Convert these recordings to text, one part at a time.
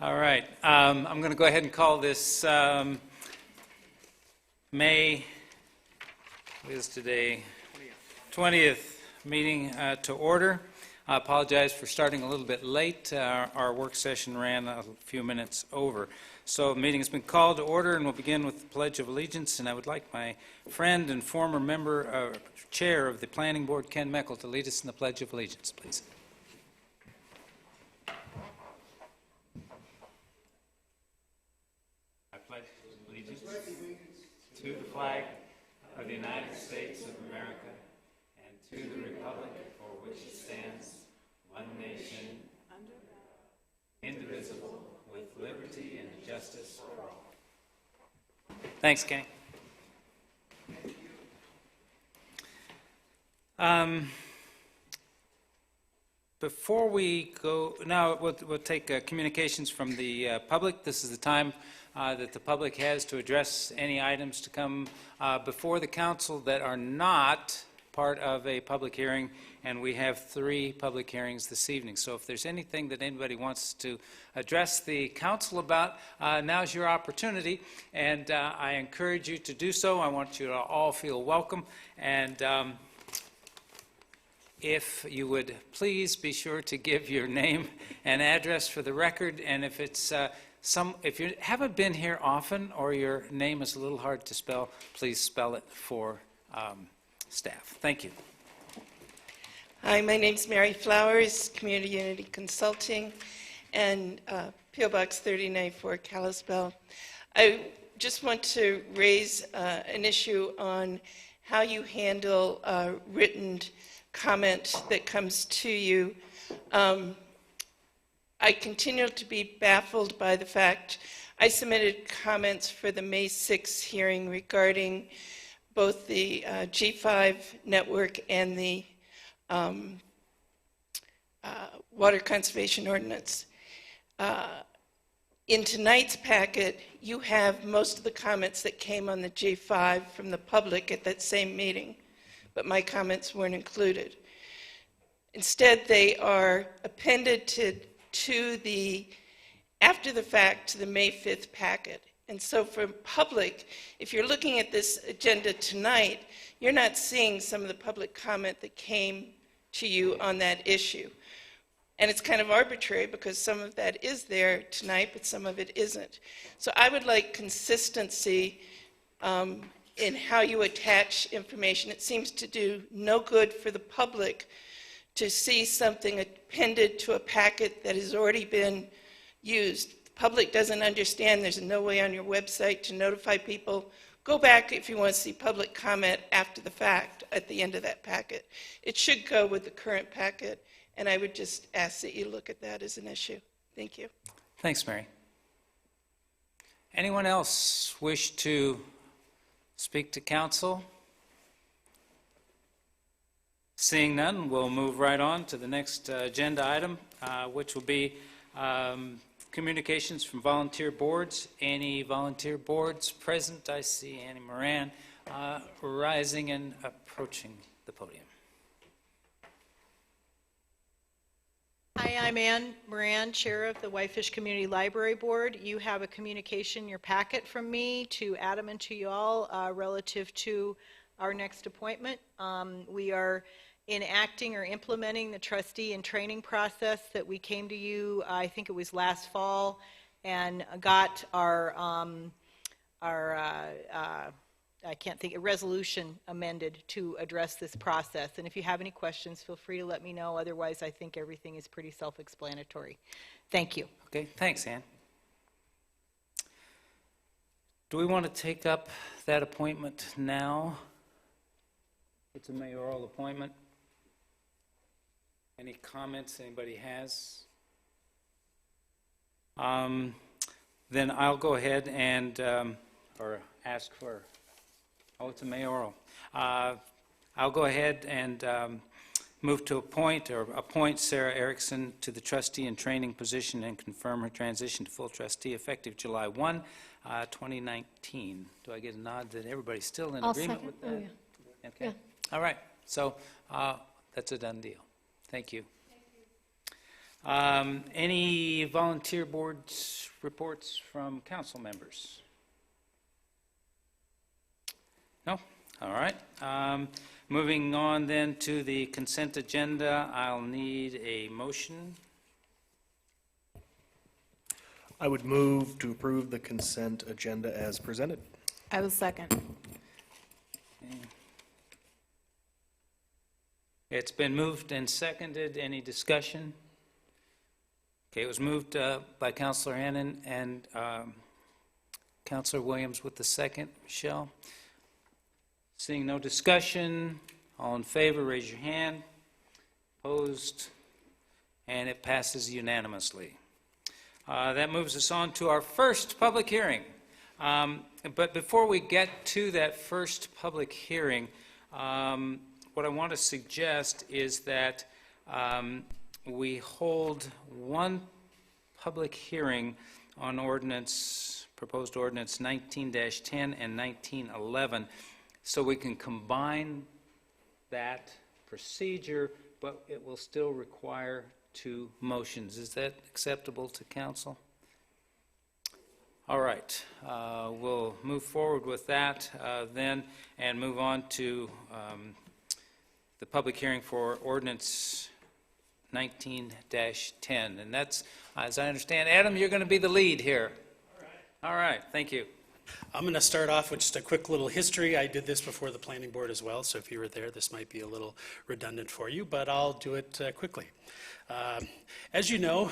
All right. I'm going to go ahead and call this May, what is today, 20th meeting to order. I apologize for starting a little bit late. Our work session ran a few minutes over. So the meeting has been called to order, and we'll begin with the Pledge of Allegiance. And I would like my friend and former member, chair of the Planning Board, Ken Meckel, to lead us in the Pledge of Allegiance, please. To the flag of the United States of America and to the republic for which it stands, one nation, indivisible, with liberty and justice for all. Thanks, Kenny. Before we go, now we'll take communications from the public. This is the time that the public has to address any items to come before the council that are not part of a public hearing, and we have 3 public hearings this evening. So if there's anything that anybody wants to address the council about, now's your opportunity, and I encourage you to do so. I want you to all feel welcome, and if you would please be sure to give your name and address for the record, and if it's if you haven't been here often or your name is a little hard to spell, please spell it for staff. Thank you. Hi, my name's Mary Flowers, Community Unity Consulting, and P.O. Box 3094, Kalispell. I just want to raise an issue on how you handle written comment that comes to you. I continue to be baffled by the fact I submitted comments for the May 6th hearing regarding both the G5 network and the Water Conservation Ordinance. In tonight's packet, you have most of the comments that came on the G5 from the public at that same meeting, but my comments weren't included. Instead, they are appended to the, after the fact, to the May 5th packet. And so for public, if you're looking at this agenda tonight, you're not seeing some of the public comment that came to you on that issue. And it's kind of arbitrary because some of that is there tonight, but some of it isn't. So I would like consistency in how you attach information. It seems to do no good for the public to see something appended to a packet that has already been used. The public doesn't understand. There's no way on your website to notify people. Go back if you want to see public comment after the fact at the end of that packet. It should go with the current packet, and I would just ask that you look at that as an issue. Thank you. Thanks, Mary. Anyone else wish to speak to council? Seeing none, we'll move right on to the next agenda item, which will be communications from volunteer boards. Any volunteer boards present? I see Annie Moran rising and approaching the podium. Hi, I'm Anne Moran, Chair of the Whitefish Community Library Board. You have a communication in your packet from me to Adam and to you all relative to our next appointment. We are enacting or implementing the trustee and training process that we came to you, I think it was last fall, and got our I can't think, a resolution amended to address this process. And if you have any questions, feel free to let me know. Otherwise, I think everything is pretty self-explanatory. Thank you. Okay, thanks, Ann. Do we want to take up that appointment now? It's a mayoral appointment. Any comments anybody has? Then I'll go ahead and, or ask for, oh, it's a mayoral. I'll go ahead and move to appoint Sarah Erickson to the trustee and training position and confirm her transition to full trustee effective July 1, 2019. Do I get a nod that everybody's still in agreement with that? Oh, yeah. Okay. Yeah. All right. So that's a done deal. Thank you. Any volunteer boards reports from council members? No? All right. Moving on then to the consent agenda, I'll need a motion. I would move to approve the consent agenda as presented. I will second. It's been moved and seconded. Any discussion? Okay, it was moved by Councilor Hannan and Councilor Williams with the second. Michelle? Seeing no discussion, all in favor, raise your hand. Opposed? And it passes unanimously. That moves us on to our first public hearing. But before we get to that first public hearing, what I want to suggest is that we hold one public hearing on proposed ordinance 19-10 and 1911, so we can combine that procedure, but it will still require 2 motions. Is that acceptable to council? All right, we'll move forward with that then and move on to the public hearing for ordinance 19-10. And that's, as I understand, Adam, you're going to be the lead here. All right, thank you. I'm going to start off with just a quick little history. I did this before the planning board as well, so if you were there, this might be a little redundant for you, but I'll do it quickly. As you know,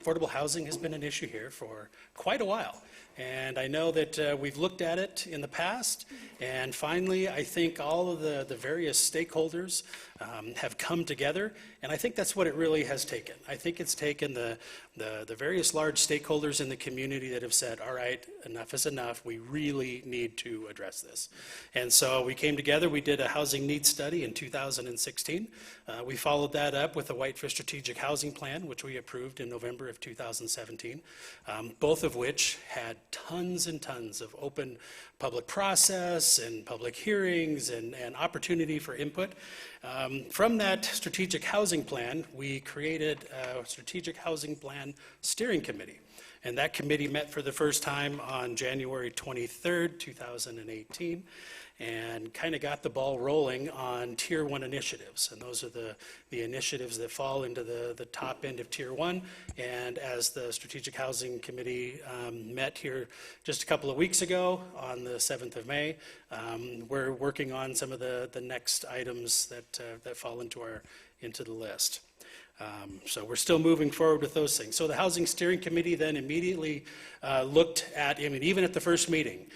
affordable housing has been an issue here for quite a while. And I know that we've looked at it in the past, and finally, I think all of the various stakeholders have come together, and I think that's what it really has taken. I think it's taken the various large stakeholders in the community that have said, all right, enough is enough, we really need to address this. And so we came together, we did a housing needs study in 2016. We followed that up with the Whitefish Strategic Housing Plan, which we approved in November of 2017, both of which had tons and tons of open public process and public hearings and opportunity for input. From that strategic housing plan, we created a strategic housing plan steering committee. And that committee met for the first time on January 23rd, 2018, and kind of got the ball rolling on Tier 1 initiatives. And those are the initiatives that fall into the top end of Tier 1. And as the Strategic Housing Committee met here just a couple of weeks ago on the 7th of May, we're working on some of the next items that fall into the list. So we're still moving forward with those things. So the Housing Steering Committee then immediately looked at, I mean, even at the first meeting,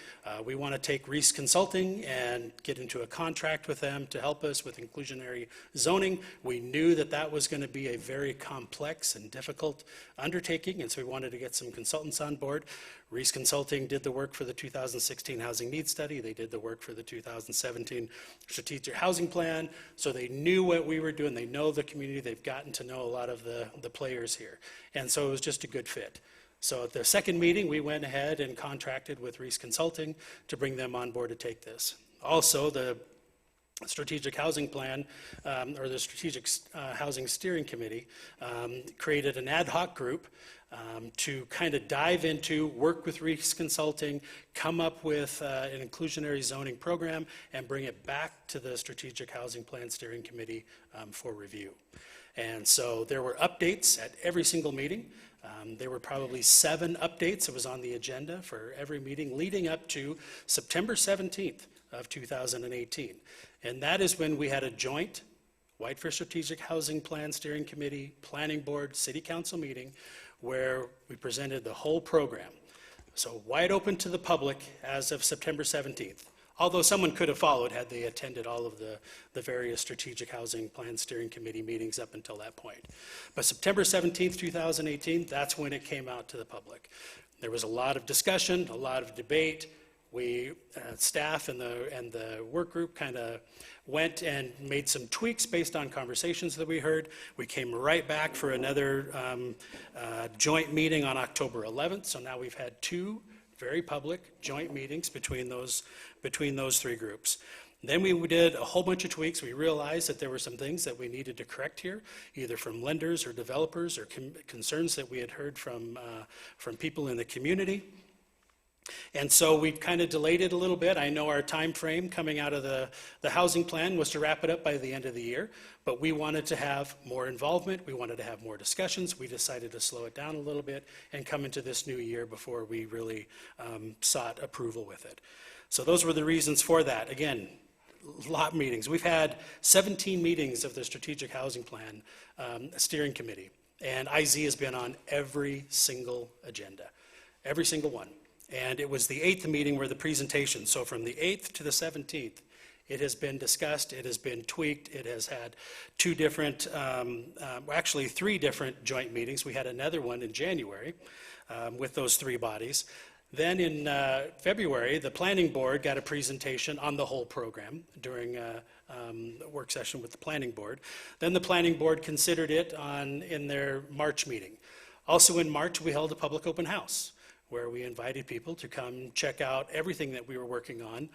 we want to take Reese Consulting and get into a contract with them to help us with inclusionary zoning. We knew that that was going to be a very complex and difficult undertaking, and so we wanted to get some consultants on board. Reese Consulting did the work for the 2016 Housing Needs Study. They did the work for the 2017 Strategic Housing Plan. So they knew what we were doing. They know the community. They've gotten to know a lot of the players here. And so it was just a good fit. So at the second meeting, we went ahead and contracted with Reese Consulting to bring them on board to take this. Also, the Strategic Housing Plan, or the Strategic Housing Steering Committee, created an ad hoc group to kind of dive into, work with Reese Consulting, come up with an inclusionary zoning program, and bring it back to the Strategic Housing Plan Steering Committee for review. And so there were updates at every single meeting. There were probably 7 updates that was on the agenda for every meeting leading up to September 17th of 2018. And that is when we had a joint Whitefish Strategic Housing Plan Steering Committee, Planning Board, City Council meeting where we presented the whole program. So wide open to the public as of September 17th. Although someone could have followed had they attended all of the various Strategic Housing Plan Steering Committee meetings up until that point. But September 17th, 2018, that's when it came out to the public. There was a lot of discussion, a lot of debate. We, staff and the work group kind of went and made some tweaks based on conversations that we heard. We came right back for another joint meeting on October 11th. So now we've had 2 very public joint meetings between those 3 groups. Then we did a whole bunch of tweaks. We realized that there were some things that we needed to correct here, either from lenders or developers or concerns that we had heard from people in the community. And so we kind of delayed it a little bit. I know our time frame coming out of the housing plan was to wrap it up by the end of the year, but we wanted to have more involvement. We wanted to have more discussions. We decided to slow it down a little bit and come into this new year before we really sought approval with it. So those were the reasons for that. Again, a lot of meetings. We've had 17 meetings of the Strategic Housing Plan Steering Committee, and IZ has been on every single agenda, every single one. And it was the 8th meeting where the presentation, so from the 8th to the 17th, it has been discussed, it has been tweaked, it has had two different, actually 3 different joint meetings. We had another one in January with those 3 bodies. Then in February, the planning board got a presentation on the whole program during a work session with the planning board. Then the planning board considered it in their March meeting. Also in March, we held a public open house where we invited people to come check out everything that we were working on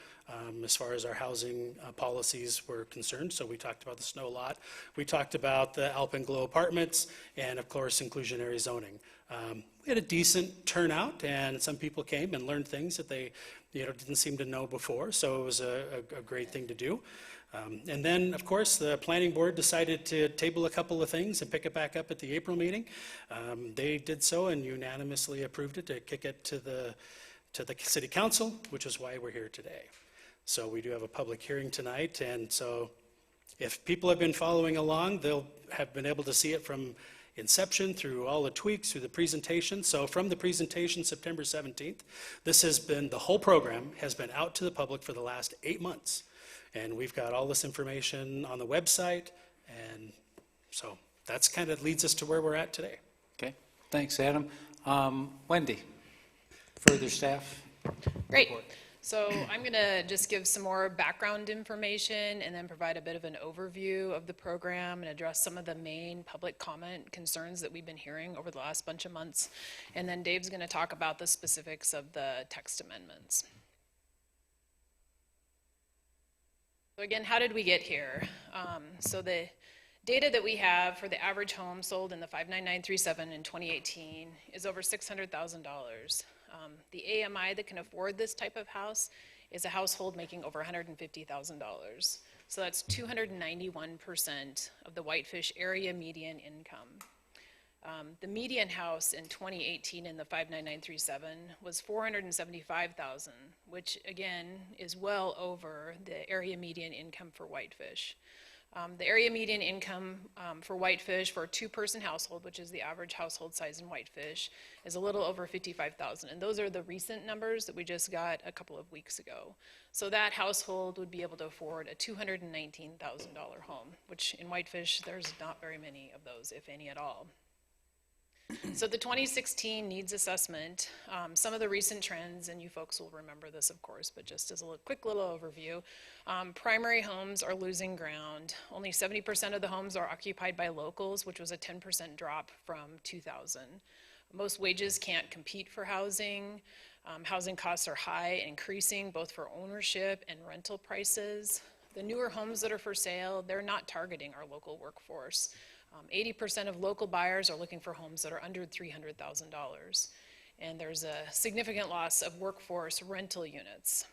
as far as our housing policies were concerned. So we talked about the snow lot, we talked about the Alpenglow apartments, and of course inclusionary zoning. We had a decent turnout, and some people came and learned things that they didn't seem to know before, so it was a great thing to do. And then, of course, the planning board decided to table a couple of things and pick it back up at the April meeting. They did so and unanimously approved it to kick it to the city council, which is why we're here today. So we do have a public hearing tonight, and so if people have been following along, they'll have been able to see it from inception through all the tweaks, through the presentation. So from the presentation, September 17th, the whole program has been out to the public for the last 8 months. And we've got all this information on the website, and so that's kind of leads us to where we're at today. Okay, thanks, Adam. Wendy, further staff? Great. So I'm going to just give some more background information and then provide a bit of an overview of the program and address some of the main public comment concerns that we've been hearing over the last bunch of months. And then Dave's going to talk about the specifics of the text amendments. So again, how did we get here? So the data that we have for the average home sold in the 59937 in 2018 is over $600,000. The AMI that can afford this type of house is a household making over $150,000. So that's 291% of the Whitefish area median income. The median house in 2018 in the 59937 was $475,000, which again is well over the area median income for Whitefish. The area median income for Whitefish for a 2-person household, which is the average household size in Whitefish, is a little over $55,000. And those are the recent numbers that we just got a couple of weeks ago. So that household would be able to afford a $219,000 home, which in Whitefish, there's not very many of those, if any at all. So the 2016 needs assessment, some of the recent trends, and you folks will remember this, of course, but just as a quick little overview, primary homes are losing ground. Only 70% of the homes are occupied by locals, which was a 10% drop from 2000. Most wages can't compete for housing. Housing costs are high and increasing, both for ownership and rental prices. The newer homes that are for sale, they're not targeting our local workforce. 80% of local buyers are looking for homes that are under $300,000. And there's a significant loss of workforce rental units.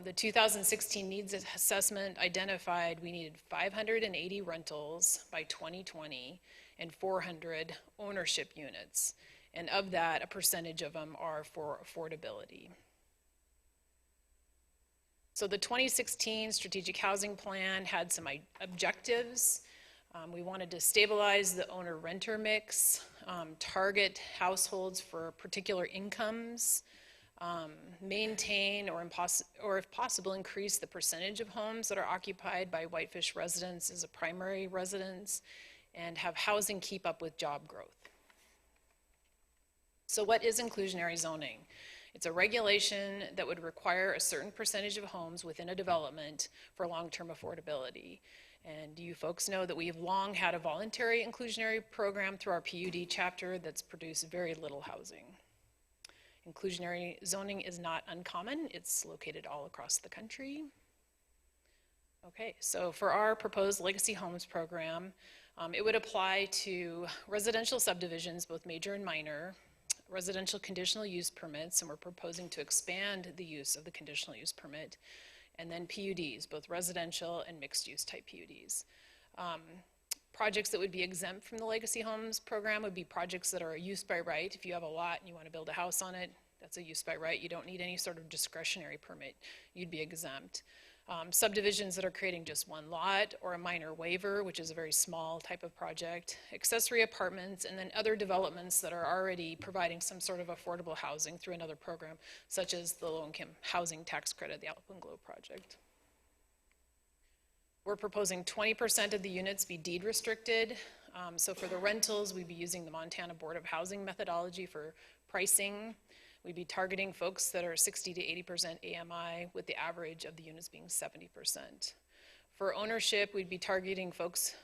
The 2016 needs assessment identified we needed 580 rentals by 2020 and 400 ownership units. And of that, a percentage of them are for affordability. So the 2016 Strategic Housing Plan had some objectives. We wanted to stabilize the owner-renter mix, target households for particular incomes, maintain or if possible increase the percentage of homes that are occupied by Whitefish residents as a primary residence, and have housing keep up with job growth. So what is inclusionary zoning? It's a regulation that would require a certain percentage of homes within a development for long-term affordability. And you folks know that we've long had a voluntary inclusionary program through our PUD chapter that's produced very little housing. Inclusionary zoning is not uncommon. It's located all across the country. Okay, so for our proposed Legacy Homes program, it would apply to residential subdivisions, both major and minor, residential conditional use permits, and we're proposing to expand the use of the conditional use permit, and then PUDs, both residential and mixed use type PUDs. Projects that would be exempt from the Legacy Homes program would be projects that are a use by right. If you have a lot and you want to build a house on it, that's a use by right. You don't need any sort of discretionary permit. You'd be exempt. Subdivisions that are creating just one lot or a minor waiver, which is a very small type of project, accessory apartments, and then other developments that are already providing some sort of affordable housing through another program, such as the low-income housing tax credit, the Alpenglow project. We're proposing 20% of the units be deed restricted. So for the rentals, we'd be using the Montana Board of Housing methodology for pricing. We'd be targeting folks that are 60 to 80% AMI, with the average of the units being 70%. For ownership, we'd be targeting folks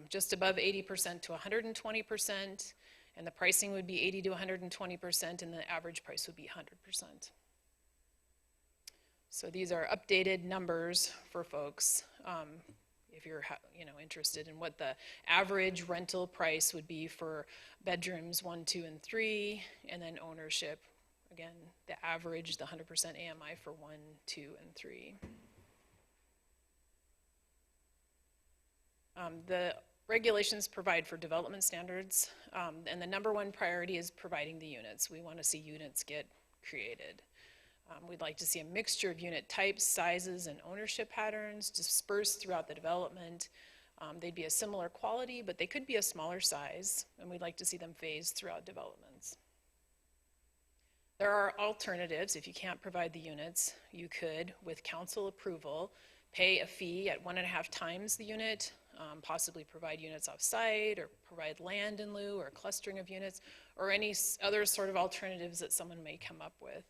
just above 80% to 120%, and the pricing would be 80 to 120%, and the average price would be 100%. So these are updated numbers for folks. If you're interested in what the average rental price would be for bedrooms 1, 2, and 3, and then ownership. Again, the average, the 100% AMI for 1, 2, and 3. The regulations provide for development standards, and the number one priority is providing the units. We want to see units get created. We'd like to see a mixture of unit types, sizes, and ownership patterns dispersed throughout the development. They'd be a similar quality, but they could be a smaller size, and we'd like to see them phased throughout developments. There are alternatives. If you can't provide the units, you could, with council approval, pay a fee at 1.5 times the unit, possibly provide units off-site, or provide land in lieu, or clustering of units, or any other sort of alternatives that someone may come up with,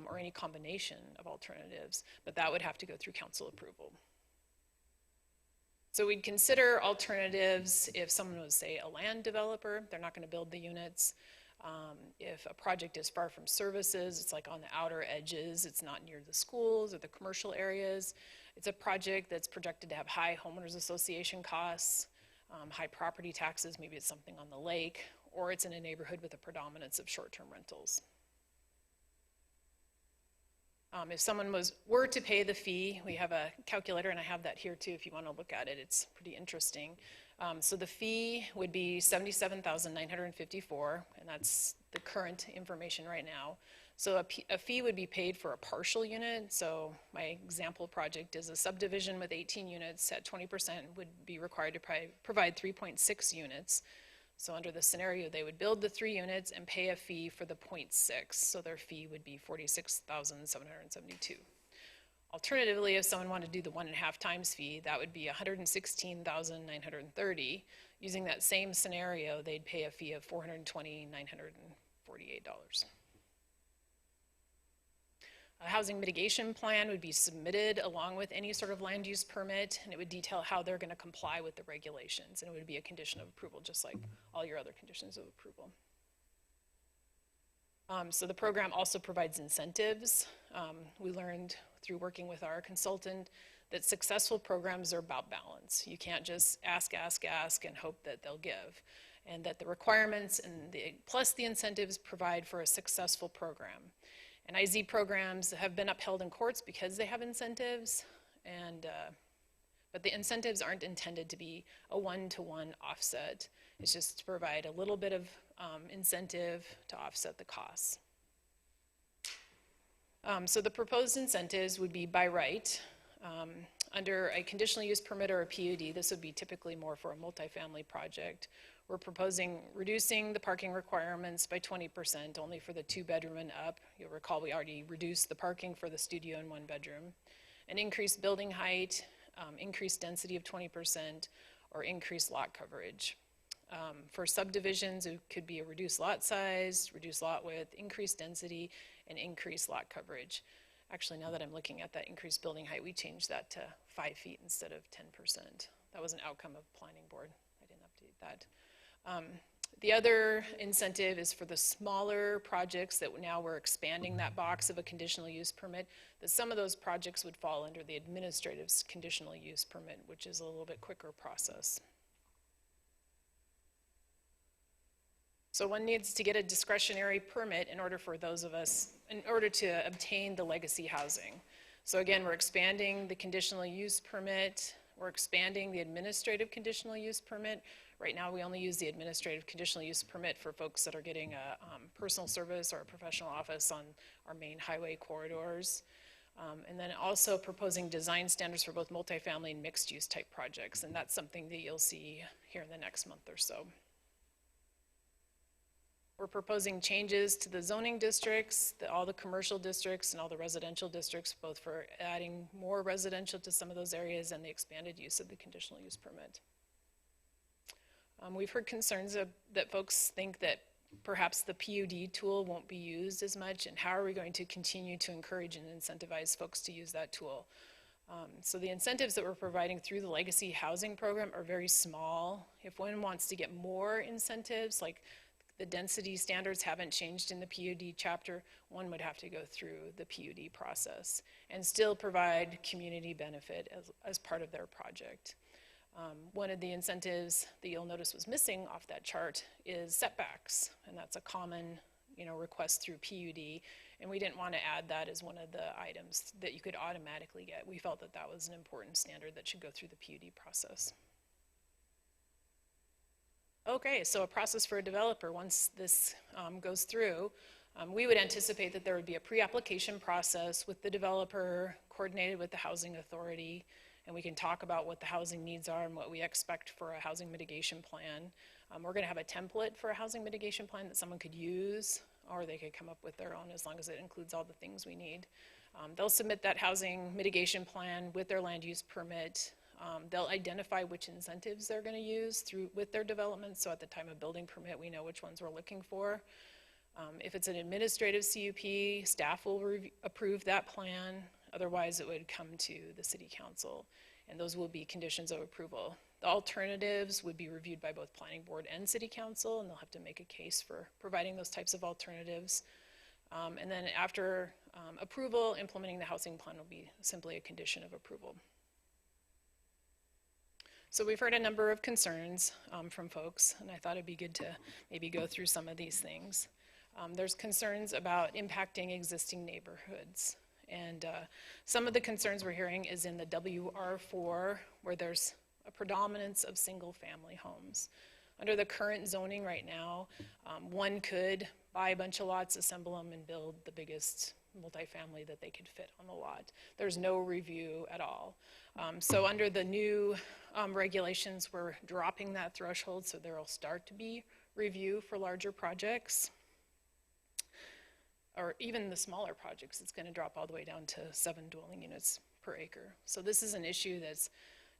or any combination of alternatives, but that would have to go through council approval. So we'd consider alternatives if someone was, say, a land developer. They're not going to build the units. If a project is far from services, it's like on the outer edges, it's not near the schools or the commercial areas. It's a project that's projected to have high homeowners association costs, high property taxes, maybe it's something on the lake, or it's in a neighborhood with a predominance of short-term rentals. If someone were to pay the fee, we have a calculator, and I have that here too if you want to look at it. It's pretty interesting. So the fee would be $77,954, and that's the current information right now. So a fee would be paid for a partial unit. So my example project is a subdivision with 18 units at 20% would be required to provide 3.6 units. So under the scenario, they would build the 3 units and pay a fee for the 0.6. So their fee would be $46,772. Alternatively, if someone wanted to do the 1.5 times fee, that would be $116,930. Using that same scenario, they'd pay a fee of $420,948. A housing mitigation plan would be submitted along with any sort of land use permit, and it would detail how they're going to comply with the regulations, and it would be a condition of approval, just like all your other conditions of approval. So the program also provides incentives. We learned through working with our consultant that successful programs are about balance. You can't just ask, and hope that they'll give, and that the requirements and plus the incentives provide for a successful program. And IZ programs have been upheld in courts because they have incentives, but the incentives aren't intended to be a one-to-one offset. It's just to provide a little bit of incentive to offset the costs. So the proposed incentives would be by right. Under a conditional use permit or a PUD, this would be typically more for a multifamily project. We're proposing reducing the parking requirements by 20%, only for the 2-bedroom and up. You'll recall we already reduced the parking for the studio and 1-bedroom. An increased building height, increased density of 20%, or increased lot coverage. For subdivisions, it could be a reduced lot size, reduced lot width, increased density, and increased lot coverage. Actually, now that I'm looking at that increased building height, we changed that to 5 feet instead of 10%. That was an outcome of planning board. I didn't update that. The other incentive is for the smaller projects that now we're expanding that box of a conditional use permit, that some of those projects would fall under the administrative conditional use permit, which is a little bit quicker process. So one needs to get a discretionary permit in order for those of us, in order to obtain the legacy housing. So again, we're expanding the conditional use permit, we're expanding the administrative conditional use permit. Right now, we only use the administrative conditional use permit for folks that are getting a personal service or a professional office on our main highway corridors. And then also proposing design standards for both multifamily and mixed use type projects. And that's something that you'll see here in the next month or so. We're proposing changes to the zoning districts, all the commercial districts and all the residential districts, both for adding more residential to some of those areas and the expanded use of the conditional use permit. We've heard concerns that folks think that perhaps the PUD tool won't be used as much, and how are we going to continue to encourage and incentivize folks to use that tool? So the incentives that we're providing through the Legacy Housing Program are very small. If one wants to get more incentives, like the density standards haven't changed in the PUD chapter, one would have to go through the PUD process and still provide community benefit as part of their project. One of the incentives that you'll notice was missing off that chart is setbacks, and that's a common, request through PUD, and we didn't want to add that as one of the items that you could automatically get. We felt that that was an important standard that should go through the PUD process. Okay, so a process for a developer, once this goes through, we would anticipate that there would be a pre-application process with the developer coordinated with the housing authority, and we can talk about what the housing needs are and what we expect for a housing mitigation plan. We're going to have a template for a housing mitigation plan that someone could use, or they could come up with their own as long as it includes all the things we need. They'll submit that housing mitigation plan with their land use permit. They'll identify which incentives they're going to use with their development, so at the time of building permit, we know which ones we're looking for. If it's an administrative CUP, staff will approve that plan. Otherwise, it would come to the city council, and those will be conditions of approval. The alternatives would be reviewed by both planning board and city council, and they'll have to make a case for providing those types of alternatives. And then after approval, implementing the housing plan will be simply a condition of approval. So we've heard a number of concerns from folks, and I thought it'd be good to maybe go through some of these things. There's concerns about impacting existing neighborhoods. And some of the concerns we're hearing is in the WR4, where there's a predominance of single-family homes. Under the current zoning right now, one could buy a bunch of lots, assemble them, and build the biggest multifamily that they could fit on the lot. There's no review at all. So under the new regulations, we're dropping that threshold, so there will start to be review for larger projects. Or even the smaller projects, it's going to drop all the way down to 7 dwelling units per acre. So this is an issue that's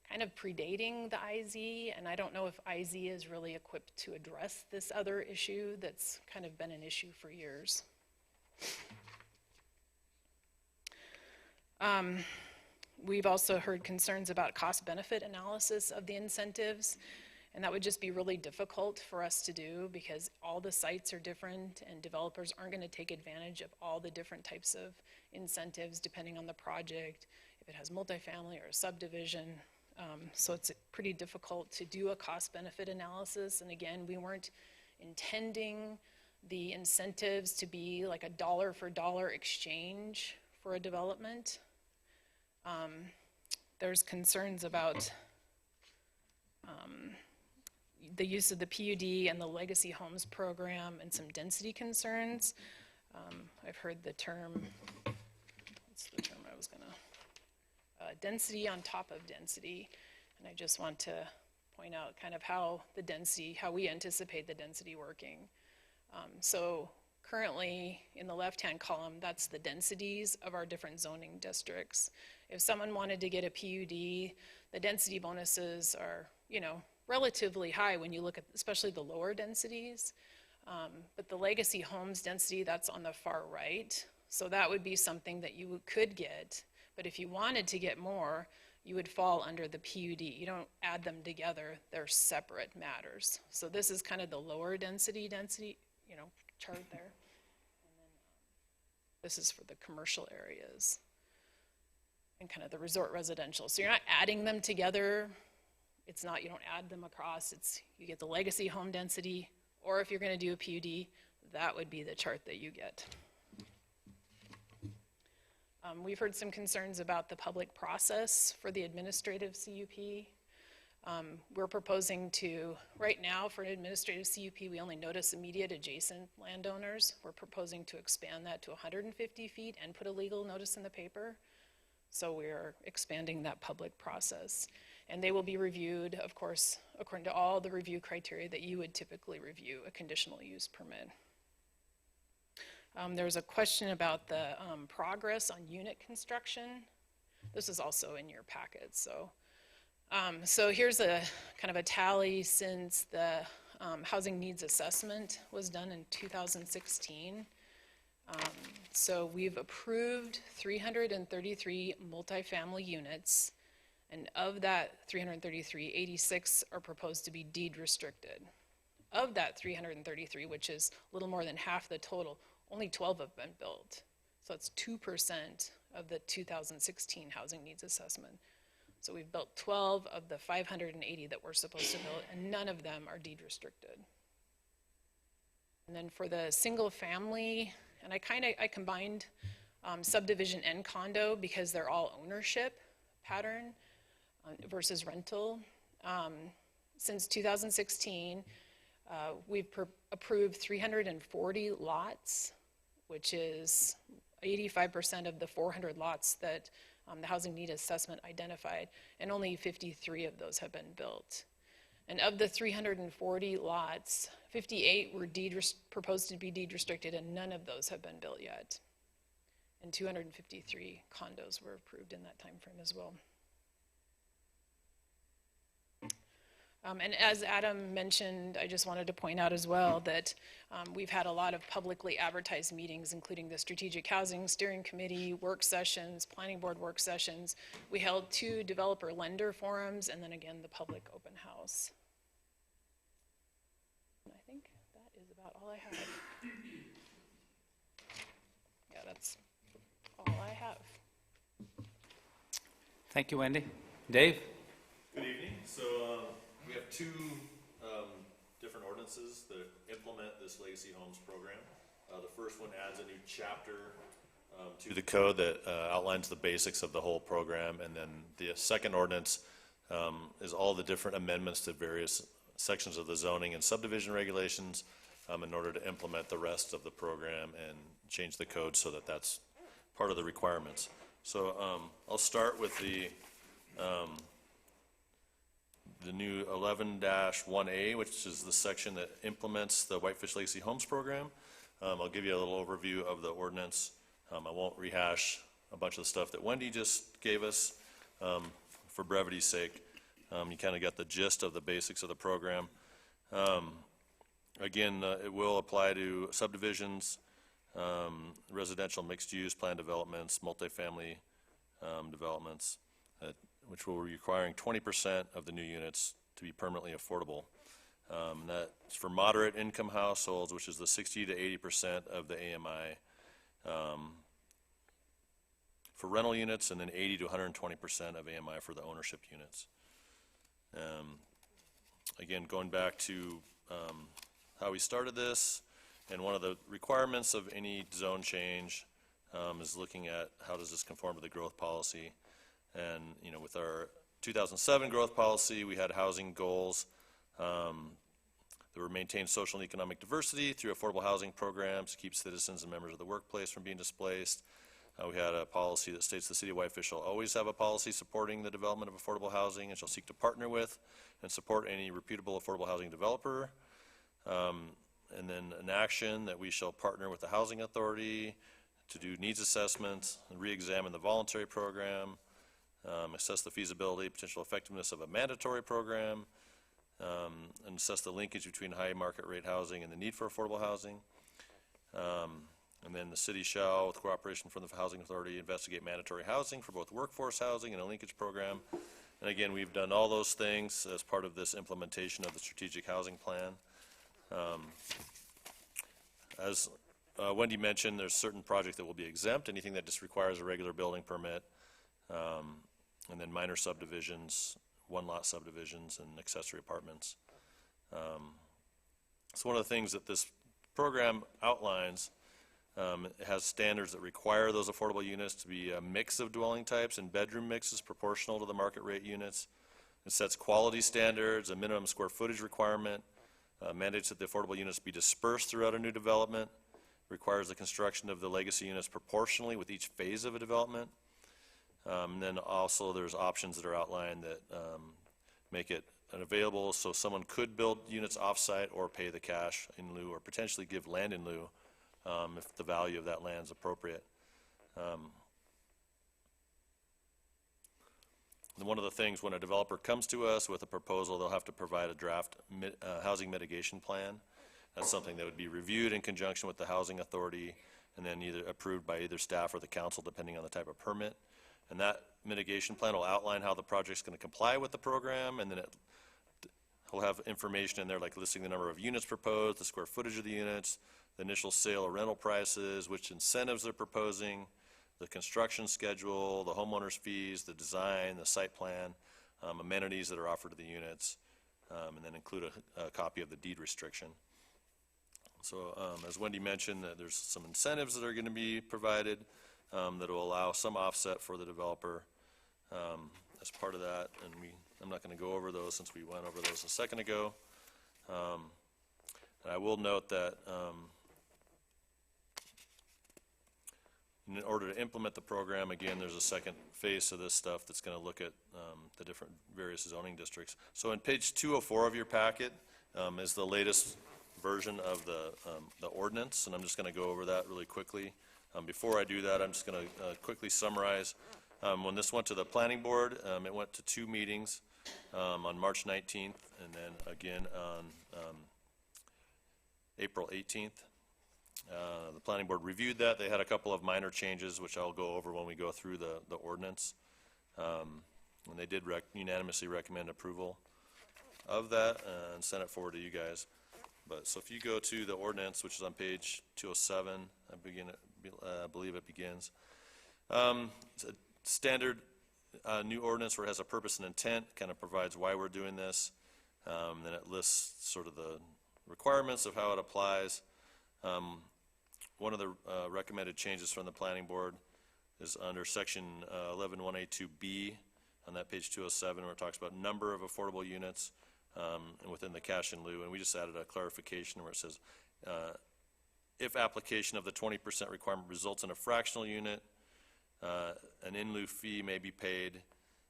kind of predating the IZ, and I don't know if IZ is really equipped to address this other issue that's kind of been an issue for years. We've also heard concerns about cost-benefit analysis of the incentives. And that would just be really difficult for us to do because all the sites are different and developers aren't going to take advantage of all the different types of incentives depending on the project, if it has multifamily or a subdivision. So it's pretty difficult to do a cost-benefit analysis. And again, we weren't intending the incentives to be like a dollar-for-dollar exchange for a development. There's concerns about the use of the PUD and the Legacy Homes program and some density concerns. I've heard the term, what's the term I was gonna, density on top of density. And I just want to point out kind of how we anticipate the density working. So currently in the left-hand column, that's the densities of our different zoning districts. If someone wanted to get a PUD, the density bonuses are, relatively high when you look at especially the lower densities. But the Legacy Homes density, that's on the far right. So that would be something that you could get. But if you wanted to get more, you would fall under the PUD. You don't add them together, they're separate matters. So this is kind of the lower density, chart there. And then this is for the commercial areas and kind of the resort residential. So you're not adding them together. It's not, you don't add them across. It's, you get the legacy home density, or if you're going to do a PUD, that would be the chart that you get. We've heard some concerns about the public process for the administrative CUP. We're proposing to, right now for an administrative CUP, we only notice immediate adjacent landowners. We're proposing to expand that to 150 feet and put a legal notice in the paper. So we're expanding that public process. And they will be reviewed, of course, according to all the review criteria that you would typically review a conditional use permit. There was a question about the progress on unit construction. This is also in your packet. So here's a kind of a tally since the housing needs assessment was done in 2016. So we've approved 333 multifamily units, and of that 333, 86 are proposed to be deed restricted. Of that 333, which is a little more than half the total, only 12 have been built. So it's 2% of the 2016 housing needs assessment. So we've built 12 of the 580 that we're supposed to build, and none of them are deed restricted. And then for the single family, and I combined subdivision and condo because they're all ownership pattern versus rental. Since 2016, we've approved 340 lots, which is 85% of the 400 lots that the housing need assessment identified, and only 53 of those have been built. And of the 340 lots, 58 were proposed to be deed restricted, and none of those have been built yet. And 253 condos were approved in that time frame as well. And as Adam mentioned, I just wanted to point out as well that we've had a lot of publicly advertised meetings, including the Strategic Housing Steering Committee work sessions, Planning Board work sessions. We held 2 developer lender forums, and then again, the public open house. And I think that is about all I have. Yeah, that's all I have. Thank you, Wendy. Dave? Good evening. So we have 2 different ordinances that implement this Legacy Homes program. The first one adds a new chapter to the code that outlines the basics of the whole program, and then the second ordinance is all the different amendments to various sections of the zoning and subdivision regulations in order to implement the rest of the program and change the code so that that's part of the requirements. So I'll start with the new 11-1A, which is the section that implements the Whitefish Legacy Homes program. I'll give you a little overview of the ordinance. I won't rehash a bunch of the stuff that Wendy just gave us. For brevity's sake, you kind of got the gist of the basics of the program. Again, it will apply to subdivisions, residential mixed-use plan developments, multifamily developments, which will be requiring 20% of the new units to be permanently affordable. That's for moderate income households, which is the 60 to 80% of the AMI. For rental units, and then 80 to 120% of AMI for the ownership units. Again, going back to how we started this, and one of the requirements of any zone change is looking at how does this conform to the growth policy. And with our 2007 growth policy, we had housing goals that were maintain social and economic diversity through affordable housing programs to keep citizens and members of the workplace from being displaced. We had a policy that states the City of Whitefish shall always have a policy supporting the development of affordable housing and shall seek to partner with and support any reputable affordable housing developer. And then an action that we shall partner with the Housing Authority to do needs assessments, re-examine the voluntary program, assess the feasibility, potential effectiveness of a mandatory program, and assess the linkage between high market rate housing and the need for affordable housing. And then the city shall, with cooperation from the Housing Authority, investigate mandatory housing for both workforce housing and a linkage program. And again, we've done all those things as part of this implementation of the strategic housing plan. As Wendy mentioned, there's certain projects that will be exempt, anything that just requires a regular building permit, and then minor subdivisions, one-lot subdivisions, and accessory apartments. So one of the things that this program outlines, it has standards that require those affordable units to be a mix of dwelling types and bedroom mixes proportional to the market rate units. It sets quality standards, a minimum square footage requirement, mandates that the affordable units be dispersed throughout a new development, requires the construction of the legacy units proportionally with each phase of a development. And then also there's options that are outlined that make it available so someone could build units off-site or pay the cash in lieu or potentially give land in lieu if the value of that land is appropriate. And one of the things, when a developer comes to us with a proposal, they'll have to provide a draft housing mitigation plan. That's something that would be reviewed in conjunction with the housing authority and then either approved by either staff or the council depending on the type of permit. And that mitigation plan will outline how the project's going to comply with the program, and then it will have information in there like listing the number of units proposed, the square footage of the units, the initial sale or rental prices, which incentives they're proposing, the construction schedule, the homeowner's fees, the design, the site plan, amenities that are offered to the units, and then include a copy of the deed restriction. So as Wendy mentioned, there's some incentives that are going to be provided that will allow some offset for the developer as part of that. And I'm not going to go over those since we went over those a second ago. And I will note that in order to implement the program, again, there's a second phase of this stuff that's going to look at the different various zoning districts. So in page 204 of your packet is the latest version of the ordinance, and I'm just going to go over that really quickly. Before I do that, I'm just going to quickly summarize. When this went to the planning board, it went to 2 meetings on March 19th and then again on April 18th. The planning board reviewed that. They had a couple of minor changes, which I'll go over when we go through the ordinance. And they did unanimously recommend approval of that and send it forward to you guys. But so if you go to the ordinance, which is on page 207, I believe it begins. It's a standard new ordinance where it has a purpose and intent, kind of provides why we're doing this. Then it lists sort of the requirements of how it applies. One of the recommended changes from the planning board is under section 111A2B on that page 207, where it talks about number of affordable units and within the cash in lieu. And we just added a clarification where it says, if application of the 20% requirement results in a fractional unit, an in lieu fee may be paid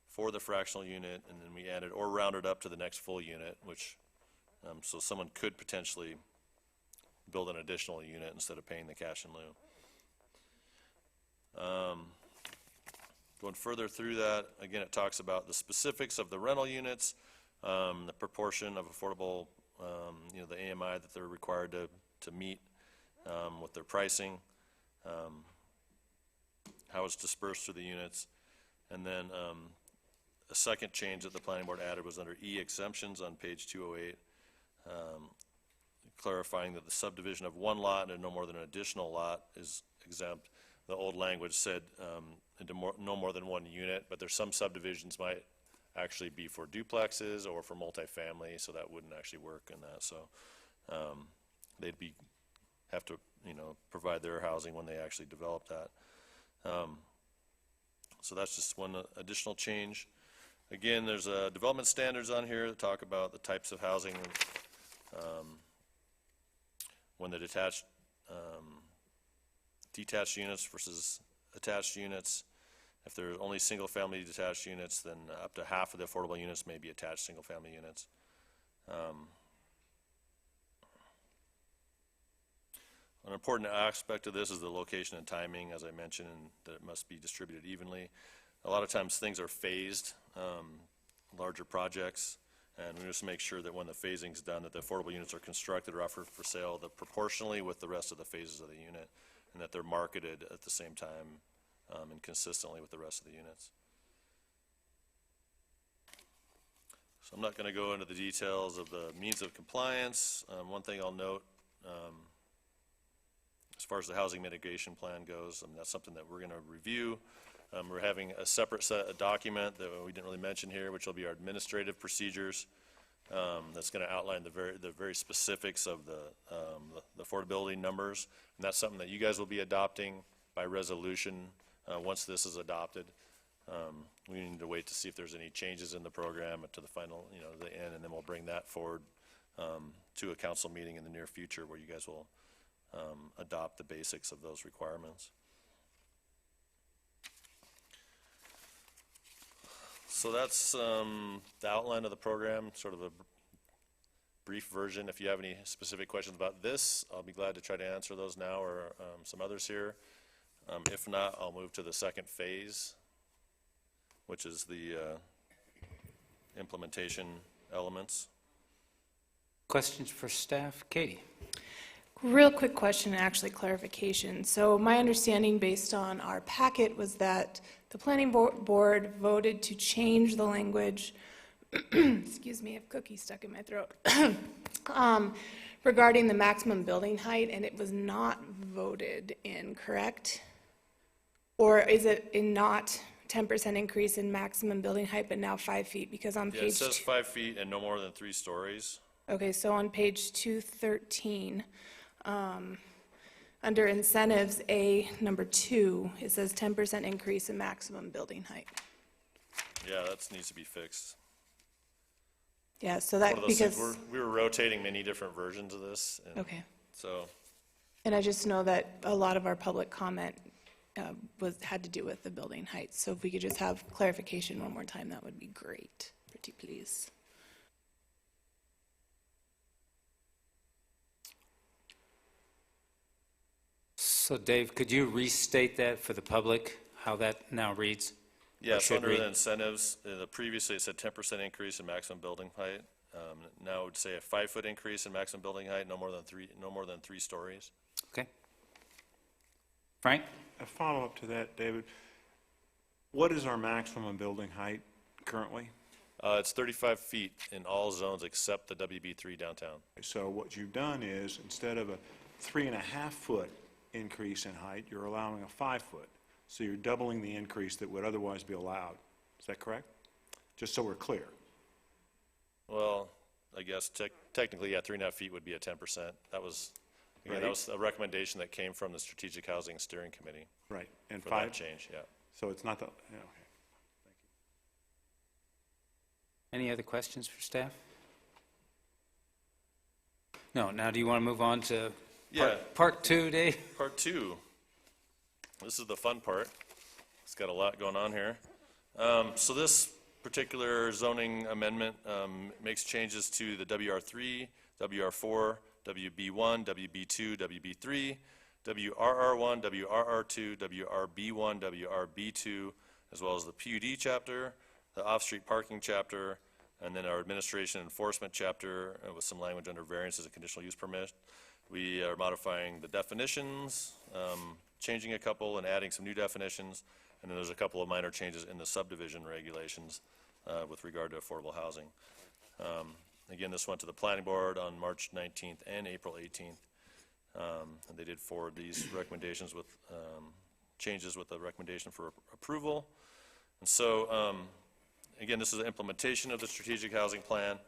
for the fractional unit, and then we added or rounded up to the next full unit, which so someone could potentially build an additional unit instead of paying the cash in lieu. Going further through that, again, it talks about the specifics of the rental units, the proportion of affordable, the AMI that they're required to meet with their pricing, how it's dispersed through the units. And then a second change that the planning board added was under E, exemptions on page 208, clarifying that the subdivision of one lot and no more than an additional lot is exempt. The old language said into no more than one unit, but there's some subdivisions might actually be for duplexes or for multifamily, so that wouldn't actually work in that. So they'd have to provide their housing when they actually develop that. So that's just one additional change. Again, there's development standards on here that talk about the types of housing when the detached units versus attached units. If there are only single-family detached units, then up to half of the affordable units may be attached single-family units. An important aspect of this is the location and timing, as I mentioned, and that it must be distributed evenly. A lot of times things are phased, larger projects, and we just make sure that when the phasing's done, that the affordable units are constructed or offered for sale proportionally with the rest of the phases of the unit. and that they're marketed at the same time and consistently with the rest of the units. So I'm not going to go into the details of the means of compliance. One thing I'll note, as far as the housing mitigation plan goes, that's something that we're going to review. We're having a separate document that we didn't really mention here, which will be our administrative procedures. That's going to outline the very specifics of the affordability numbers, and that's something that you guys will be adopting by resolution once this is adopted. We need to wait to see if there's any changes in the program to the final, the end, and then we'll bring that forward to a council meeting in the near future where you guys will adopt the basics of those requirements. So that's the outline of the program, sort of a brief version. If you have any specific questions about this, I'll be glad to try to answer those now or some others here. If not, I'll move to the second phase, which is the implementation elements. Questions for staff? Katie? Real quick question, actually clarification. So my understanding based on our packet was that the planning board voted to change the language, excuse me, I have cookies stuck in my throat, regarding the maximum building height, and it was not voted in, correct? Or is it not 10% increase in maximum building height, but now 5 feet? Because on Yeah, page it says 5 feet and no more than 3 stories. Okay, so on page 213, under incentives, A, number 2, it says 10% increase in maximum building height. Yeah, that needs to be fixed. Yeah, so One that, of those things, because, we were rotating many different versions of this. And okay. so, And I just know that a lot of our public comment had to do with the building height. So if we could just have clarification one more time, that would be great. Pretty please. So Dave, could you restate that for the public, how that now reads? yeah, Or so should under read? the incentives, previously it said 10% increase in maximum building height. Now it would say a 5-foot increase in maximum building height, no more than 3 stories. Okay. Frank? A follow-up to that, David. What is our maximum building height currently? It's 35 feet in all zones except the WB3 downtown. So what you've done is, instead of a 3.5-foot increase in height, you're allowing a 5-foot. So you're doubling the increase that would otherwise be allowed. Is that correct? Just so we're clear. Well, I guess technically, yeah, 3.5 feet would be a 10%. That was, again, Right. that was a recommendation that came from the Strategic Housing Steering Committee Right. And for that 5, change, yeah. so it's not the, yeah, okay. Any other questions for staff? No, now do you want to move on to Yeah. part 2, Dave? Part 2. This is the fun part. It's got a lot going on here. So this particular zoning amendment makes changes to the WR3, WR4, WB1, WB2, WB3, WRR1, WRR2, WRB1, WRB2, as well as the PUD chapter, the off-street parking chapter, and then our administration enforcement chapter with some language under variances and conditional use permit. We are modifying the definitions, changing a couple and adding some new definitions, and then there's a couple of minor changes in the subdivision regulations with regard to affordable housing. Again, this went to the planning board on March 19th and April 18th. And they did forward these recommendations with changes with the recommendation for approval. And so, again, this is an implementation of the strategic housing plan.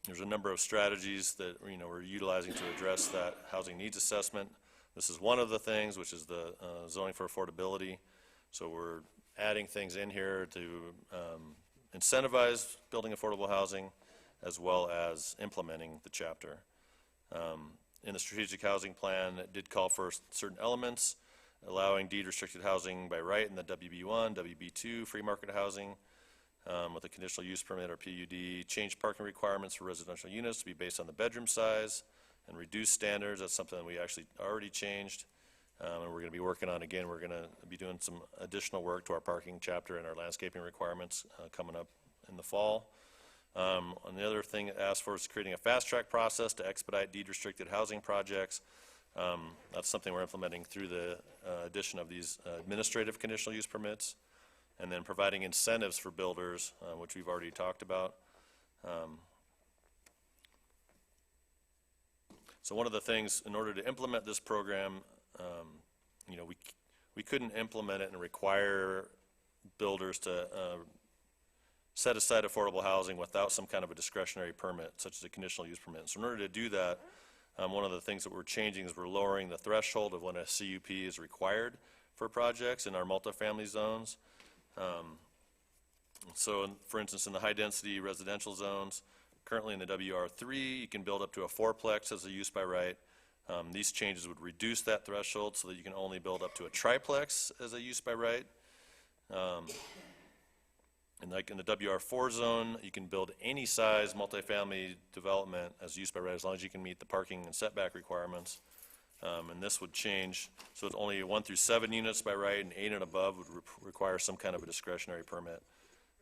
There's a number of strategies that we're utilizing to address that housing needs assessment. This is one of the things, which is the zoning for affordability. So we're adding things in here to incentivize building affordable housing, as well as implementing the chapter. In the strategic housing plan, it did call for certain elements, allowing deed-restricted housing by right in the WB1, WB2, free market housing, with a conditional use permit or PUD, change parking requirements for residential units to be based on the bedroom size, and reduce standards. That's something that we actually already changed, and we're going to be working on. Again, we're going to be doing some additional work to our parking chapter and our landscaping requirements coming up in the fall. And the other thing it asked for is creating a fast-track process to expedite deed-restricted housing projects. That's something we're implementing through the addition of these administrative conditional use permits, and then providing incentives for builders, which we've already talked about. So one of the things, in order to implement this program, you know, we couldn't implement it and require builders to set aside affordable housing without some kind of a discretionary permit, such as a conditional use permit. So in order to do that, one of the things that we're changing is we're lowering the threshold of when a CUP is required for projects in our multifamily zones. So for instance, in the high-density residential zones, currently in the WR3, you can build up to a fourplex as a use by right. These changes would reduce that threshold so that you can only build up to a triplex as a use by right. And like in the WR4 zone, you can build any size multifamily development as use by right as long as you can meet the parking and setback requirements. And this would change, so it's only 1 through 7 units by right, and 8 and above would require some kind of a discretionary permit.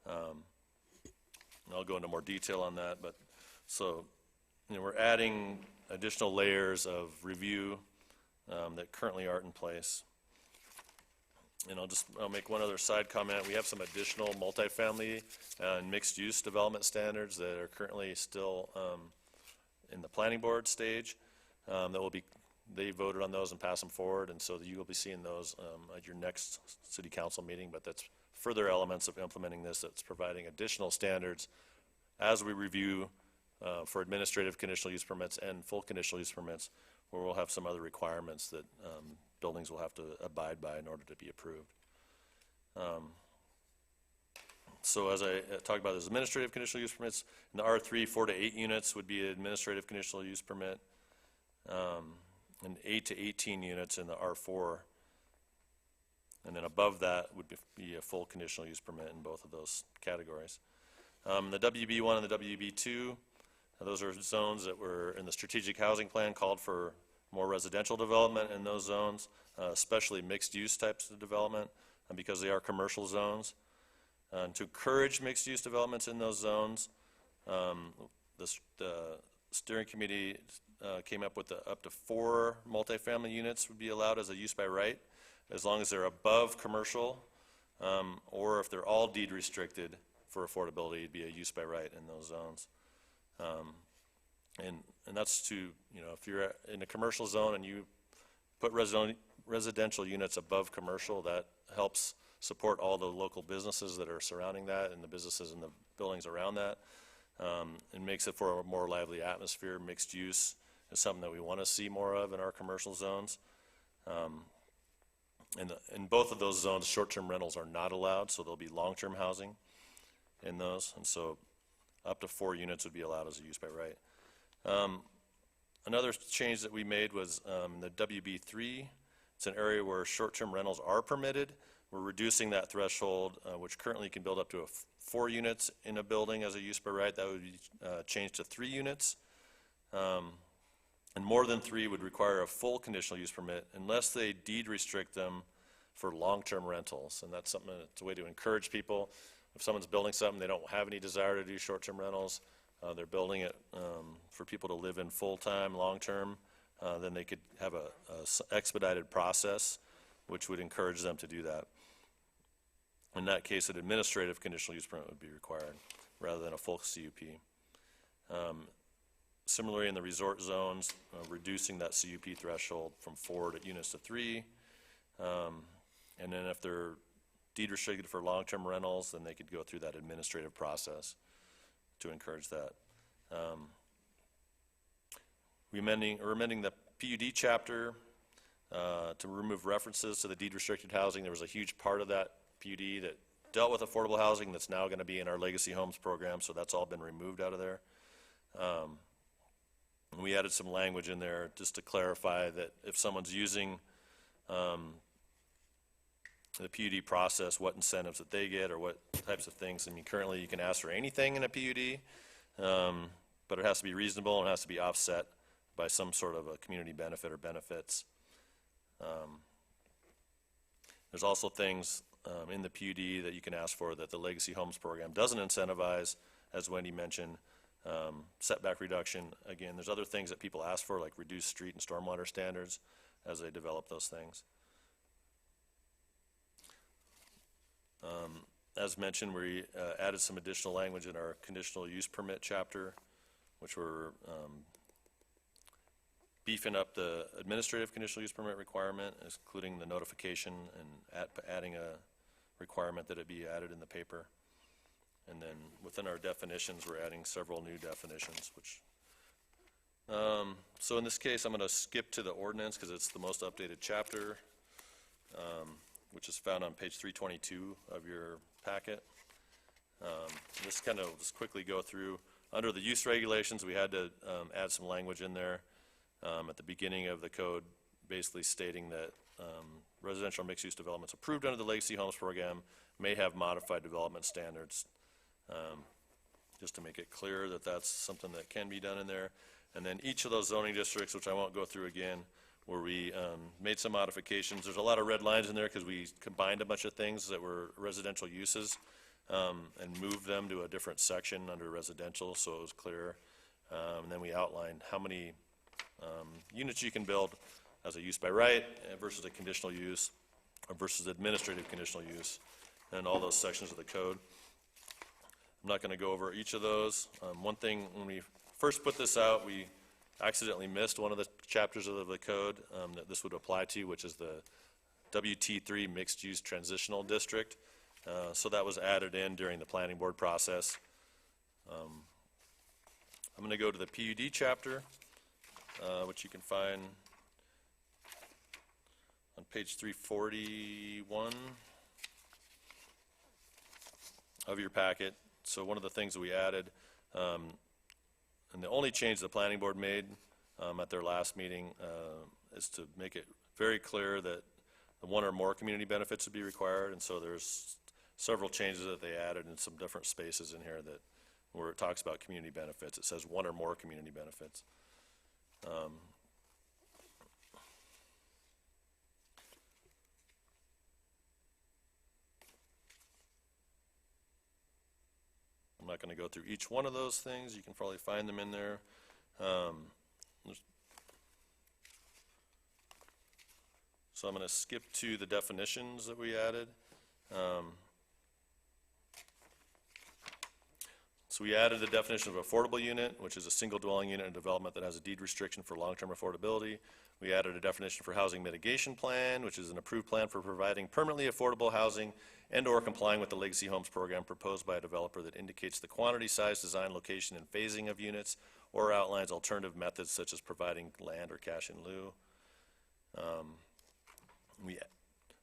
And I'll go into more detail on that, but so, you know, we're adding additional layers of review that currently aren't in place. And I'll make one other side comment. We have some additional multifamily and mixed-use development standards that are currently still in the planning board stage. They voted on those and passed them forward, and so you will be seeing those at your next city council meeting. But that's further elements of implementing this. That's providing additional standards as we review for administrative conditional use permits and full conditional use permits, where we'll have some other requirements that buildings will have to abide by in order to be approved. So as I talked about, there's administrative conditional use permits. In the R3, 4 to 8 units would be an administrative conditional use permit, and 8 to 18 units in the R4. And then above that would be a full conditional use permit in both of those categories. The WB1 and the WB2, those are zones that were in the strategic housing plan, called for more residential development in those zones, especially mixed-use types of development, because they are commercial zones. To encourage mixed-use developments in those zones, the steering committee came up with up to 4 multifamily units would be allowed as a use by right, as long as they're above commercial, or if they're all deed restricted for affordability, it'd be a use by right in those zones. And that's to, you know, if you're in a commercial zone and you put residential units above commercial, that helps support all the local businesses that are surrounding that and the businesses and the buildings around that. It makes it for a more lively atmosphere. Mixed use is something that we want to see more of in our commercial zones. In both of those zones, short-term rentals are not allowed, so there'll be long-term housing in those, and so up to 4 units would be allowed as a use by right. Another change that we made was the WB3. It's an area where short-term rentals are permitted. We're reducing that threshold, which currently can build up to 4 units in a building as a use by right. That would be changed to 3 units. And more than 3 would require a full conditional use permit unless they deed restrict them for long-term rentals. And that's something, it's a way to encourage people. If someone's building something, they don't have any desire to do short-term rentals, they're building it for people to live in full-time, long-term, then they could have a expedited process, which would encourage them to do that. In that case, an administrative conditional use permit would be required rather than a full CUP. Similarly, in the resort zones, reducing that CUP threshold from 4 units to 3. And then if they're deed restricted for long-term rentals, then they could go through that administrative process to encourage that. We're amending the PUD chapter to remove references to the deed restricted housing. There was a huge part of that PUD that dealt with affordable housing that's now going to be in our Legacy Homes program, so that's all been removed out of there. And we added some language in there just to clarify that if someone's using the PUD process, what incentives that they get or what types of things. I mean, currently you can ask for anything in a PUD, but it has to be reasonable and it has to be offset by some sort of a community benefit or benefits. There's also things in the PUD that you can ask for that the Legacy Homes program doesn't incentivize, as Wendy mentioned, setback reduction. Again, there's other things that people ask for, like reduced street and stormwater standards as they develop those things. As mentioned, we added some additional language in our conditional use permit chapter, which we're beefing up the administrative conditional use permit requirement, including the notification and adding a requirement that it be added in the paper. And then within our definitions, we're adding several new definitions, which, so in this case, I'm going to skip to the ordinance because it's the most updated chapter, which is found on page 322 of your packet. Just kind of just quickly go through. Under the use regulations, we had to add some language in there at the beginning of the code, basically stating that residential mixed-use developments approved under the Legacy Homes Program may have modified development standards, just to make it clear that that's something that can be done in there. And then each of those zoning districts, which I won't go through again, where we made some modifications. There's a lot of red lines in there because we combined a bunch of things that were residential uses and moved them to a different section under residential, so it was clear. And then we outlined how many units you can build as a use by right versus a conditional use or versus administrative conditional use, and all those sections of the code. I'm not going to go over each of those. One thing, when we first put this out, we accidentally missed one of the chapters of the code that this would apply to, which is the WT3 Mixed Use Transitional District. So that was added in during the planning board process. I'm going to go to the PUD chapter, which you can find on page 341 of your packet. So one of the things that we added, and the only change the planning board made at their last meeting is to make it very clear that the one or more community benefits would be required. And so there's several changes that they added in some different spaces in here that where it talks about community benefits. It says one or more community benefits. I'm not going to go through each one of those things. You can probably find them in there. So I'm going to skip to the definitions that we added. So we added the definition of affordable unit, which is a single dwelling unit in development that has a deed restriction for long-term affordability. We added a definition for housing mitigation plan, which is an approved plan for providing permanently affordable housing and or complying with the Legacy Homes Program proposed by a developer that indicates the quantity, size, design, location, and phasing of units, or outlines alternative methods such as providing land or cash in lieu. We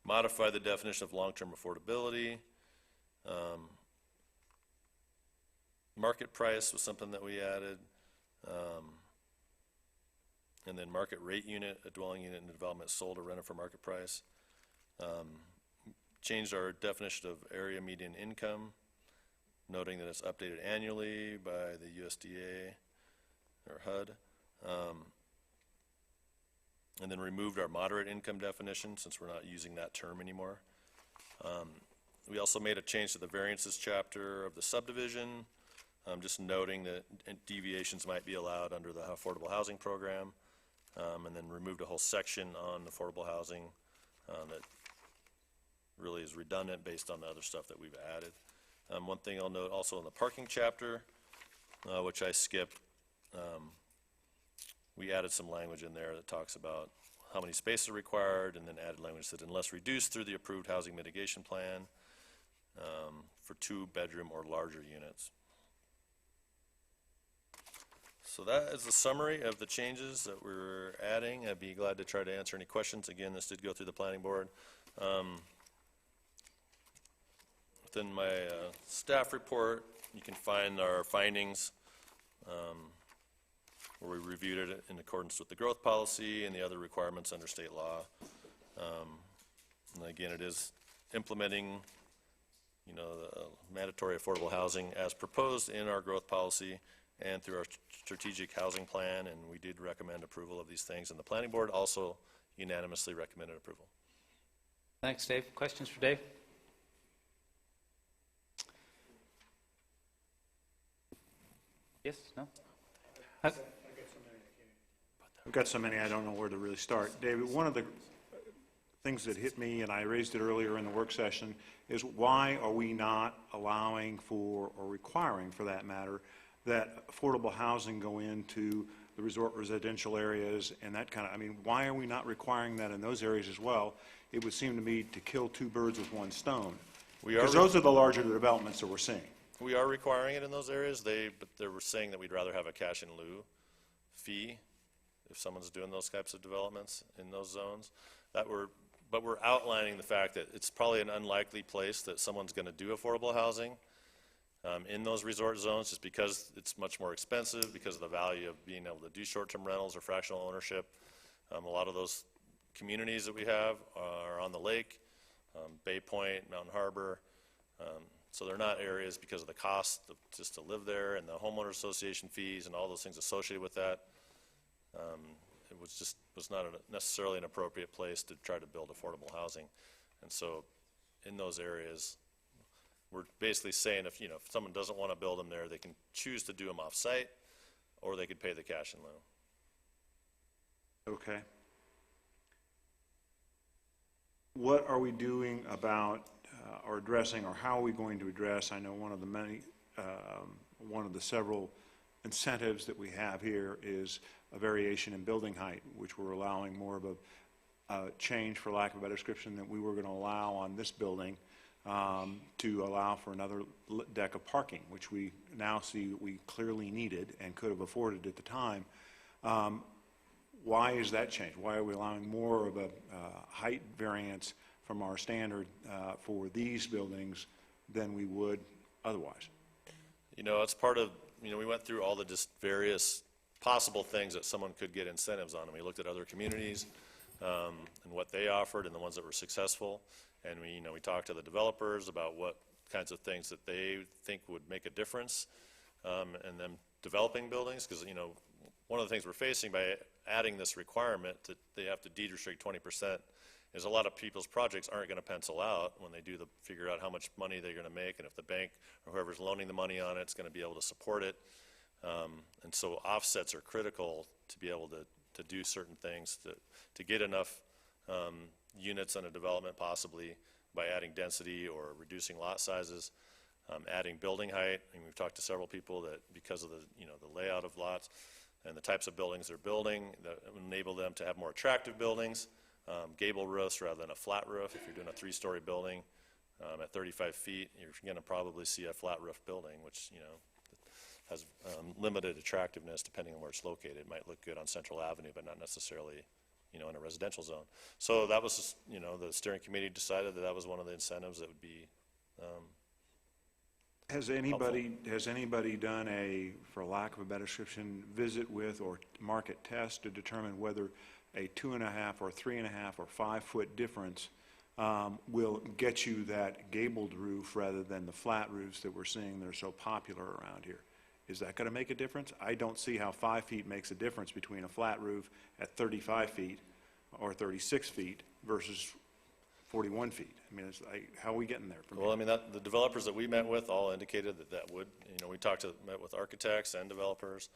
modified the definition of long-term affordability. Market price was something that we added. And then market rate unit, a dwelling unit in development sold or rented for market price. Changed our definition of area median income, noting that it's updated annually by the USDA or HUD. And then removed our moderate income definition since we're not using that term anymore. We also made a change to the variances chapter of the subdivision, just noting that deviations might be allowed under the affordable housing program, and then removed a whole section on affordable housing that really is redundant based on the other stuff that we've added. One thing I'll note also in the parking chapter, which I skipped, we added some language in there that talks about how many spaces are required, and then added language that unless reduced through the approved housing mitigation plan for 2-bedroom or larger units. So that is the summary of the changes that we're adding. I'd be glad to try to answer any questions. Again, this did go through the planning board. Within my staff report, you can find our findings where we reviewed it in accordance with the growth policy and the other requirements under state law. And again, it is implementing, the mandatory affordable housing as proposed in our growth policy and through our strategic housing plan, and we did recommend approval of these things, and the planning board also unanimously recommended approval. Thanks, Dave. Questions for Dave? Yes, no? I've got so many, I don't know where to really start. David, one of the things that hit me, and I raised it earlier in the work session, is why are we not allowing for, or requiring for that matter, that affordable housing go into the resort residential areas and that kind of, I mean, why are we not requiring that in those areas as well? It would seem to me to kill two birds with one stone. Because those are the larger developments that we're seeing. We are requiring it in those areas. But they were saying that we'd rather have a cash in lieu fee if someone's doing those types of developments in those zones. But we're outlining the fact that it's probably an unlikely place that someone's going to do affordable housing in those resort zones, just because it's much more expensive, because of the value of being able to do short-term rentals or fractional ownership. A lot of those communities that we have are on the lake, Bay Point, Mountain Harbor. So they're not areas because of the cost just to live there and the homeowner association fees and all those things associated with that. It was not necessarily an appropriate place to try to build affordable housing. And so in those areas, we're basically saying if someone doesn't want to build them there, they can choose to do them off-site, or they could pay the cash in lieu. Okay. What are we doing about or addressing, or how are we going to address, I know one of the several incentives that we have here is a variation in building height, which we're allowing more of a change, for lack of a better description, that we were going to allow on this building to allow for another deck of parking, which we now see we clearly needed and could have afforded at the time. Why is that change? Why are we allowing more of a height variance from our standard for these buildings than we would otherwise? It's part of, we went through all the just various possible things that someone could get incentives on, and we looked at other communities and what they offered and the ones that were successful, and we talked to the developers about what kinds of things that they think would make a difference in them developing buildings, because one of the things we're facing by adding this requirement that they have to deed restrict 20% is a lot of people's projects aren't going to pencil out when they do figure out how much money they're going to make, and if the bank or whoever's loaning the money on it's going to be able to support it. And so offsets are critical to be able to do certain things to get enough units on a development, possibly by adding density or reducing lot sizes, adding building height. And we've talked to several people that because of the layout of lots and the types of buildings they're building, that enable them to have more attractive buildings, gable roofs rather than a flat roof. If you're doing a 3-story building at 35 feet, you're going to probably see a flat roof building, which has limited attractiveness depending on where it's located. It might look good on Central Avenue, but not necessarily in a residential zone. So that was, the steering committee decided that was one of the incentives that would be Has anybody done a, for lack of a better description, visit with or market test to determine whether a 2.5 or 3.5 or 5 foot difference will get you that gabled roof rather than the flat roofs that we're seeing that are so popular around here? Is that going to make a difference? I don't see how 5 feet makes a difference between a flat roof at 35 feet or 36 feet versus 41 feet. I mean, it's like, how are we getting there? Well, I mean, the developers that we met with all indicated that would, we met with architects and developers,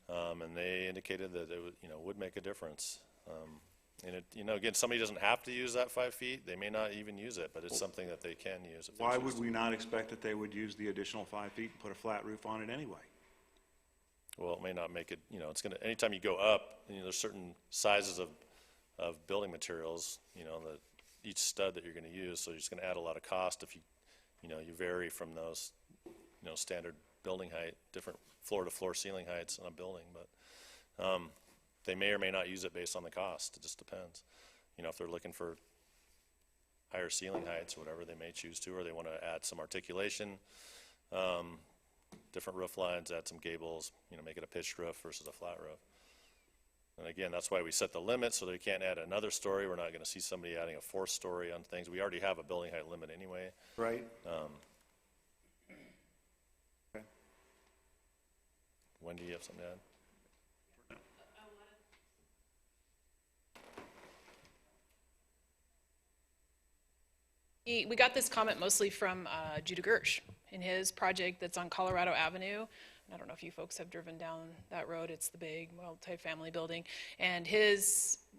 and they indicated that it would make a difference. And it, again, somebody doesn't have to use that 5 feet. They may not even use it, but it's something that they can use. Why would we not expect that they would use the additional 5 feet and put a flat roof on it anyway? Well, it may not make it, it's going to, anytime you go up, there's certain sizes of building materials, that each stud that you're going to use, so you're just going to add a lot of cost if you vary from those, standard building height, different floor-to-floor ceiling heights on a building, but they may or may not use it based on the cost. It just depends. If they're looking for higher ceiling heights or whatever, they may choose to, or they want to add some articulation, different roof lines, add some gables, make it a pitched roof versus a flat roof. And again, that's why we set the limit so they can't add another story. We're not going to see somebody adding a 4th story on things. We already have a building height limit anyway. Right. Okay. Wendy, you have something to add? We got this comment mostly from Judah Gersh in his project that's on Colorado Avenue. I don't know if you folks have driven down that road. It's the big multi-family building. And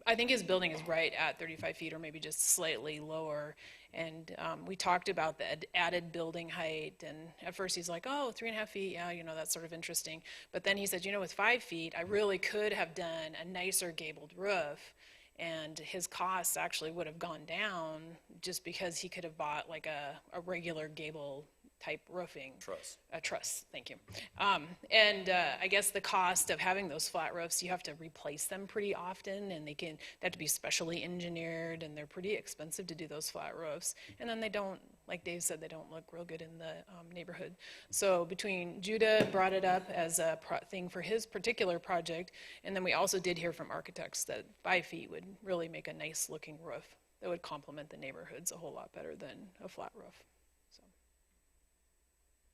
I think his building is right at 35 feet or maybe just slightly lower. And we talked about the added building height. And at first he's like, oh, 3.5 feet, yeah, that's sort of interesting. But then he said, with 5 feet, I really could have done a nicer gabled roof. And his costs actually would have gone down just because he could have bought like a regular gable type roofing. Truss. A truss, thank you. I guess the cost of having those flat roofs, you have to replace them pretty often, and they have to be specially engineered, and they're pretty expensive to do those flat roofs. And then they don't, like Dave said, they don't look real good in the neighborhood. So between Judah brought it up as a thing for his particular project, and then we also did hear from architects that 5 feet would really make a nice looking roof that would complement the neighborhoods a whole lot better than a flat roof.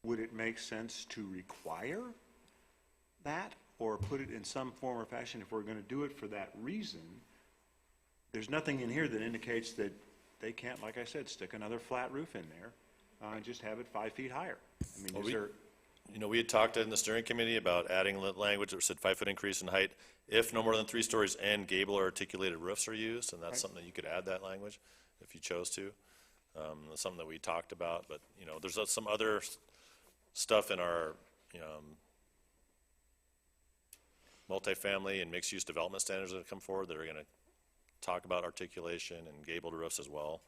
Would it make sense to require that or put it in some form or fashion if we're going to do it for that reason? There's nothing in here that indicates that they can't, like I said, stick another flat roof in there and just have it 5 feet higher. I mean, We had talked in the steering committee about adding language that said 5 foot increase in height if no more than 3 stories and gable or articulated roofs are used, and that's something that you could add that language if you chose to. That's something that we talked about, but there's some other stuff in our multifamily and mixed-use development standards that have come forward that are going to talk about articulation and gabled roofs as well.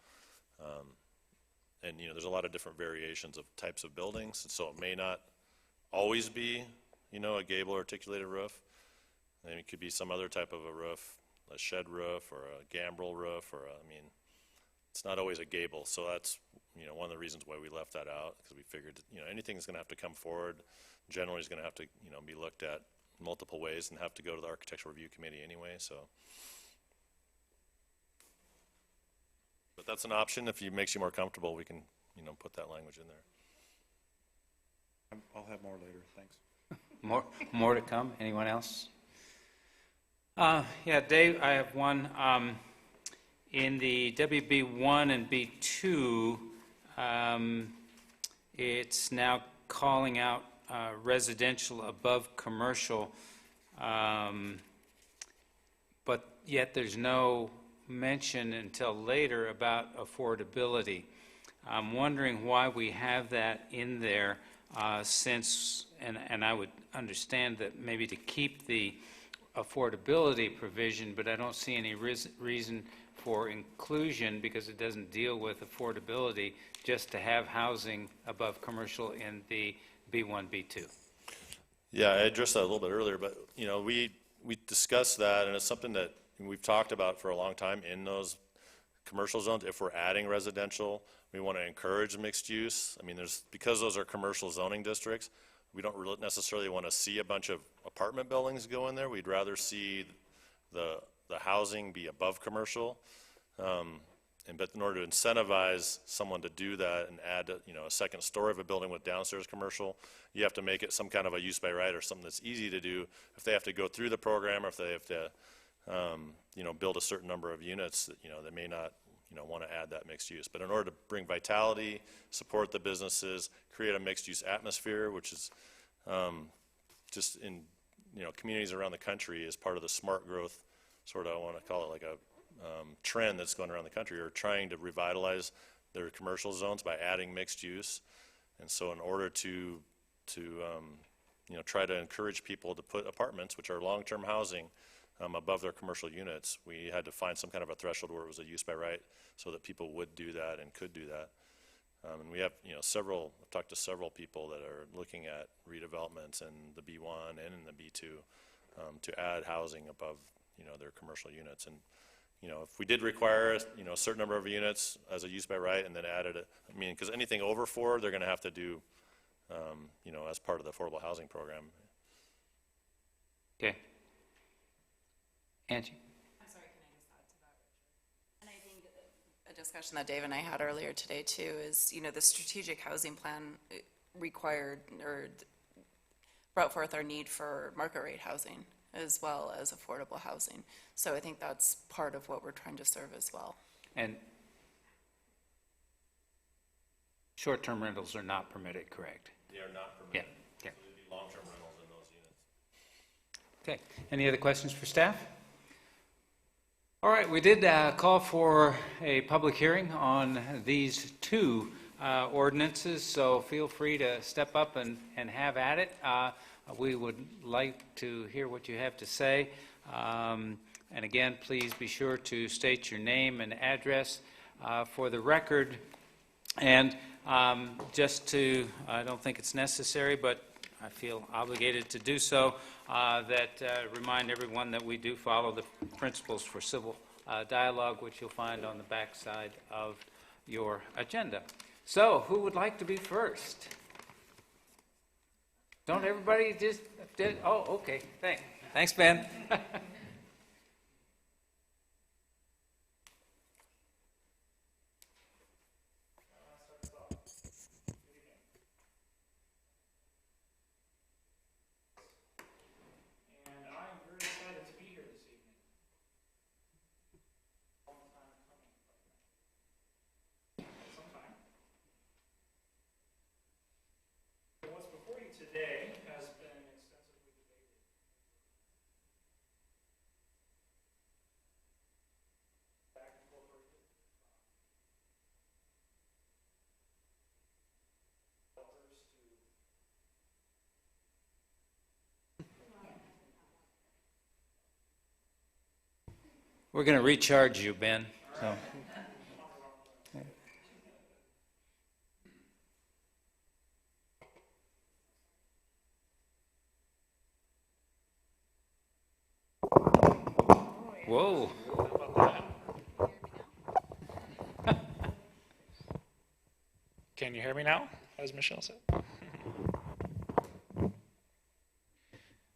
And there's a lot of different variations of types of buildings, so it may not always be a gable or articulated roof. And it could be some other type of a roof, a shed roof or a gambrel roof, or it's not always a gable. So that's one of the reasons why we left that out, because we figured anything that's going to have to come forward generally is going to have to be looked at multiple ways and have to go to the architectural review committee anyway. So, but that's an option. If it makes you more comfortable, we can put that language in there. I'll have more later. Thanks. More to come. Anyone else? Yeah, Dave, I have one. In the WB1 and B2, it's now calling out residential above commercial, but yet there's no mention until later about affordability. I'm wondering why we have that in there since, and I would understand that maybe to keep the affordability provision, but I don't see any reason for inclusion because it doesn't deal with affordability, just to have housing above commercial in the B1, B2. Yeah, I addressed that a little bit earlier, but we discussed that, and it's something that we've talked about for a long time in those commercial zones. If we're adding residential, we want to encourage mixed use. I mean, because those are commercial zoning districts, we don't really necessarily want to see a bunch of apartment buildings go in there. We'd rather see the housing be above commercial. But in order to incentivize someone to do that and add a second story of a building with downstairs commercial, you have to make it some kind of a use by right or something that's easy to do. If they have to go through the program, or if they have to build a certain number of units, they may not want to add that mixed use. But in order to bring vitality, support the businesses, create a mixed use atmosphere, which is just in communities around the country is part of the smart growth sort of, I want to call it like a trend that's going around the country, or trying to revitalize their commercial zones by adding mixed use. And so in order to try to encourage people to put apartments, which are long-term housing, above their commercial units, we had to find some kind of a threshold where it was a use by right so that people would do that and could do that. And we have, I've talked to several people that are looking at redevelopments in the B1 and in the B2 to add housing above, their commercial units. And, if we did require, a certain number of units as a use by right and then added it, because anything over 4, they're going to have to do, as part of the affordable housing program. Okay. Angie? I'm sorry, can I just add to that, Richard? And I think a discussion that Dave and I had earlier today too is, the strategic housing plan required or brought forth our need for market rate housing as well as affordable housing. So I think that's part of what we're trying to serve as well. And short-term rentals are not permitted, correct? They are not permitted. Yeah. So they'd be long-term rentals. Okay, any other questions for staff? All right, we did call for a public hearing on these two ordinances, so feel free to step up and have at it. We would like to hear what you have to say. And again, please be sure to state your name and address for the record. And just to, I don't think it's necessary, but I feel obligated to do so, remind everyone that we do follow the principles for civil dialogue, which you'll find on the back side of your agenda. So, who would like to be first? Don't everybody just, oh, okay, thanks, Ben. Today has been extensively debated. Back incorporated. We're going to recharge you, Ben. So. Whoa. Can you hear me now, as Michelle said?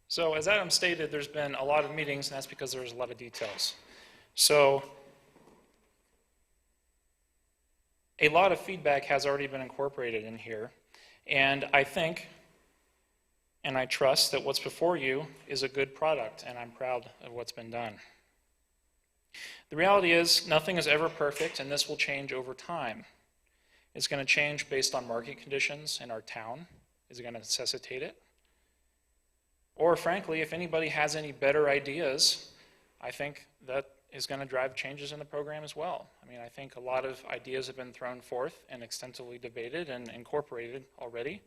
So as Adam stated, there's been a lot of meetings, and that's because there's a lot of details. So a lot of feedback has already been incorporated in here, and I think and I trust that what's before you is a good product, and I'm proud of what's been done. The reality is, nothing is ever perfect, and this will change over time. It's going to change based on market conditions in our town. Is it going to necessitate it? Or frankly, if anybody has any better ideas, I think that is going to drive changes in the program as well. I mean, I think a lot of ideas have been thrown forth and extensively debated and incorporated already.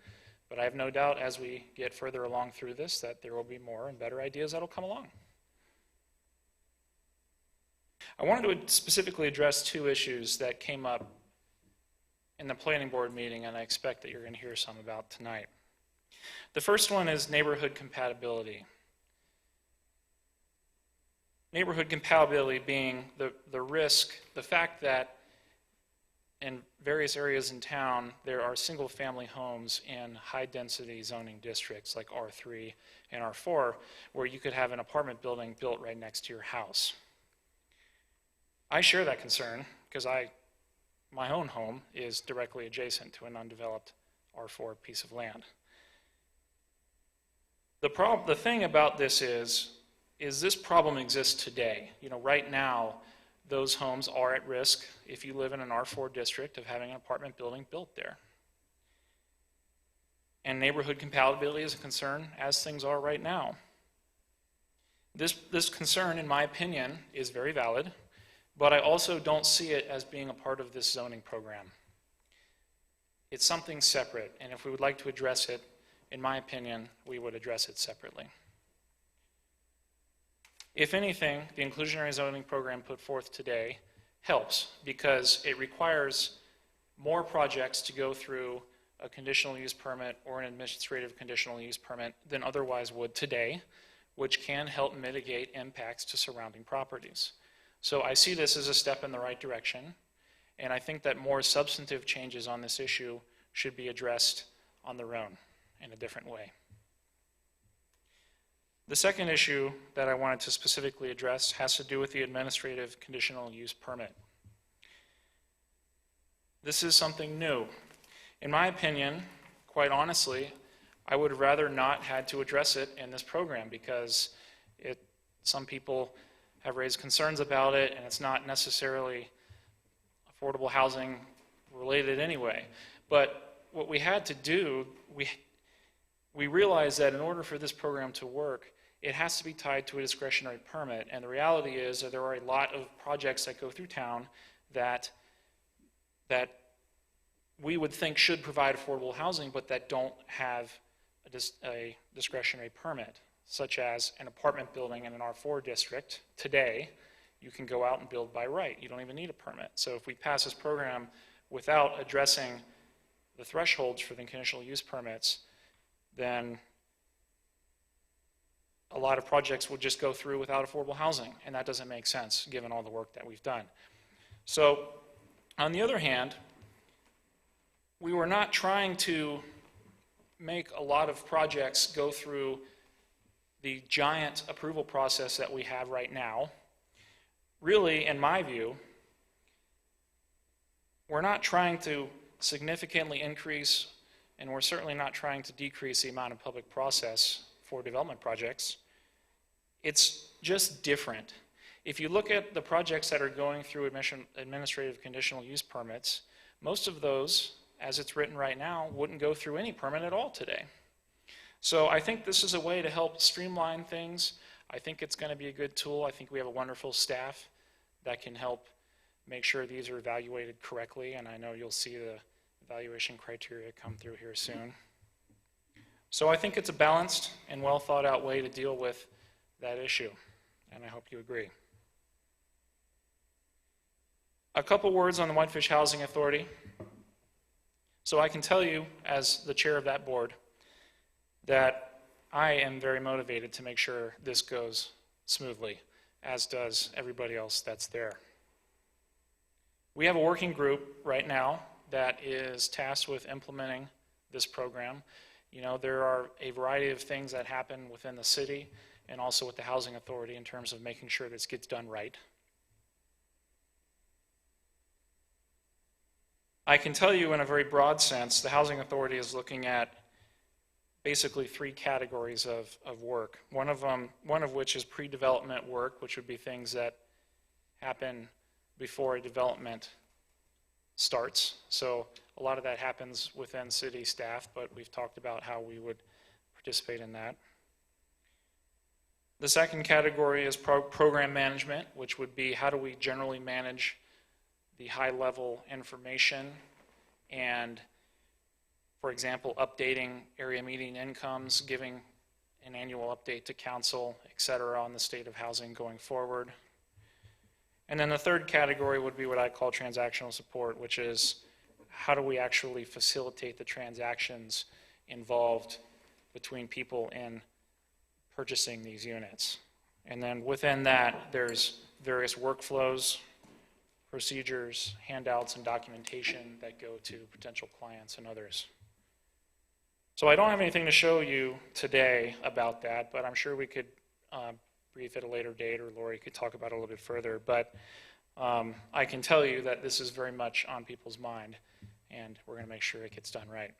But I have no doubt as we get further along through this that there will be more and better ideas that will come along. I wanted to specifically address two issues that came up in the planning board meeting, and I expect that you're going to hear some about tonight. The first one is neighborhood compatibility. Neighborhood compatibility being the risk, the fact that in various areas in town, there are single-family homes in high-density zoning districts like R3 and R4, where you could have an apartment building built right next to your house. I share that concern because my own home is directly adjacent to an undeveloped R4 piece of land. The thing about this is this problem exists today. You know, right now, those homes are at risk if you live in an R4 district of having an apartment building built there. And neighborhood compatibility is a concern as things are right now. This concern, in my opinion, is very valid, but I also don't see it as being a part of this zoning program. It's something separate, and if we would like to address it, in my opinion, we would address it separately. If anything, the inclusionary zoning program put forth today helps because it requires more projects to go through a conditional use permit or an administrative conditional use permit than otherwise would today, which can help mitigate impacts to surrounding properties. So I see this as a step in the right direction, and I think that more substantive changes on this issue should be addressed on their own in a different way. The second issue that I wanted to specifically address has to do with the administrative conditional use permit. This is something new. In my opinion, quite honestly, I would have rather not had to address it in this program because some people have raised concerns about it and it's not necessarily affordable housing related anyway. But what we had to do, we realized that in order for this program to work, it has to be tied to a discretionary permit. And the reality is that there are a lot of projects that go through town that we would think should provide affordable housing, but that don't have a discretionary permit, such as an apartment building in an R4 district. Today, you can go out and build by right. You don't even need a permit. So if we pass this program without addressing the thresholds for the conditional use permits, then a lot of projects will just go through without affordable housing, and that doesn't make sense given all the work that we've done. So on the other hand, we were not trying to make a lot of projects go through the giant approval process that we have right now. Really, in my view, we're not trying to significantly increase, and we're certainly not trying to decrease the amount of public process for development projects. It's just different. If you look at the projects that are going through administrative conditional use permits, most of those, as it's written right now, wouldn't go through any permit at all today. So I think this is a way to help streamline things. I think it's going to be a good tool. I think we have a wonderful staff that can help make sure these are evaluated correctly, and I know you'll see the evaluation criteria come through here soon. So I think it's a balanced and well thought out way to deal with that issue, and I hope you agree. A couple words on the Whitefish Housing Authority. So I can tell you, as the chair of that board, that I am very motivated to make sure this goes smoothly, as does everybody else that's there. We have a working group right now that is tasked with implementing this program. You know, there are a variety of things that happen within the city and also with the Housing Authority in terms of making sure this gets done right. I can tell you in a very broad sense, the Housing Authority is looking at basically 3 categories of work. One of which is pre-development work, which would be things that happen before a development starts. So a lot of that happens within city staff, but we've talked about how we would participate in that. The second category is program management, which would be how do we generally manage the high-level information and, for example, updating area median incomes, giving an annual update to council, et cetera, on the state of housing going forward. And then the third category would be what I call transactional support, which is how do we actually facilitate the transactions involved between people in purchasing these units. And then within that, there's various workflows, procedures, handouts, and documentation that go to potential clients and others. So I don't have anything to show you today about that, but I'm sure we could brief at a later date, or Lori could talk about it a little bit further. But I can tell you that this is very much on people's mind, and we're going to make sure it gets done right.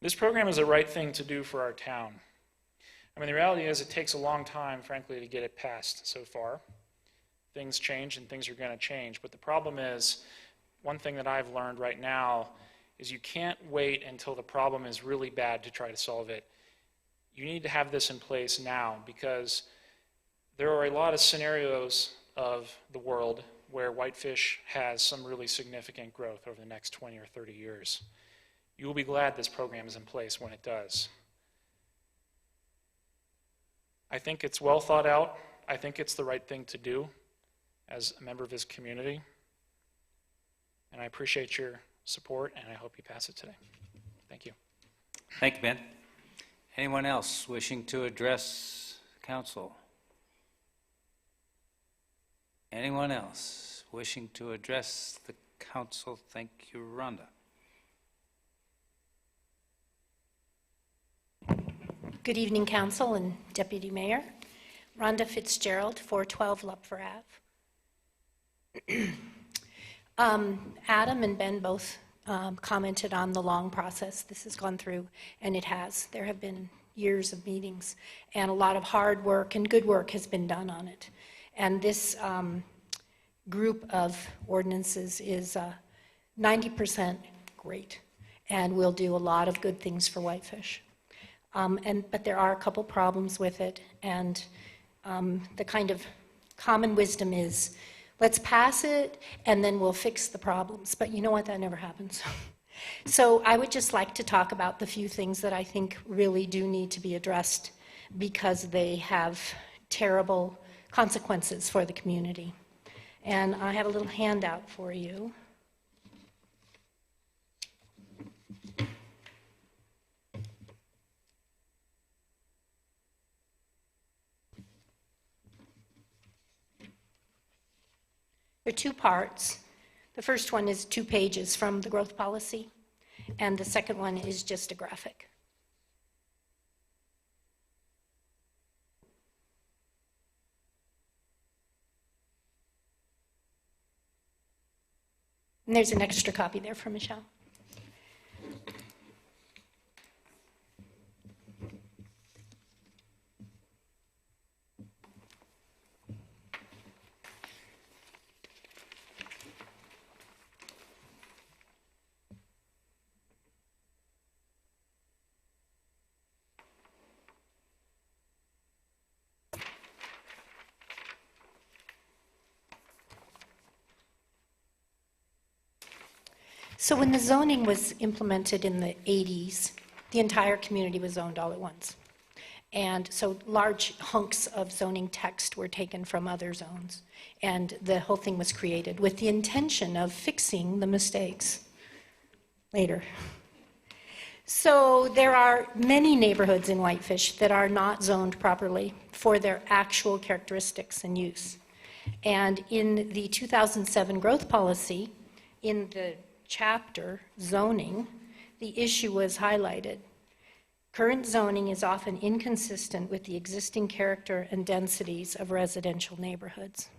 This program is the right thing to do for our town. I mean, the reality is it takes a long time, frankly, to get it passed so far. Things change and things are going to change. But the problem is, one thing that I've learned right now is you can't wait until the problem is really bad to try to solve it. You need to have this in place now, because there are a lot of scenarios of the world where Whitefish has some really significant growth over the next 20 or 30 years. You will be glad this program is in place when it does. I think it's well thought out. I think it's the right thing to do as a member of this community. And I appreciate your support, and I hope you pass it today. Thank you. Thank you, Ben. Anyone else wishing to address council? Anyone else wishing to address the council? Thank you, Rhonda. Good evening, Council and Deputy Mayor. Rhonda Fitzgerald, 412 Lupfer Ave. Adam and Ben both commented on the long process this has gone through, and it has. There have been years of meetings, and a lot of hard work and good work has been done on it. And this group of ordinances is 90% great, and will do a lot of good things for Whitefish. But there are a couple problems with it, and the kind of common wisdom is, let's pass it, and then we'll fix the problems. But you know what? That never happens. So I would just like to talk about the few things that I think really do need to be addressed because they have terrible consequences for the community. And I have a little handout for you. There are two parts. The first one is 2 pages from the growth policy, and the second one is just a graphic. And there's an extra copy there for Michelle. So when the zoning was implemented in the 80s, the entire community was zoned all at once. And so large hunks of zoning text were taken from other zones. And the whole thing was created with the intention of fixing the mistakes later. So there are many neighborhoods in Whitefish that are not zoned properly for their actual characteristics and use. And in the 2007 growth policy, in the chapter, zoning, the issue was highlighted. Current zoning is often inconsistent with the existing character and densities of residential neighborhoods.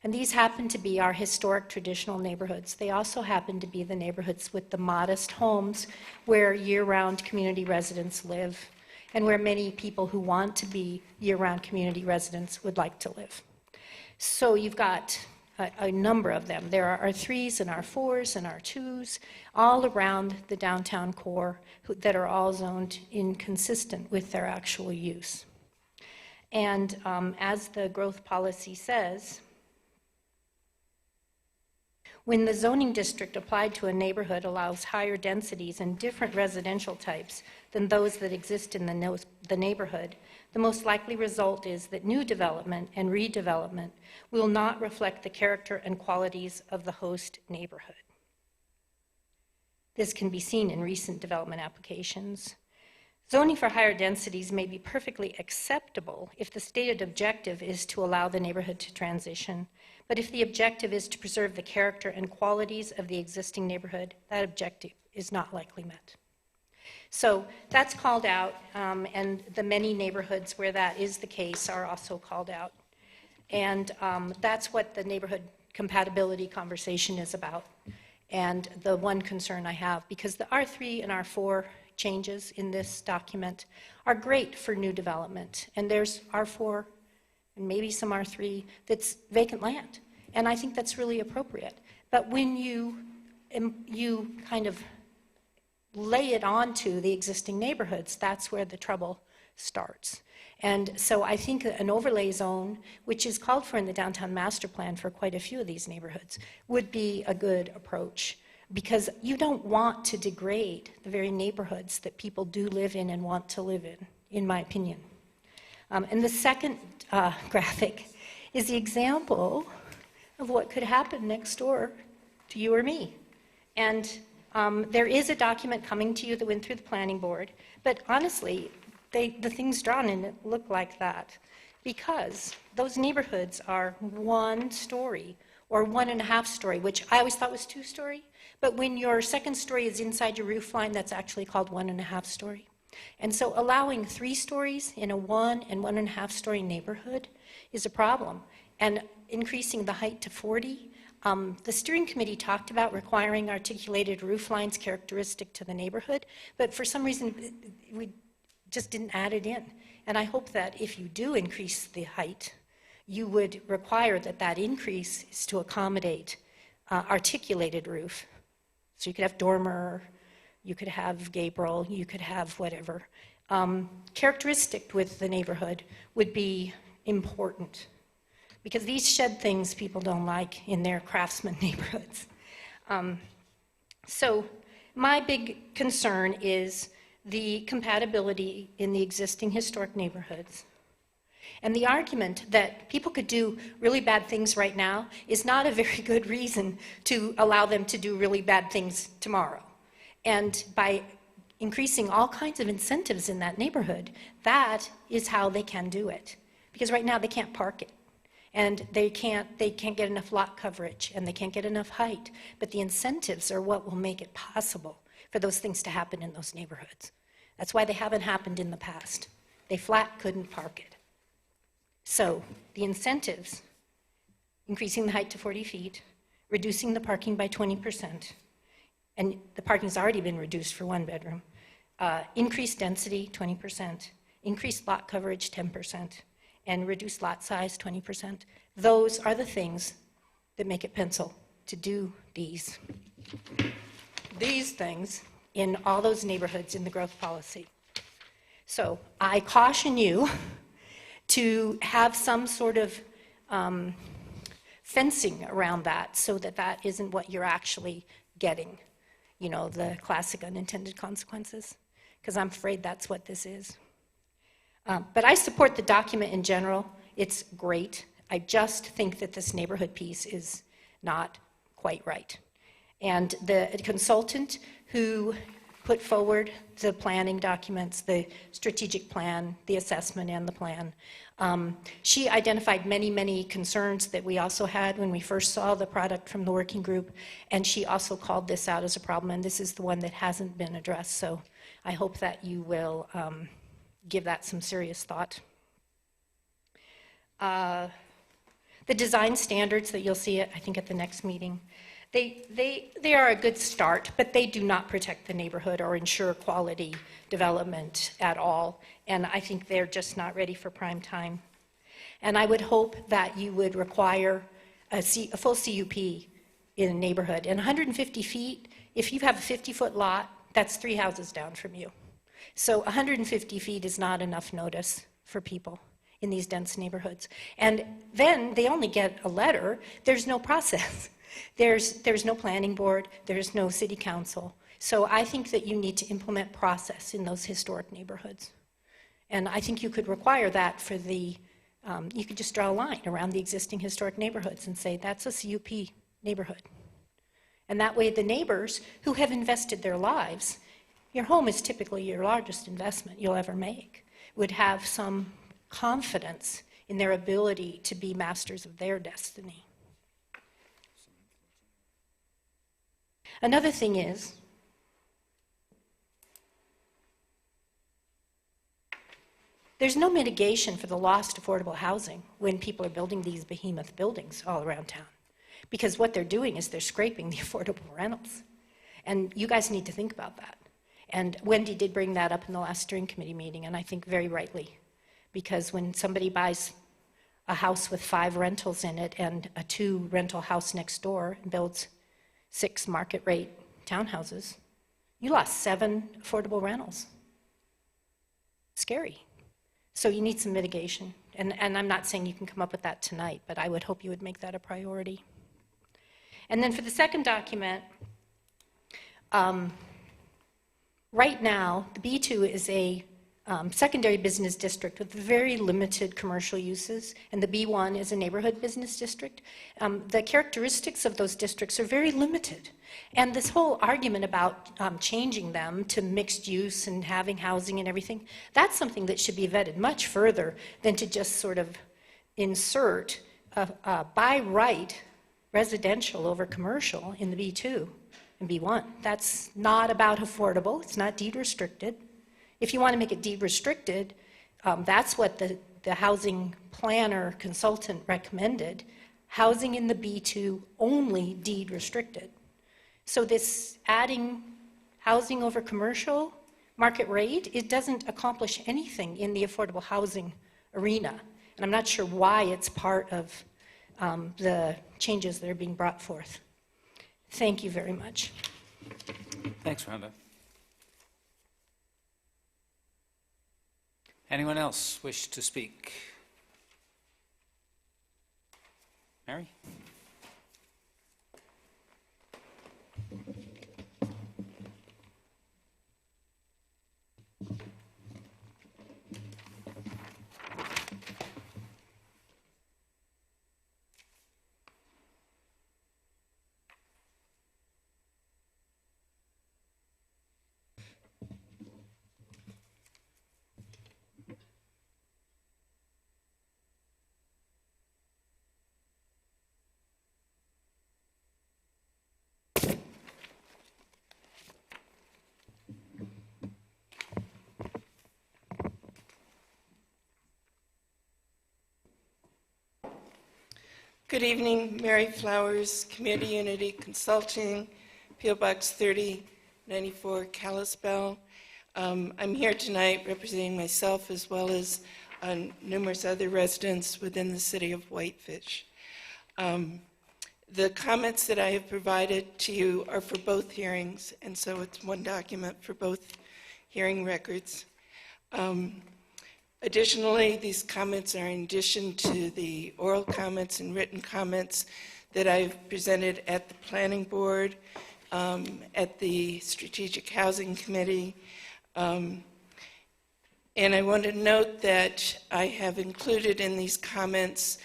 And these happen to be our historic traditional neighborhoods. They also happen to be the neighborhoods with the modest homes where year-round community residents live and where many people who want to be year-round community residents would like to live. So you've got a number of them. There are R3s and R4s and R2s all around the downtown core that are all zoned inconsistent with their actual use. And as the growth policy says, when the zoning district applied to a neighborhood allows higher densities and different residential types than those that exist in the neighborhood, the most likely result is that new development and redevelopment will not reflect the character and qualities of the host neighborhood. This can be seen in recent development applications. Zoning for higher densities may be perfectly acceptable if the stated objective is to allow the neighborhood to transition, but if the objective is to preserve the character and qualities of the existing neighborhood, that objective is not likely met. So that's called out, and the many neighborhoods where that is the case are also called out. And that's what the neighborhood compatibility conversation is about. And the one concern I have, because the R3 and R4 changes in this document are great for new development. And there's R4 and maybe some R3 that's vacant land. And I think that's really appropriate. But when you kind of lay it onto the existing neighborhoods, that's where the trouble starts. And so I think an overlay zone, which is called for in the downtown master plan for quite a few of these neighborhoods, would be a good approach, because you don't want to degrade the very neighborhoods that people do live in and want to live in my opinion. And the second graphic is the example of what could happen next door to you or me. And there is a document coming to you that went through the planning board, but honestly, the things drawn in it look like that because those neighborhoods are 1 story or 1.5 story, which I always thought was 2 story, but when your second story is inside your roof line, that's actually called 1.5 story. And so allowing 3 stories in a 1 and 1.5 story neighborhood is a problem. And increasing the height to 40, the steering committee talked about requiring articulated roof lines characteristic to the neighborhood, but for some reason we just didn't add it in. And I hope that if you do increase the height, you would require that that increase is to accommodate articulated roof. So you could have dormer, you could have Gabriel, you could have whatever. characteristic with the neighborhood would be important, because these shed things people don't like in their craftsman neighborhoods. So my big concern is the compatibility in the existing historic neighborhoods. And the argument that people could do really bad things right now is not a very good reason to allow them to do really bad things tomorrow. And by increasing all kinds of incentives in that neighborhood, that is how they can do it. Because right now they can't park it. And they can't get enough lot coverage, and they can't get enough height. But the incentives are what will make it possible for those things to happen in those neighborhoods. That's why they haven't happened in the past. They flat couldn't park it. So the incentives, increasing the height to 40 feet, reducing the parking by 20%, and the parking's already been reduced for one bedroom, increased density, 20%, increased lot coverage, 10%, and reduced lot size, 20%. Those are the things that make it pencil to do these things in all those neighborhoods in the growth policy. So I caution you to have some sort of fencing around that so that that isn't what you're actually getting, you know, the classic unintended consequences, because I'm afraid that's what this is. But I support the document in general. It's great. I just think that this neighborhood piece is not quite right. And the consultant who put forward the planning documents, the strategic plan, the assessment, and the plan, she identified many, many concerns that we also had when we first saw the product from the working group, and she also called this out as a problem, and this is the one that hasn't been addressed. So I hope that you will give that some serious thought. The design standards that you'll see, I think, at the next meeting, they are a good start, but they do not protect the neighborhood or ensure quality development at all. And I think they're just not ready for prime time. And I would hope that you would require a full CUP in a neighborhood. And 150 feet, if you have a 50-foot lot, that's 3 houses down from you. So 150 feet is not enough notice for people in these dense neighborhoods. And then they only get a letter. There's no process. There's no planning board. There's no city council. So I think that you need to implement process in those historic neighborhoods. And I think you could require that for the, you could just draw a line around the existing historic neighborhoods and say that's a CUP neighborhood. And that way the neighbors who have invested their lives, your home is typically your largest investment you'll ever make, would have some confidence in their ability to be masters of their destiny. Another thing is, there's no mitigation for the lost affordable housing when people are building these behemoth buildings all around town. Because what they're doing is they're scraping the affordable rentals. And you guys need to think about that. And Wendy did bring that up in the last steering committee meeting, and I think very rightly. Because when somebody buys a house with 5 rentals in it and a 2-rental house next door and builds 6 market rate townhouses, you lost 7 affordable rentals. Scary. So you need some mitigation. And I'm not saying you can come up with that tonight, but I would hope you would make that a priority. And then for the second document, right now, the B2 is a secondary business district with very limited commercial uses, and the B1 is a neighborhood business district. The characteristics of those districts are very limited. And this whole argument about changing them to mixed use and having housing and everything, that's something that should be vetted much further than to just sort of insert by right residential over commercial in the B2 and B1. That's not about affordable. It's not deed restricted. If you want to make it deed restricted, that's what the housing planner consultant recommended. Housing in the B2 only deed restricted. So this adding housing over commercial market rate, it doesn't accomplish anything in the affordable housing arena. And I'm not sure why it's part of the changes that are being brought forth. Thank you very much. Thanks, Rhonda. Anyone else wish to speak? Mary? Good evening, Mary Flowers, Community Unity Consulting, P.O. Box 3094, Kalispell. I'm here tonight representing myself as well as numerous other residents within the city of Whitefish. The comments that I have provided to you are for both hearings, and so it's one document for both hearing records. Additionally, these comments are in addition to the oral comments and written comments that I've presented at the Planning Board, at the Strategic Housing Committee. And I want to note that I have included in these comments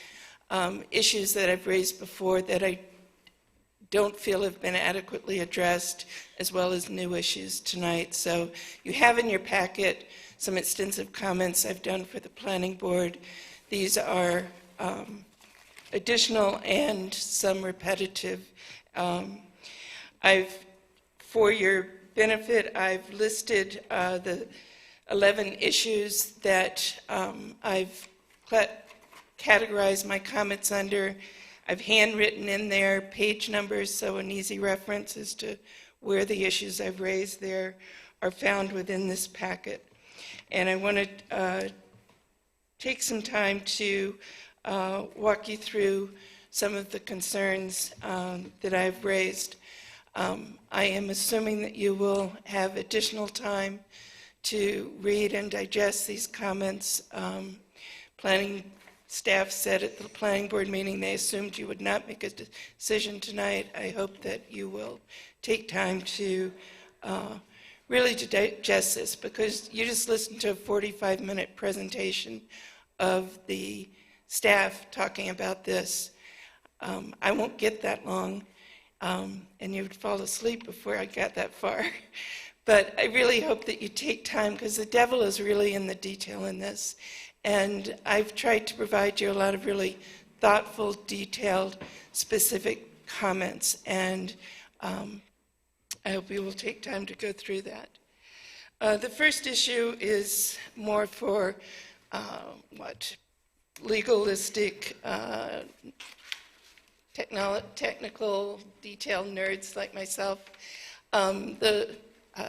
issues that I've raised before that I don't feel have been adequately addressed, as well as new issues tonight. So you have in your packet some extensive comments I've done for the Planning Board. These are additional and some repetitive. For your benefit, I've listed the 11 issues that I've categorized my comments under. I've handwritten in there page numbers, so an easy reference as to where the issues I've raised there are found within this packet. And I want to take some time to walk you through some of the concerns that I've raised. I am assuming that you will have additional time to read and digest these comments. Planning staff said at the Planning Board meeting they assumed you would not make a decision tonight. I hope that you will take time to really to digest this, because you just listened to a 45-minute presentation of the staff talking about this. I won't get that long, and you would fall asleep before I got that far. But I really hope that you take time, because the devil is really in the detail in this. And I've tried to provide you a lot of really thoughtful, detailed, specific comments. And I hope you will take time to go through that. The first issue is more for legalistic, technical detail nerds like myself. The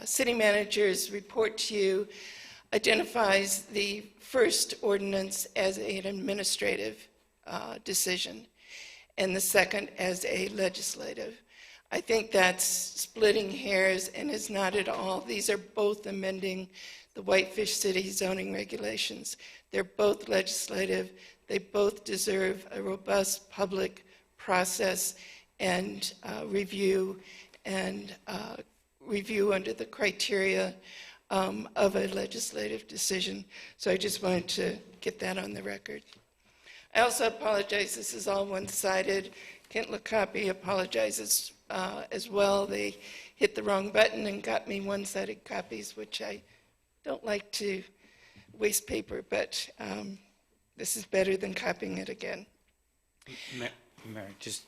city manager's report to you identifies the first ordinance as an administrative decision and the second as a legislative. I think that's splitting hairs and is not at all. These are both amending the Whitefish City zoning regulations. They're both legislative. They both deserve a robust public process and review under the criteria of a legislative decision. So I just wanted to get that on the record. I also apologize. This is all one-sided. Kent LaCopy apologizes as well. They hit the wrong button and got me one-sided copies, which I don't like to waste paper, but this is better than copying it again. Mary, just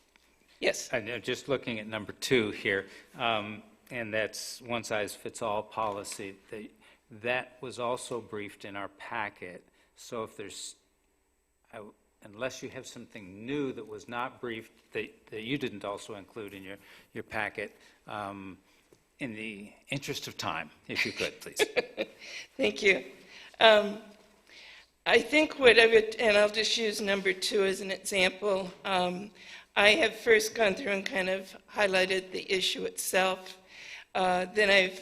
Yes. I'm just looking at number 2 here, and that's one-size-fits-all policy. That was also briefed in our packet. So if there's, unless you have something new that was not briefed that you didn't also include in your packet, in the interest of time, if you could, please. Thank you. I think whatever, and I'll just use number 2 as an example. I have first gone through and kind of highlighted the issue itself. Then I've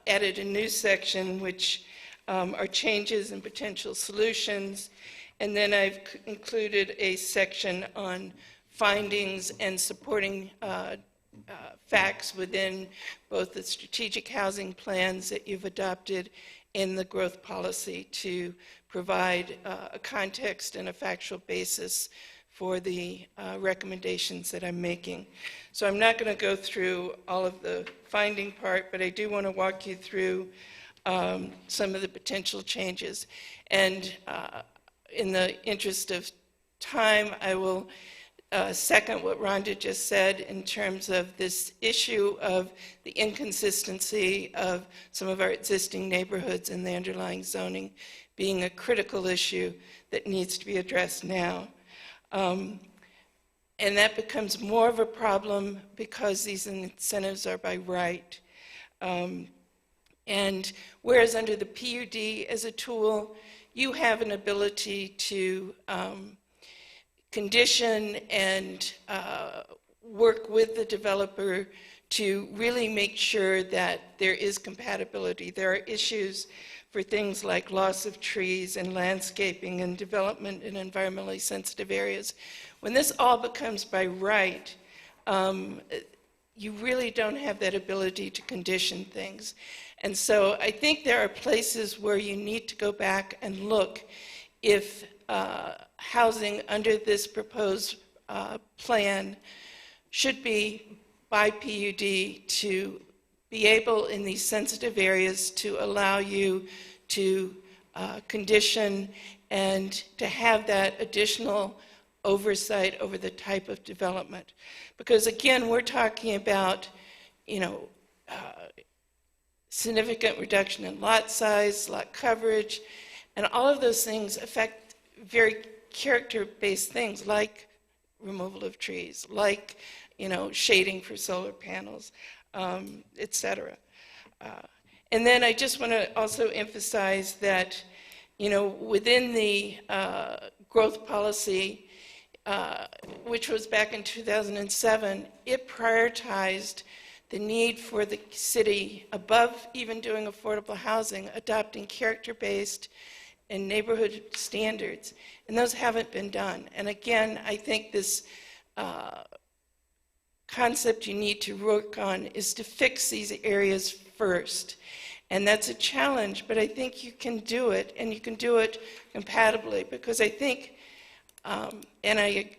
added a new section which our changes and potential solutions. And then I've included a section on findings and supporting facts within both the strategic housing plans that you've adopted and the growth policy to provide a context and a factual basis for the recommendations that I'm making. So I'm not going to go through all of the finding part, but I do want to walk you through some of the potential changes. And in the interest of time, I will second what Rhonda just said in terms of this issue of the inconsistency of some of our existing neighborhoods and the underlying zoning being a critical issue that needs to be addressed now. And that becomes more of a problem because these incentives are by right. And whereas under the PUD as a tool, you have an ability to condition and work with the developer to really make sure that there is compatibility. There are issues for things like loss of trees and landscaping and development in environmentally sensitive areas. When this all becomes by right, you really don't have that ability to condition things. And so I think there are places where you need to go back and look if housing under this proposed plan should be by PUD to be able in these sensitive areas to allow you to condition and to have that additional oversight over the type of development. Because again, we're talking about, significant reduction in lot size, lot coverage, and all of those things affect very character-based things like removal of trees, like shading for solar panels, et cetera. And then I just want to also emphasize that, within the growth policy, which was back in 2007, it prioritized the need for the city, above even doing affordable housing, adopting character-based and neighborhood standards. And those haven't been done. And again, I think this concept you need to work on is to fix these areas first. And that's a challenge, but I think you can do it, and you can do it compatibly, because I think, and I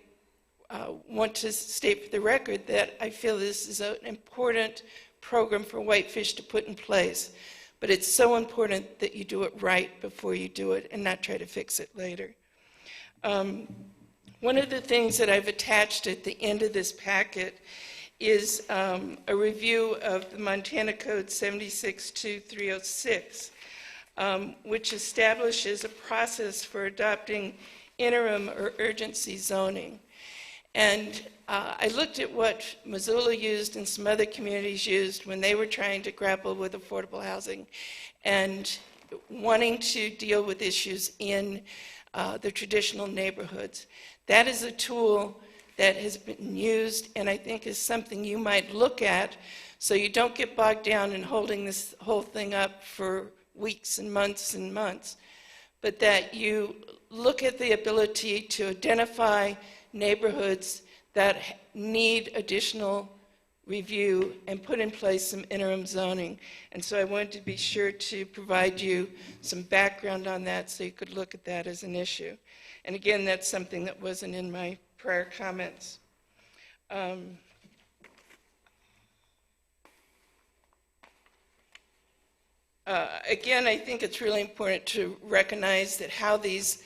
want to state for the record that I feel this is an important program for Whitefish to put in place, but it's so important that you do it right before you do it and not try to fix it later. One of the things that I've attached at the end of this packet is a review of the Montana Code 762306, which establishes a process for adopting interim or urgency zoning. And I looked at what Missoula used and some other communities used when they were trying to grapple with affordable housing and wanting to deal with issues in the traditional neighborhoods. That is a tool that has been used, and I think is something you might look at so you don't get bogged down in holding this whole thing up for weeks and months, but that you look at the ability to identify neighborhoods that need additional review and put in place some interim zoning. And so I wanted to be sure to provide you some background on that so you could look at that as an issue. And again, that's something that wasn't in my prior comments. Again, I think it's really important to recognize that how these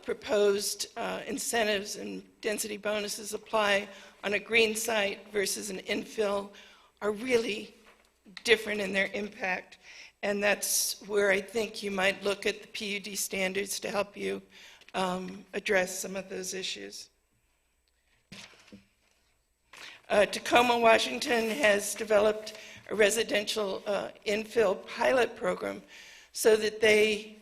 proposed incentives and density bonuses apply on a green site versus an infill are really different in their impact. And that's where I think you might look at the PUD standards to help you address some of those issues. Tacoma, Washington has developed a residential infill pilot program so that they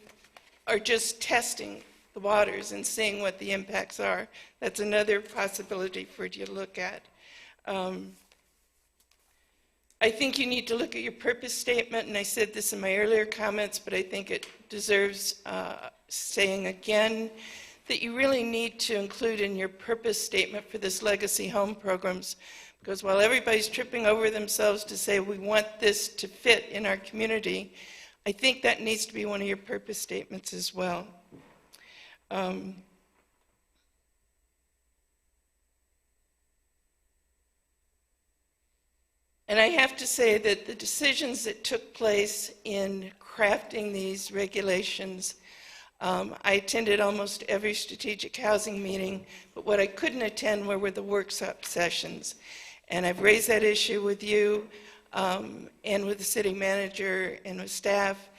are just testing the waters and seeing what the impacts are. That's another possibility for you to look at. I think you need to look at your purpose statement, and I said this in my earlier comments, but I think it deserves saying again, that you really need to include in your purpose statement for this legacy home programs, because while everybody's tripping over themselves to say we want this to fit in our community, I think that needs to be one of your purpose statements as well. And I have to say that the decisions that took place in crafting these regulations, I attended almost every strategic housing meeting, but what I couldn't attend were the workshop sessions. And I've raised that issue with you and with the city manager and with staff,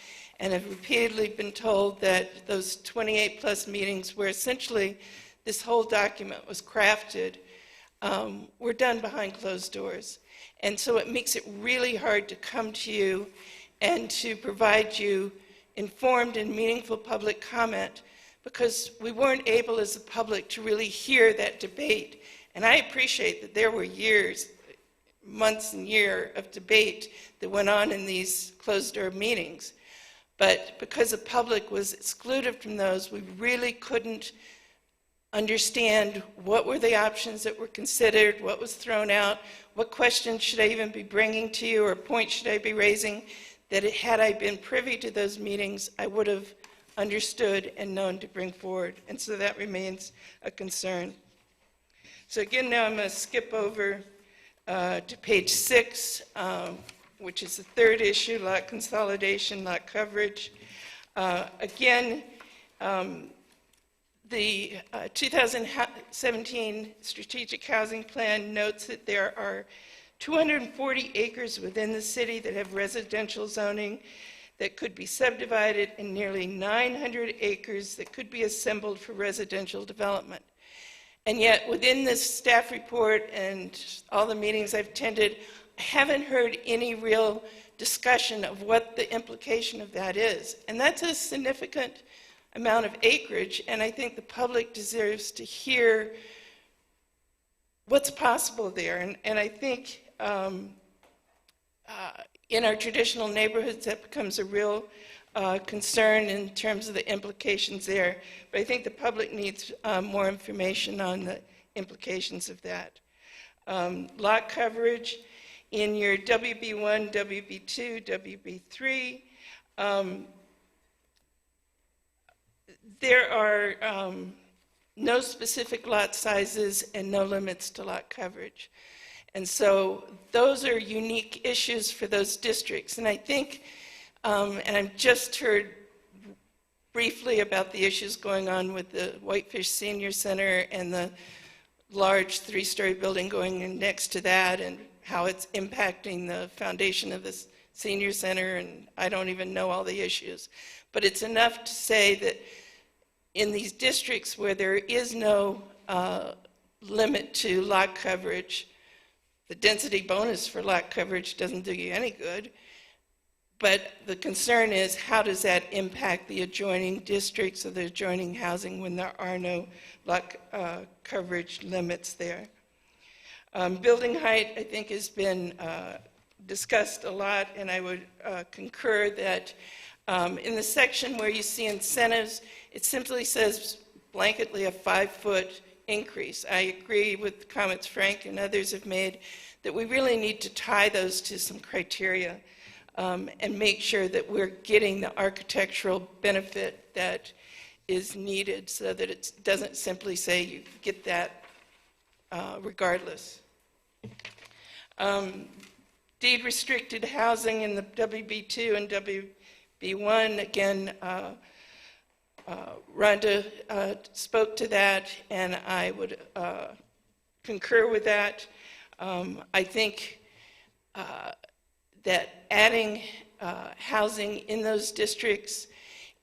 and have repeatedly been told that those 28 plus meetings where essentially this whole document was crafted were done behind closed doors. And so it makes it really hard to come to you and to provide you informed and meaningful public comment, because we weren't able as a public to really hear that debate. And I appreciate that there were years, months and years of debate that went on in these closed-door meetings. But because the public was excluded from those, we really couldn't understand what were the options that were considered, what was thrown out, what questions should I even be bringing to you, or points should I be raising, that had I been privy to those meetings, I would have understood and known to bring forward. And so that remains a concern. So again, now I'm going to skip over to page 6, which is the third issue, lot consolidation, lot coverage. Again, the 2017 Strategic Housing Plan notes that there are 240 acres within the city that have residential zoning that could be subdivided, and nearly 900 acres that could be assembled for residential development. And yet, within this staff report and all the meetings I've attended, I haven't heard any real discussion of what the implication of that is. And that's a significant amount of acreage, and I think the public deserves to hear what's possible there. And I think in our traditional neighborhoods that becomes a real concern in terms of the implications there. But I think the public needs more information on the implications of that. Lot coverage in your WB1, WB2, WB3, there are no specific lot sizes and no limits to lot coverage. And so those are unique issues for those districts. And I think, and I've just heard briefly about the issues going on with the Whitefish Senior Center and the large 3-story building going in next to that, and how it's impacting the foundation of this senior center, and I don't even know all the issues. But it's enough to say that in these districts where there is no limit to lot coverage, the density bonus for lot coverage doesn't do you any good. But the concern is, how does that impact the adjoining districts or the adjoining housing when there are no lot coverage limits there? Building height, I think, has been discussed a lot, and I would concur that in the section where you see incentives, it simply says blanketly a 5-foot increase. I agree with comments Frank and others have made that we really need to tie those to some criteria and make sure that we're getting the architectural benefit that is needed, so that it doesn't simply say you get that regardless. Deed restricted housing in the WB2 and WB1, again, Rhonda spoke to that, and I would concur with that. I think that adding housing in those districts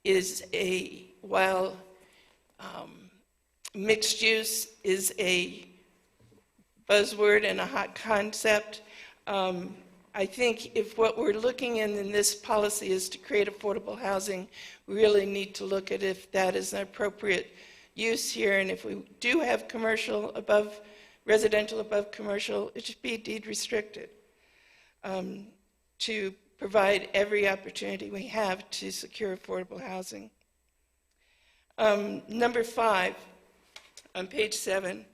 is while mixed use is a buzzword and a hot concept, I think if what we're looking in this policy is to create affordable housing, we really need to look at if that is an appropriate use here, and if we do have commercial above, residential above commercial, it should be deed restricted. to provide every opportunity we have to secure affordable housing. Number 5, on page 7,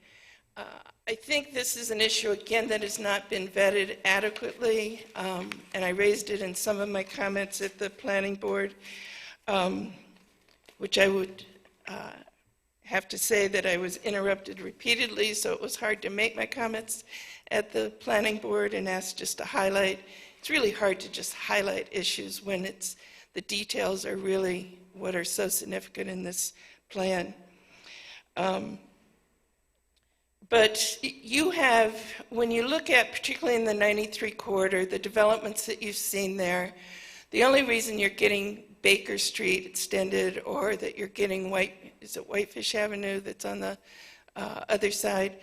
I think this is an issue, again, that has not been vetted adequately, and I raised it in some of my comments at the planning board, which I would have to say that I was interrupted repeatedly, so it was hard to make my comments at the planning board and asked just to highlight. It's really hard to just highlight issues when the details are really what are so significant in this plan. But you have, when you look at, particularly in the 93 corridor, the developments that you've seen there, the only reason you're getting Baker Street extended or that you're getting Whitefish Avenue that's on the other side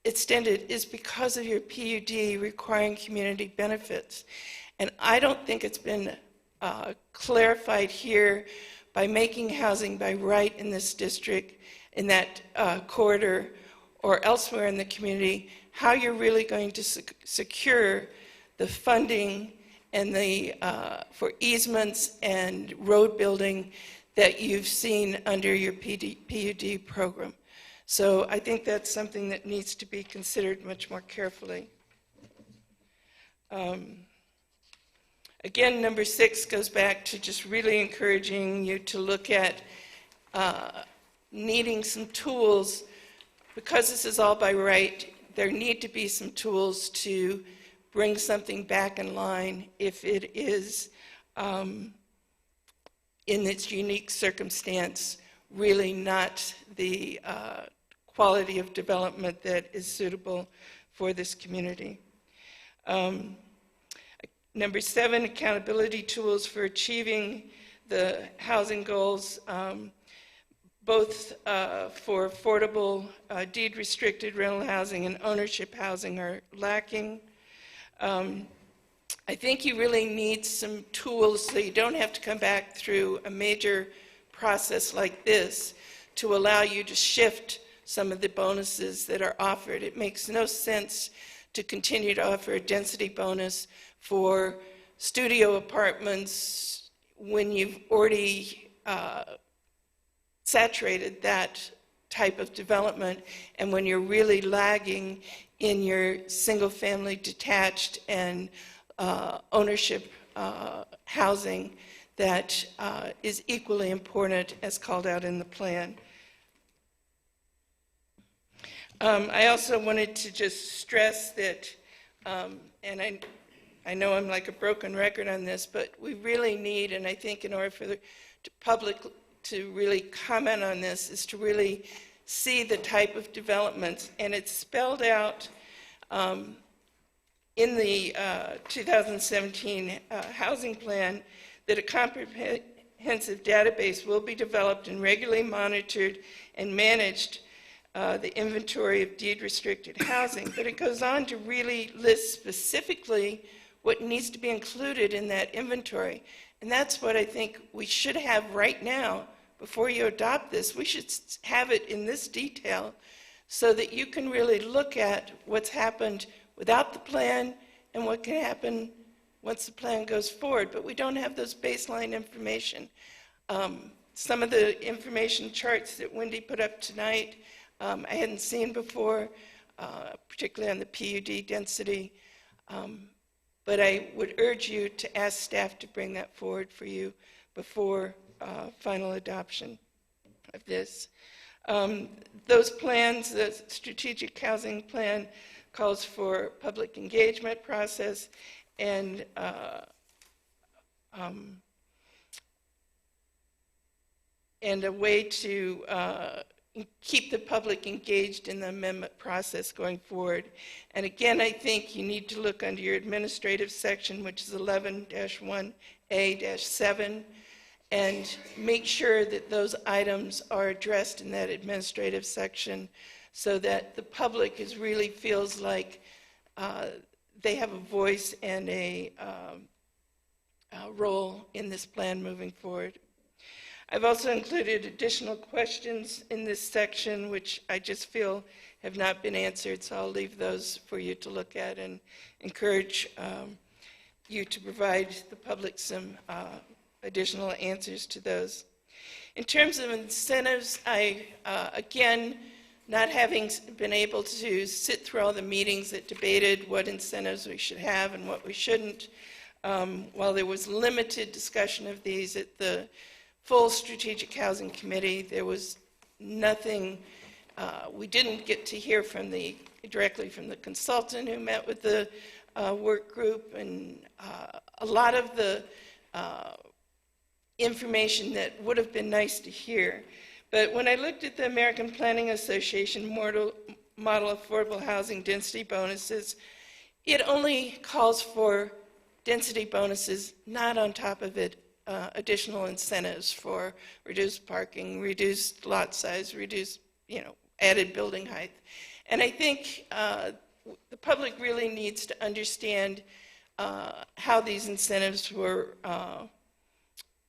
extended is because of your PUD requiring community benefits. And I don't think it's been clarified here by making housing by right in this district, in that corridor, or elsewhere in the community, how you're really going to secure the funding and for easements and road building that you've seen under your PUD program. So I think that's something that needs to be considered much more carefully. Again, number 6 goes back to just really encouraging you to look at needing some tools. Because this is all by right, there need to be some tools to bring something back in line if it is, in its unique circumstance, really not the quality of development that is suitable for this community. Number 7, accountability tools for achieving the housing goals, both for affordable, deed-restricted rental housing and ownership housing are lacking. I think you really need some tools so you don't have to come back through a major process like this to allow you to shift some of the bonuses that are offered. It makes no sense to continue to offer a density bonus for studio apartments when you've already saturated that type of development, and when you're really lagging in your single-family detached and ownership housing that is equally important as called out in the plan. I also wanted to just stress that, and I know I'm like a broken record on this, but we really need, and I think in order for the public to really comment on this, is to really see the type of developments. And it's spelled out in the 2017 housing plan that a comprehensive database will be developed and regularly monitored and managed, the inventory of deed-restricted housing. But it goes on to really list specifically what needs to be included in that inventory. And that's what I think we should have right now before you adopt this. We should have it in this detail so that you can really look at what's happened without the plan and what can happen once the plan goes forward. But we don't have those baseline information. Some of the information charts that Wendy put up tonight I hadn't seen before, particularly on the PUD density. But I would urge you to ask staff to bring that forward for you before final adoption of this. Those plans, the strategic housing plan calls for public engagement process and a way to keep the public engaged in the amendment process going forward. And again, I think you need to look under your administrative section, which is 11-1A-7, and make sure that those items are addressed in that administrative section so that the public really feels like they have a voice and a role in this plan moving forward. I've also included additional questions in this section, which I just feel have not been answered, so I'll leave those for you to look at and encourage you to provide the public some additional answers to those. In terms of incentives, again, not having been able to sit through all the meetings that debated what incentives we should have and what we shouldn't, while there was limited discussion of these at the full Strategic Housing Committee, there was nothing, we didn't get to hear directly from the consultant who met with the work group, and a lot of the information that would have been nice to hear. But when I looked at the American Planning Association model affordable housing density bonuses, it only calls for density bonuses, not on top of it additional incentives for reduced parking, reduced lot size, reduced, added building height. And I think the public really needs to understand how these incentives were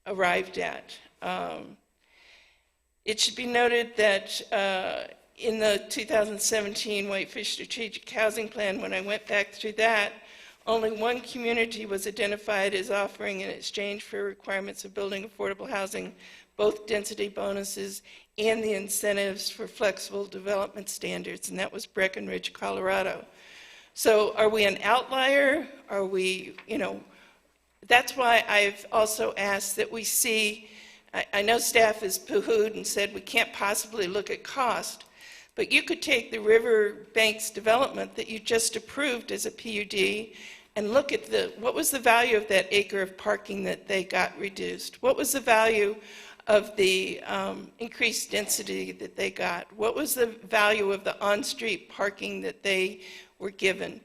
arrived at. It should be noted that in the 2017 Whitefish Strategic Housing Plan, when I went back through that, only one community was identified as offering in exchange for requirements of building affordable housing, both density bonuses and the incentives for flexible development standards, and that was Breckenridge, Colorado. So are we an outlier? Are we, that's why I've also asked that we see, I know staff has poo-hooed and said we can't possibly look at cost, but you could take the Riverbanks development that you just approved as a PUD and look at what was the value of that acre of parking that they got reduced? What was the value of the increased density that they got? What was the value of the on-street parking that they were given?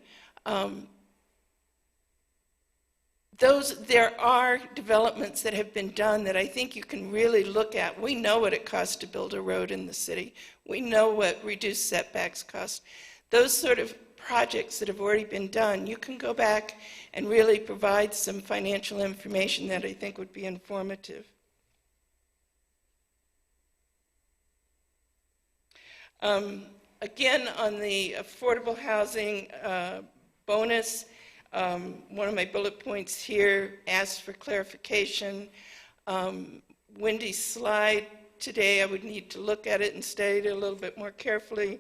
There are developments that have been done that I think you can really look at. We know what it costs to build a road in the city. We know what reduced setbacks cost. Those sort of projects that have already been done, you can go back and really provide some financial information that I think would be informative. Again, on the affordable housing bonus, one of my bullet points here asks for clarification. Wendy's slide today, I would need to look at it and study it a little bit more carefully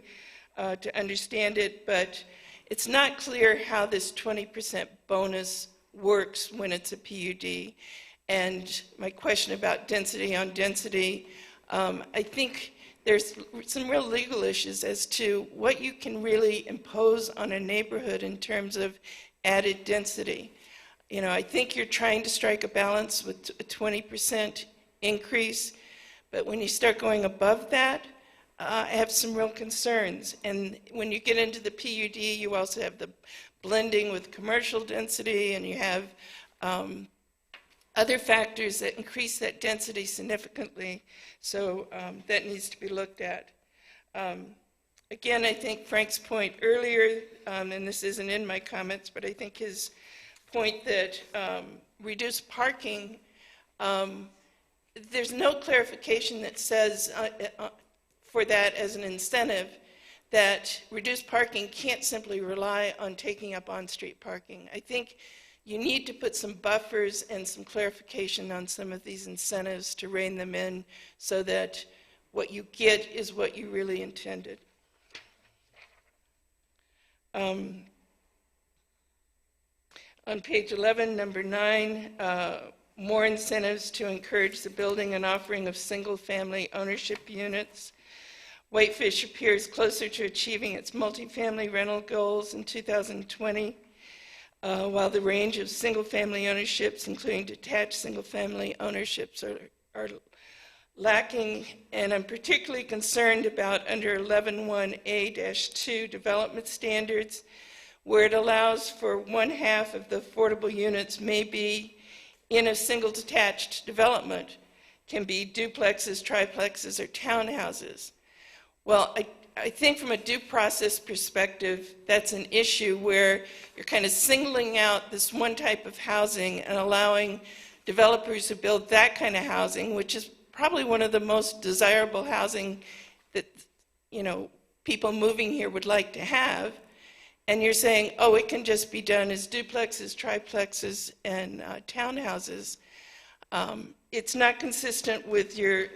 to understand it, but it's not clear how this 20% bonus works when it's a PUD. And my question about density on density, I think there's some real legal issues as to what you can really impose on a neighborhood in terms of added density. I think you're trying to strike a balance with a 20% increase, but when you start going above that, I have some real concerns. And when you get into the PUD, you also have the blending with commercial density, and you have other factors that increase that density significantly. So that needs to be looked at. Again, I think Frank's point earlier, and this isn't in my comments, but I think his point that reduced parking, there's no clarification that says for that as an incentive that reduced parking can't simply rely on taking up on-street parking. I think you need to put some buffers and some clarification on some of these incentives to rein them in so that what you get is what you really intended. On page 11, number 9, more incentives to encourage the building and offering of single-family ownership units. Whitefish appears closer to achieving its multifamily rental goals in 2020, while the range of single-family ownerships, including detached single-family ownerships, are lacking. And I'm particularly concerned about under 11.1A-2 development standards, where it allows for 1/2 of the affordable units may be in a single detached development, can be duplexes, triplexes, or townhouses. Well, I think from a due process perspective, that's an issue where you're kind of singling out this one type of housing and allowing developers who build that kind of housing, which is probably one of the most desirable housing that, you know, people moving here would like to have, and you're saying, oh, it can just be done as duplexes, triplexes, and townhouses. It's not consistent with the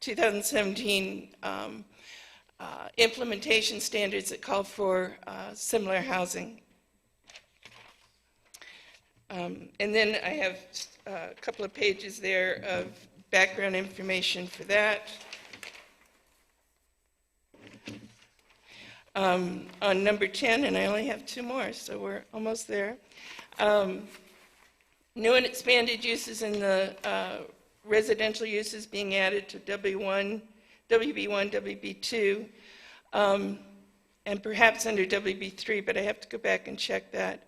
2017 implementation standards that call for similar housing. And then I have a couple of pages there of background information for that. On number 10, and I only have 2 more, so we're almost there. New and expanded uses in the residential uses being added to WB1, WB2, and perhaps under WB3, but I have to go back and check that.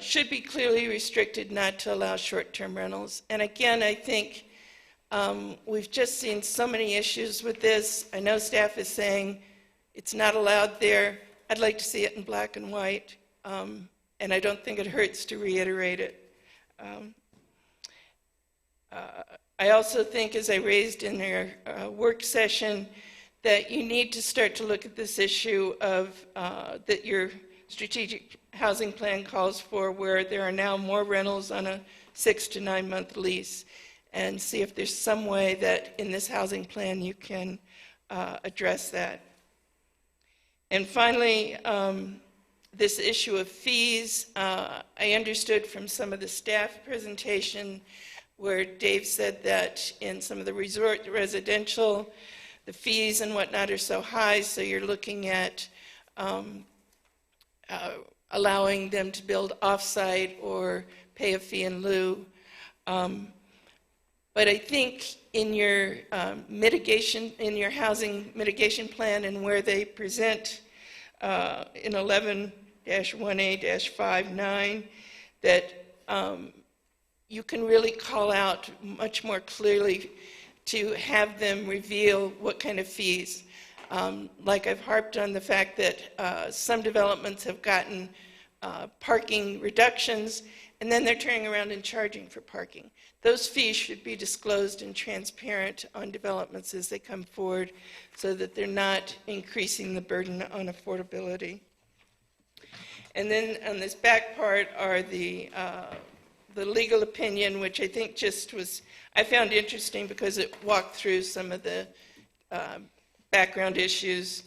Should be clearly restricted not to allow short-term rentals. And again, I think we've just seen so many issues with this. I know staff is saying it's not allowed there. I'd like to see it in black and white, and I don't think it hurts to reiterate it. I also think, as I raised in their work session, that you need to start to look at this issue of that your strategic housing plan calls for, where there are now more rentals on a 6 to 9 month lease, and see if there's some way that in this housing plan you can address that. And finally, this issue of fees, I understood from some of the staff presentation where Dave said that in some of the resort residential, the fees and whatnot are so high, so you're looking at allowing them to build off-site or pay a fee in lieu. But I think in your mitigation, in your housing mitigation plan and where they present in 11-1A-59, that you can really call out much more clearly to have them reveal what kind of fees. Like I've harped on the fact that some developments have gotten parking reductions, and then they're turning around and charging for parking. Those fees should be disclosed and transparent on developments as they come forward, so that they're not increasing the burden on affordability. And then on this back part are the legal opinion, which I think just was, I found interesting because it walked through some of the background issues,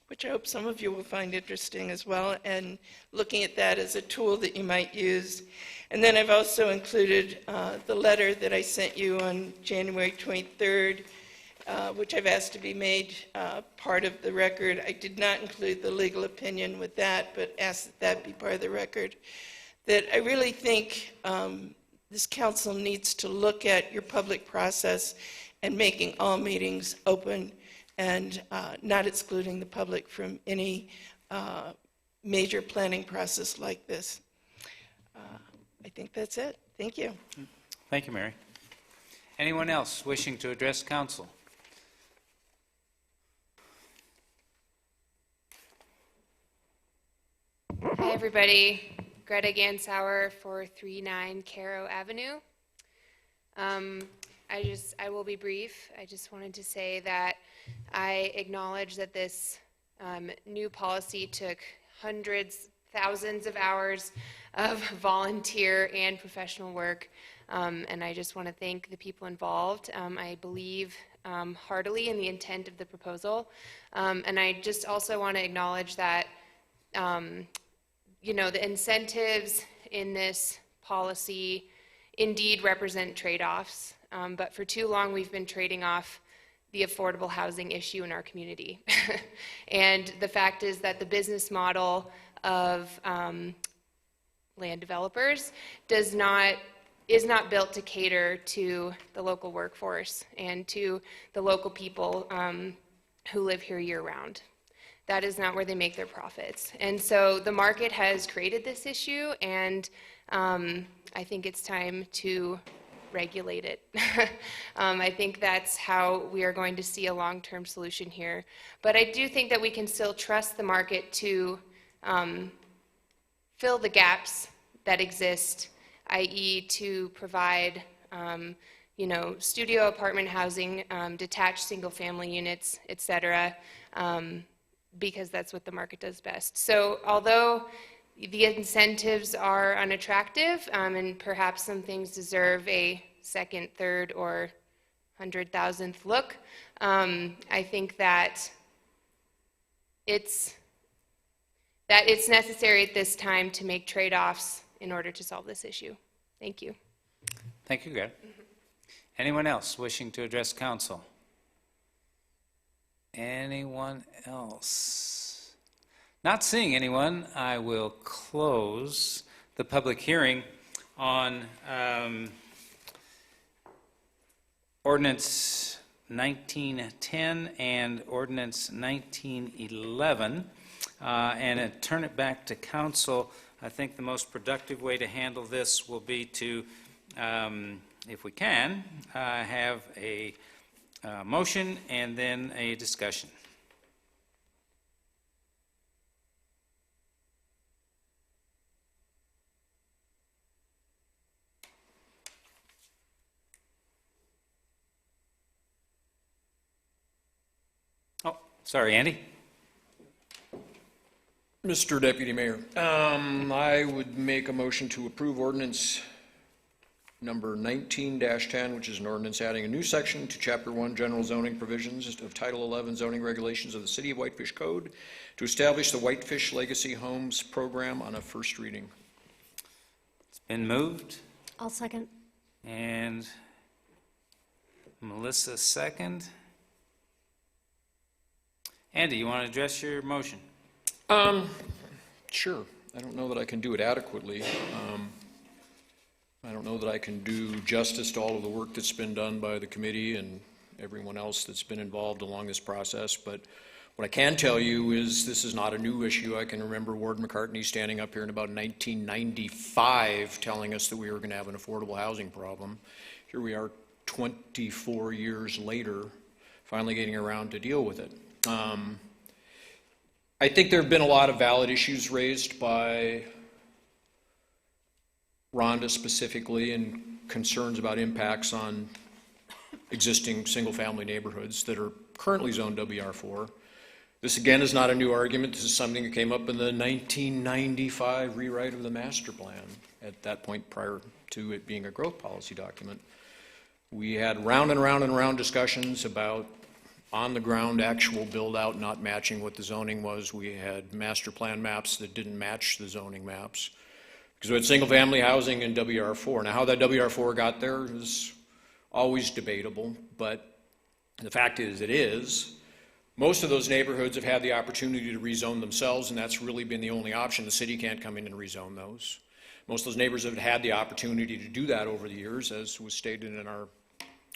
which I hope some of you will find interesting as well, and looking at that as a tool that you might use. And then I've also included the letter that I sent you on January 23rd, which I've asked to be made part of the record. I did not include the legal opinion with that, but asked that that be part of the record. That I really think this council needs to look at your public process and making all meetings open and not excluding the public from any major planning process like this. I think that's it. Thank you. Thank you, Mary. Anyone else wishing to address council? Hi, everybody. Greta Gansauer, 439 Caro Avenue. I will be brief. I just wanted to say that I acknowledge that this new policy took hundreds, thousands of hours of volunteer and professional work, and I just want to thank the people involved. I believe heartily in the intent of the proposal, and I just also want to acknowledge that you know, the incentives in this policy indeed represent trade-offs, but for too long we've been trading off the affordable housing issue in our community. And the fact is that the business model of land developers is not built to cater to the local workforce and to the local people who live here year-round. That is not where they make their profits. And so the market has created this issue, and I think it's time to regulate it. I think that's how we are going to see a long-term solution here. But I do think that we can still trust the market to fill the gaps that exist, i.e. to provide you know, studio apartment housing, detached single-family units, et cetera, because that's what the market does best. So although the incentives are unattractive, and perhaps some things deserve a second, third, or 100,000th look, I think that it's necessary at this time to make trade-offs in order to solve this issue. Thank you. Thank you, Greta. Anyone else wishing to address council? Anyone else? Not seeing anyone, I will close the public hearing on Ordinance 1910 and Ordinance 1911, and turn it back to council. I think the most productive way to handle this will be to, if we can, have a motion and then a discussion. Oh, sorry, Andy. Mr. Deputy Mayor, I would make a motion to approve ordinance number 19-10, which is an ordinance adding a new section to Chapter 1 General Zoning Provisions of Title 11 Zoning Regulations of the City of Whitefish Code to establish the Whitefish Legacy Homes Program on a first reading. It's been moved. I'll second. And Melissa second. Andy, you want to address your motion? Sure. I don't know that I can do it adequately. I don't know that I can do justice to all of the work that's been done by the committee and everyone else that's been involved along this process, but what I can tell you is this is not a new issue. I can remember Ward McCartney standing up here in about 1995 telling us that we were going to have an affordable housing problem. Here we are 24 years later, finally getting around to deal with it. I think there have been a lot of valid issues raised by Rhonda specifically, and concerns about impacts on existing single-family neighborhoods that are currently zoned WR4. This again is not a new argument. This is something that came up in the 1995 rewrite of the master plan, at that point prior to it being a growth policy document. We had round and round and round discussions about on-the-ground actual build-out not matching what the zoning was. We had master plan maps that didn't match the zoning maps, because we had single-family housing in WR4. Now, how that WR4 got there is always debatable, but the fact is, it is. Most of those neighborhoods have had the opportunity to rezone themselves, and that's really been the only option. The city can't come in and rezone those. Most of those neighbors have had the opportunity to do that over the years, as was stated in our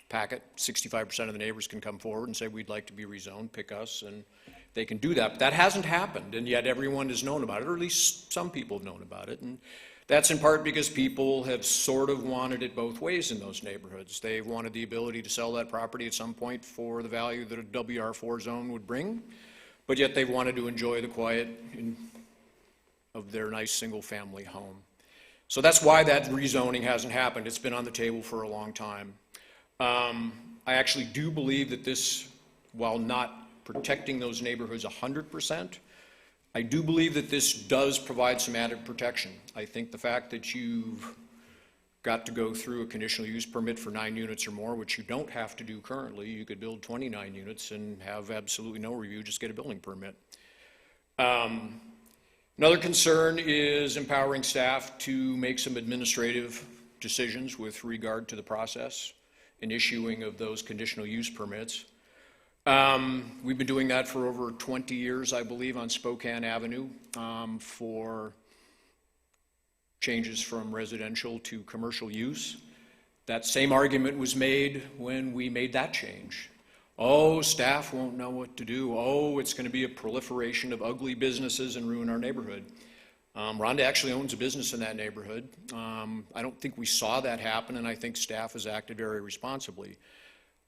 packet. 65% of the neighbors can come forward and say, we'd like to be rezoned, pick us, and they can do that. But that hasn't happened, and yet everyone has known about it, or at least some people have known about it. And that's in part because people have sort of wanted it both ways in those neighborhoods. They wanted the ability to sell that property at some point for the value that a WR4 zone would bring, but yet they wanted to enjoy the quiet of their nice single-family home. So that's why that rezoning hasn't happened. It's been on the table for a long time. I actually do believe that this, while not protecting those neighborhoods 100%, I do believe that this does provide some added protection. I think the fact that you've got to go through a conditional use permit for 9 units or more, which you don't have to do currently. You could build 29 units and have absolutely no review, just get a building permit. Another concern is empowering staff to make some administrative decisions with regard to the process and issuing of those conditional use permits. We've been doing that for over 20 years, I believe, on Spokane Avenue for changes from residential to commercial use. That same argument was made when we made that change. Oh, staff won't know what to do. Oh, it's going to be a proliferation of ugly businesses and ruin our neighborhood. Rhonda actually owns a business in that neighborhood. I don't think we saw that happen, and I think staff has acted very responsibly.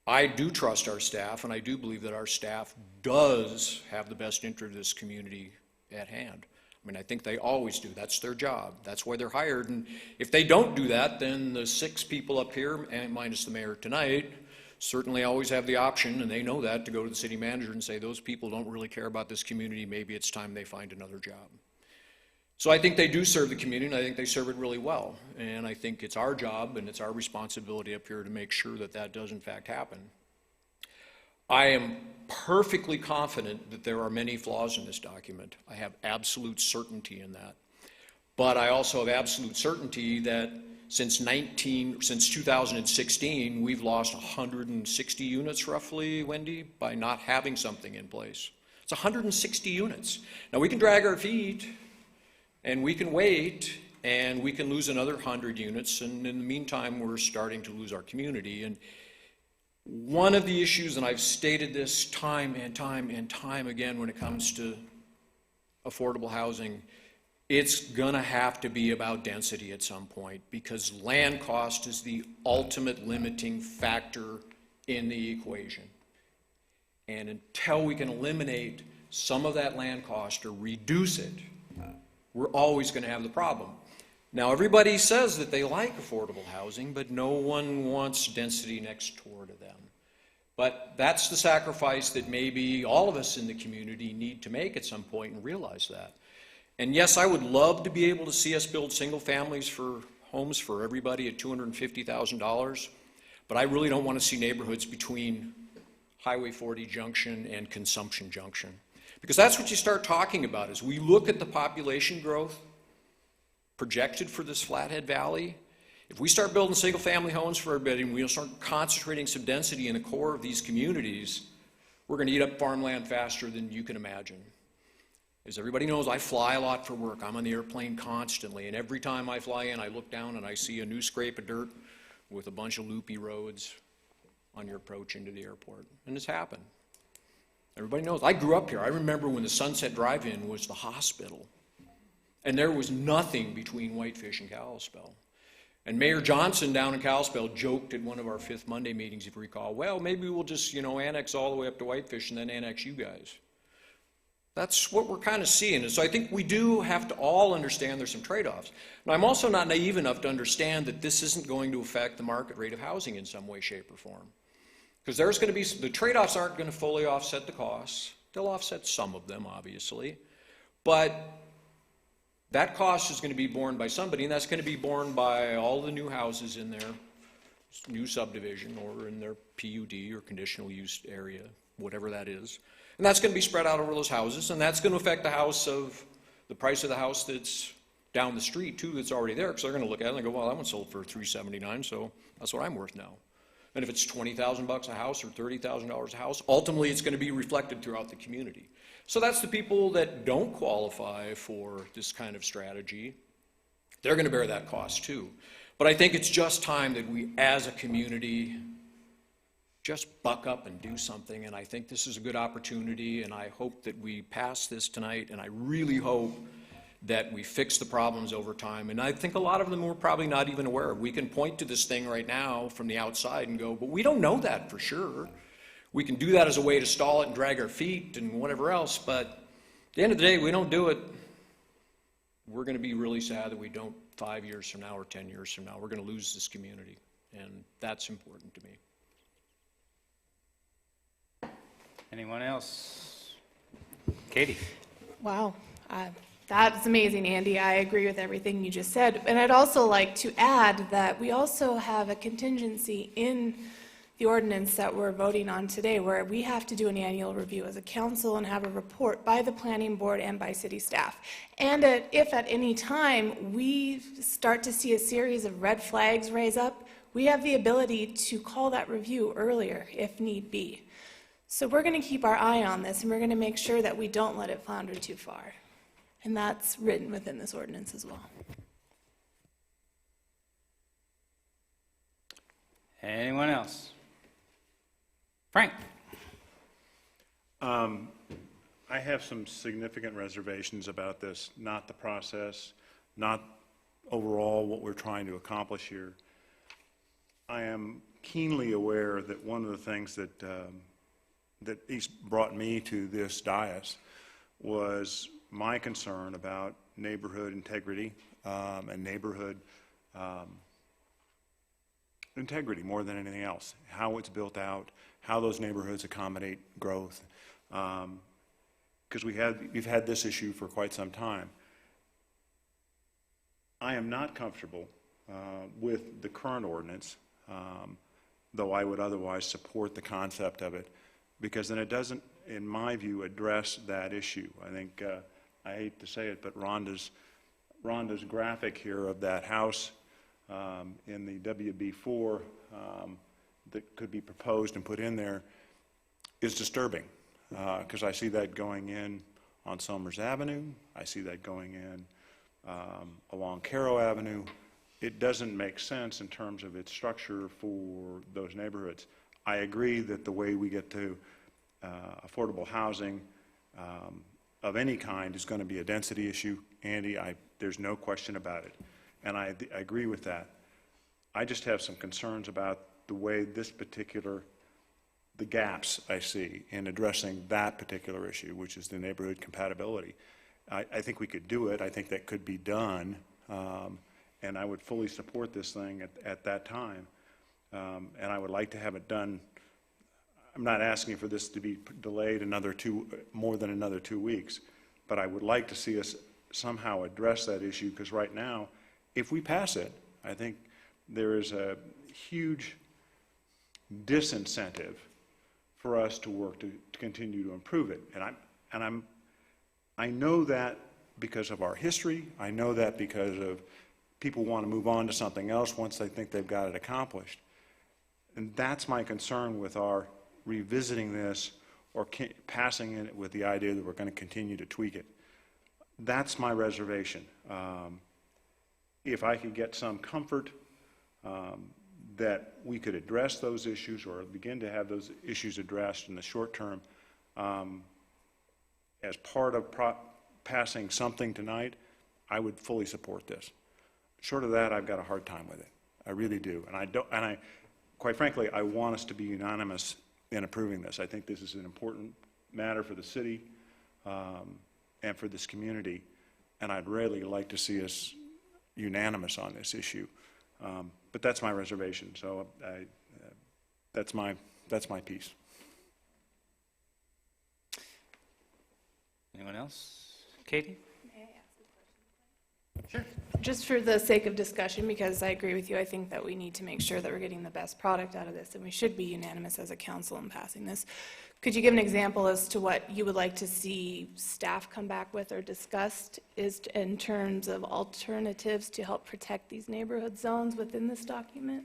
I do trust our staff, and I do believe that our staff does have the best interest of this community at hand. I mean, I think they always do. That's their job. That's why they're hired. And if they don't do that, then the 6 people up here, and minus the mayor tonight, certainly always have the option, and they know that, to go to the city manager and say, those people don't really care about this community. Maybe it's time they find another job. So I think they do serve the community, and I think they serve it really well. And I think it's our job and it's our responsibility up here to make sure that that does in fact happen. I am perfectly confident that there are many flaws in this document. I have absolute certainty in that. But I also have absolute certainty that since 2016, we've lost 160 units roughly, Wendy, by not having something in place. It's 160 units. Now, we can drag our feet, and we can wait, and we can lose another 100 units, and in the meantime, we're starting to lose our community. And one of the issues, and I've stated this time and time and time again when it comes to affordable housing, it's gonna have to be about density at some point, because land cost is the ultimate limiting factor in the equation. And until we can eliminate some of that land cost or reduce it, we're always gonna have the problem. Now, everybody says that they like affordable housing, but no one wants density next door to them. But that's the sacrifice that maybe all of us in the community need to make at some point and realize that. And yes, I would love to be able to see us build single families for homes for everybody at $250,000, but I really don't want to see neighborhoods between Highway 40 Junction and Consumption Junction. Because that's what you start talking about. As we look at the population growth projected for this Flathead Valley, if we start building single-family homes for everybody and we'll start concentrating some density in the core of these communities, we're going to eat up farmland faster than you can imagine. As everybody knows, I fly a lot for work. I'm on the airplane constantly, and every time I fly in, I look down and I see a new scrape of dirt with a bunch of loopy roads on your approach into the airport. And it's happened. Everybody knows. I grew up here. I remember when the Sunset Drive-In was the hospital. And there was nothing between Whitefish and Kalispell. And Mayor Johnson down in Kalispell joked at one of our 5th Monday meetings, if you recall, well, maybe we'll just, annex all the way up to Whitefish and then annex you guys. That's what we're kind of seeing. And so I think we do have to all understand there's some trade-offs. And I'm also not naive enough to understand that this isn't going to affect the market rate of housing in some way, shape, or form. Because there's going to be, the trade-offs aren't going to fully offset the costs. They'll offset some of them, obviously. But that cost is going to be borne by somebody, and that's going to be borne by all the new houses in their new subdivision or in their PUD or conditional use area, whatever that is. And that's going to be spread out over those houses, and that's going to affect the price of the house that's down the street, too, that's already there, because they're going to look at it and go, well, that one sold for $379, so that's what I'm worth now. And if it's $20,000 a house or $30,000 a house, ultimately it's going to be reflected throughout the community. So that's the people that don't qualify for this kind of strategy. They're going to bear that cost too. But I think it's just time that we, as a community, just buck up and do something. And I think this is a good opportunity, and I hope that we pass this tonight, and I really hope that we fix the problems over time. And I think a lot of them we're probably not even aware of. We can point to this thing right now from the outside and go, but we don't know that for sure. We can do that as a way to stall it and drag our feet and whatever else, but at the end of the day, we don't do it. We're going to be really sad that we don't 5 years from now or 10 years from now. We're going to lose this community, and that's important to me. Anyone else? Katie? Wow. That's amazing, Andy. I agree with everything you just said. And I'd also like to add that we also have a contingency in the ordinance that we're voting on today where we have to do an annual review as a council and have a report by the planning board and by city staff. And if at any time we start to see a series of red flags raise up, we have the ability to call that review earlier if need be. So we're going to keep our eye on this, and we're going to make sure that we don't let it flounder too far. And that's written within this ordinance as well. Anyone else? Frank? I have some significant reservations about this, not the process, not overall what we're trying to accomplish here. I am keenly aware that one of the things that brought me to this dais was my concern about neighborhood integrity and neighborhood integrity more than anything else. How it's built out, how those neighborhoods accommodate growth. Because we've had this issue for quite some time. I am not comfortable with the current ordinance, though I would otherwise support the concept of it, because then it doesn't, in my view, address that issue. I think, I hate to say it, but Rhonda's graphic here of that house in the WB4 that could be proposed and put in there is disturbing, because I see that going in on Somers Avenue. I see that going in along Caro Avenue. It doesn't make sense in terms of its structure for those neighborhoods. I agree that the way we get to affordable housing of any kind is going to be a density issue. Andy, there's no question about it. And I agree with that. I just have some concerns about the way this particular, the gaps I see in addressing that particular issue, which is the neighborhood compatibility. I think we could do it. I think that could be done. And I would fully support this thing at that time. And I would like to have it done. I'm not asking for this to be delayed more than another 2 weeks, but I would like to see us somehow address that issue, because right now, if we pass it, I think there is a huge disincentive for us to work to continue to improve it. And I know that because of our history. I know that because of people want to move on to something else once they think they've got it accomplished. And that's my concern with our revisiting this or passing it with the idea that we're going to continue to tweak it. That's my reservation. If I could get some comfort that we could address those issues or begin to have those issues addressed in the short term as part of passing something tonight, I would fully support this. Short of that, I've got a hard time with it. I really do. And quite frankly, I want us to be unanimous in approving this. I think this is an important matter for the city and for this community, and I'd really like to see us unanimous on this issue. But that's my reservation, so that's my piece. Anyone else? Katie? May I ask a question? Sure. Just for the sake of discussion, because I agree with you, I think that we need to make sure that we're getting the best product out of this, and we should be unanimous as a council in passing this. Could you give an example as to what you would like to see staff come back with or discussed in terms of alternatives to help protect these neighborhood zones within this document?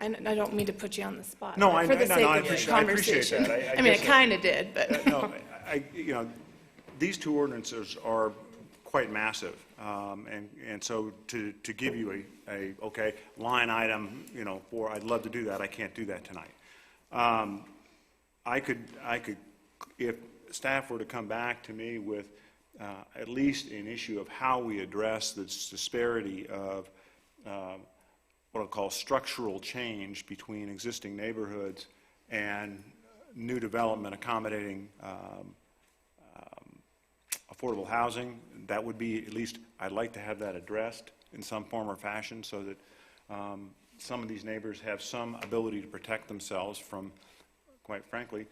I don't mean to put you on the spot. No, for the sake of the conversation. I appreciate that. I mean, I kind of did, but no, these two ordinances are quite massive, and so to give you a line item, for I'd love to do that. I can't do that tonight. I could, if staff were to come back to me with at least an issue of how we address this disparity of what I'll call structural change between existing neighborhoods and new development accommodating affordable housing, that would be at least, I'd like to have that addressed in some form or fashion so that some of these neighbors have some ability to protect themselves from, quite frankly,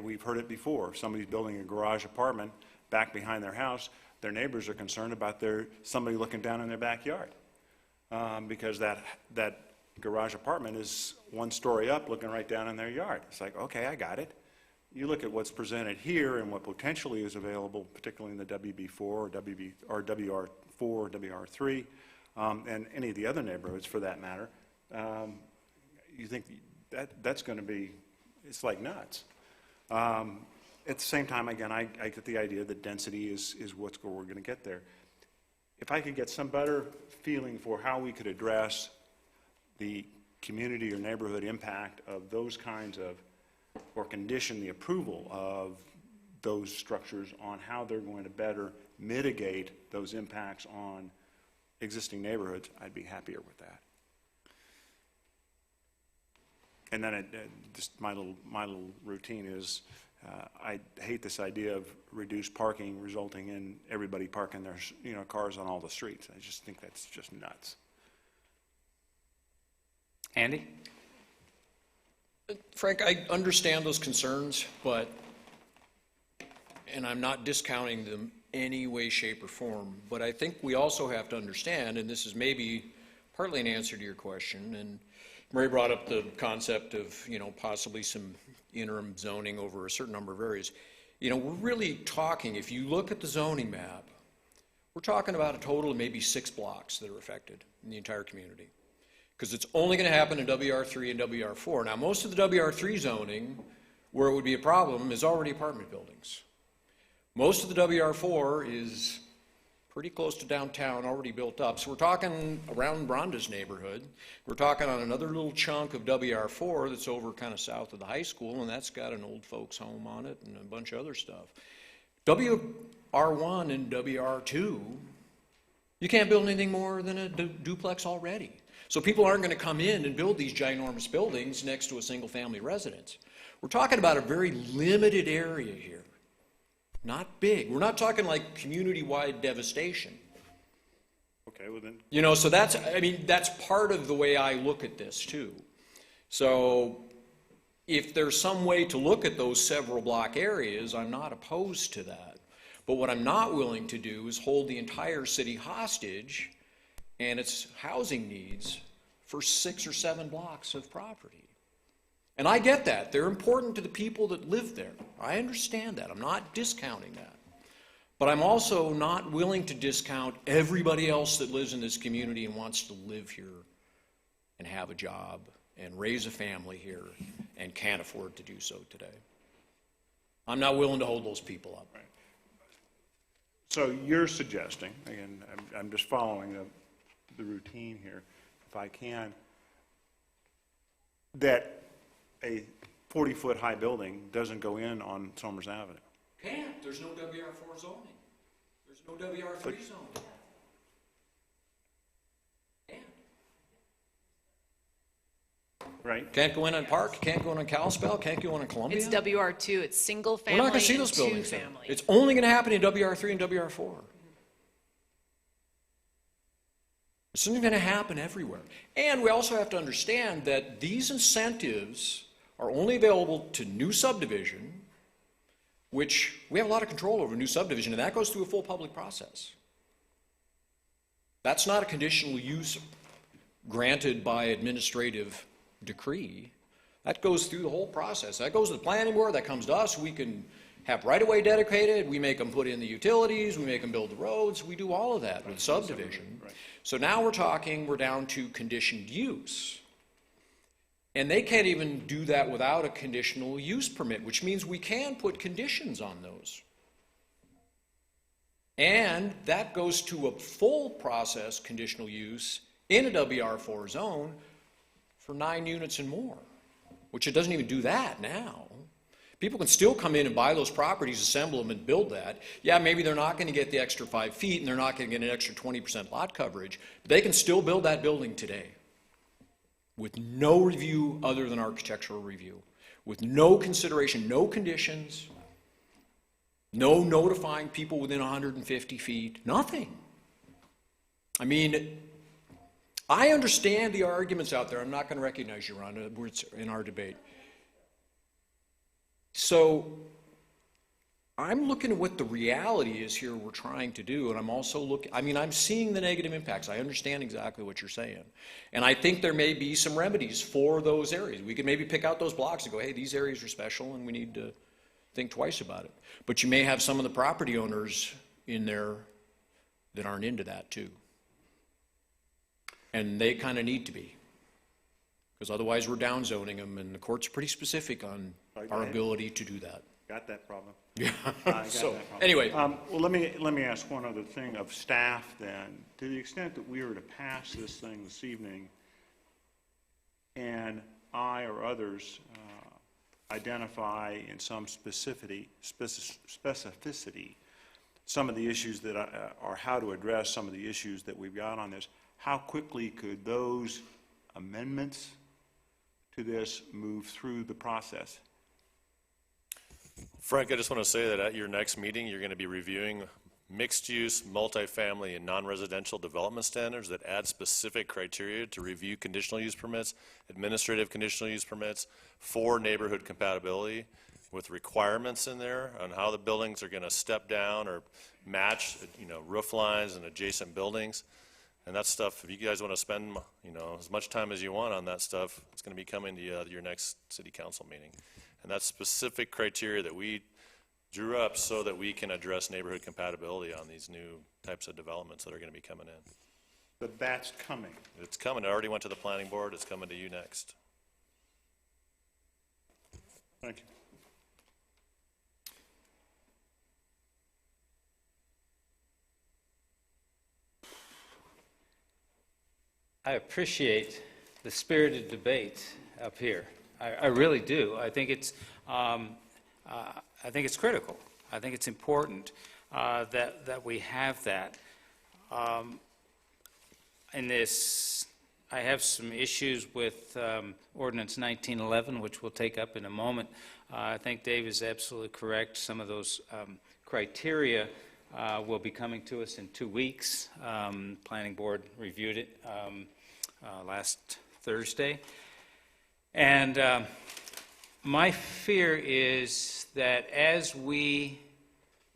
we've heard it before, if somebody's building a garage apartment back behind their house, their neighbors are concerned about somebody looking down in their backyard because that garage apartment is one story up looking right down in their yard. It's like, okay, I got it. You look at what's presented here and what potentially is available, particularly in the WB4 or WR4 or WR3, and any of the other neighborhoods for that matter, you think that's going to be, it's like nuts. At the same time, again, I get the idea that density is where we're going to get there. If I could get some better feeling for how we could address the community or neighborhood impact of those kinds of, or condition the approval of those structures on how they're going to better mitigate those impacts on existing neighborhoods, I'd be happier with that. And then just my little routine is, I hate this idea of reduced parking resulting in everybody parking their, cars on all the streets. I just think that's just nuts. Andy? Frank, I understand those concerns, and I'm not discounting them any way, shape, or form, but I think we also have to understand, and this is maybe partly an answer to your question, and Murray brought up the concept of, possibly some interim zoning over a certain number of areas. We're really talking, if you look at the zoning map, we're talking about a total of maybe 6 blocks that are affected in the entire community. Because it's only going to happen in WR3 and WR4. Now, most of the WR3 zoning, where it would be a problem, is already apartment buildings. Most of the WR4 is pretty close to downtown, already built up. So we're talking around Bronda's neighborhood. We're talking on another little chunk of WR4 that's over kind of south of the high school, and that's got an old folks home on it and a bunch of other stuff. WR1 and WR2, you can't build anything more than a duplex already. So people aren't going to come in and build these ginormous buildings next to a single-family residence. We're talking about a very limited area here, not big. We're not talking like community-wide devastation. Okay, well then. So that's part of the way I look at this too. So if there's some way to look at those several block areas, I'm not opposed to that. But what I'm not willing to do is hold the entire city hostage and its housing needs for 6 or 7 blocks of property. And I get that. They're important to the people that live there. I understand that. I'm not discounting that. But I'm also not willing to discount everybody else that lives in this community and wants to live here and have a job and raise a family here and can't afford to do so today. I'm not willing to hold those people up. Right. So you're suggesting, again, I'm just following the routine here, if I can, that a 40-foot high building doesn't go in on Somers Avenue. Can't. There's no WR4 zoning. There's no WR3 zoning. Can't. Right? Can't go in on Park, can't go in on Kalispell, can't go in on Columbia. It's WR2, it's single family We're not going to see and those buildings there. two-family. It's only going to happen in WR3 and WR4. It's not going to happen everywhere. And we also have to understand that these incentives are only available to new subdivision, which we have a lot of control over new subdivision, and that goes through a full public process. That's not a conditional use granted by administrative decree. That goes through the whole process. That goes to the planning board, that comes to us. We can have right-of-way dedicated, we make them put in the utilities, we make them build the roads, we do all of that with subdivision. Right. So now we're down to conditioned use. And they can't even do that without a conditional use permit, which means we can put conditions on those. And that goes to a full process conditional use in a WR4 zone for 9 units and more, which it doesn't even do that now. People can still come in and buy those properties, assemble them, and build that. Yeah, maybe they're not going to get the extra 5 feet, and they're not going to get an extra 20% lot coverage, but they can still build that building today with no review other than architectural review, with no consideration, no conditions, no notifying people within 150 feet, nothing. I mean, I understand the arguments out there. I'm not going to recognize you, Rhonda, words in our debate. So I'm looking at what the reality is here we're trying to do, and I'm also I'm seeing the negative impacts. I understand exactly what you're saying. And I think there may be some remedies for those areas. We could maybe pick out those blocks and go, hey, these areas are special and we need to think twice about it. But you may have some of the property owners in there that aren't into that too. And they kind of need to be. Because otherwise we're downzoning them, and the court's pretty specific on our ability to do that. Got that problem. Yeah. So, anyway. Well, let me ask one other thing of staff then. To the extent that we were to pass this thing this evening, and I or others identify in some specificity some of the issues that or how to address some of the issues that we've got on this, how quickly could those amendments to this move through the process? Frank, I just want to say that at your next meeting, you're going to be reviewing mixed-use, multifamily, and non-residential development standards that add specific criteria to review conditional use permits, administrative conditional use permits for neighborhood compatibility, with requirements in there on how the buildings are going to step down or match, roof lines and adjacent buildings. And that stuff, if you guys want to spend, as much time as you want on that stuff, it's going to be coming to your next city council meeting. And that's specific criteria that we drew up so that we can address neighborhood compatibility on these new types of developments that are going to be coming in. But that's coming. It's coming. It already went to the planning board. It's coming to you next. Thank you. I appreciate the spirited debate up here. I really do. I think it's critical. I think it's important that we have that. In this, I have some issues with Ordinance 1911, which we'll take up in a moment. I think Dave is absolutely correct. Some of those criteria will be coming to us in 2 weeks. Planning Board reviewed it last Thursday. And my fear is that as we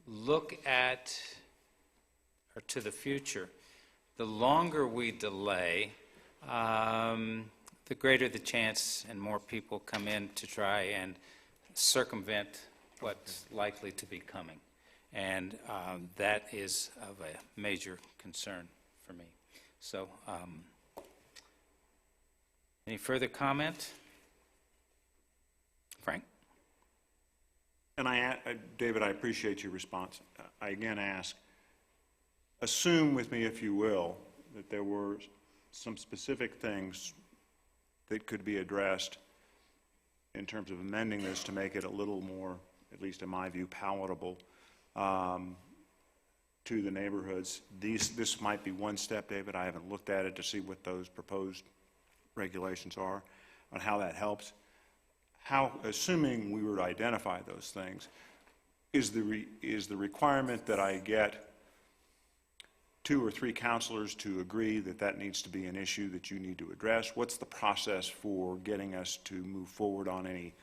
look at or to the future, the longer we delay, the greater the chance and more people come in to try and circumvent what's likely to be coming. And that is of a major concern for me. So, any further comment? Frank? And David, I appreciate your response. I again ask, assume with me, if you will, that there were some specific things that could be addressed in terms of amending this to make it a little more, at least in my view, palatable to the neighborhoods. This might be one step, David. I haven't looked at it to see what those proposed regulations are, on how that helps. Assuming we were to identify those things, is the requirement that I get 2 or 3 counselors to agree that that needs to be an issue that you need to address? What's the process for getting us to move forward on any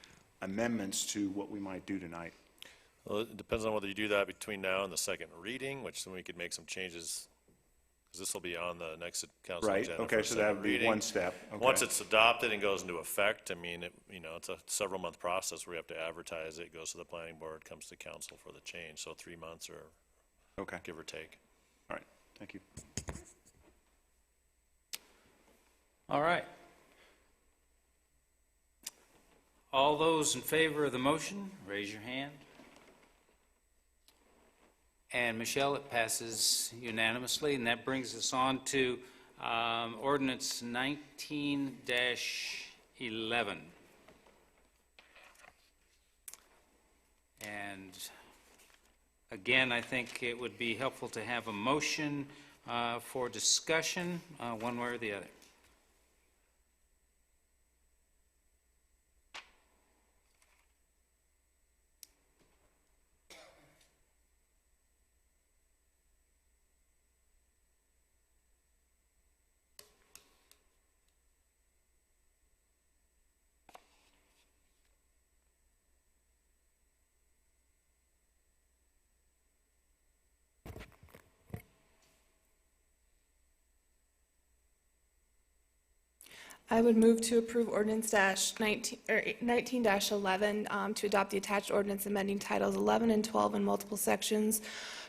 amendments to what we might do tonight? Well, it depends on whether you do that between now and the second reading, which then we could make some changes, because this will be on the next council agenda. Right, okay, so that would be one step. Okay. Once it's adopted and goes into effect, I mean, it's a several-month process where we have to advertise it, goes to the planning board, comes to council for the change, so 3 months or give or take. All right, thank you. All right. All those in favor of the motion, raise your hand. And Michelle, it passes unanimously, and that brings us on to Ordinance 19-11. And again, I think it would be helpful to have a motion for discussion, one way or the other. I would move to approve Ordinance 19-11 to adopt the attached ordinance amending Titles 11 and 12 in multiple sections,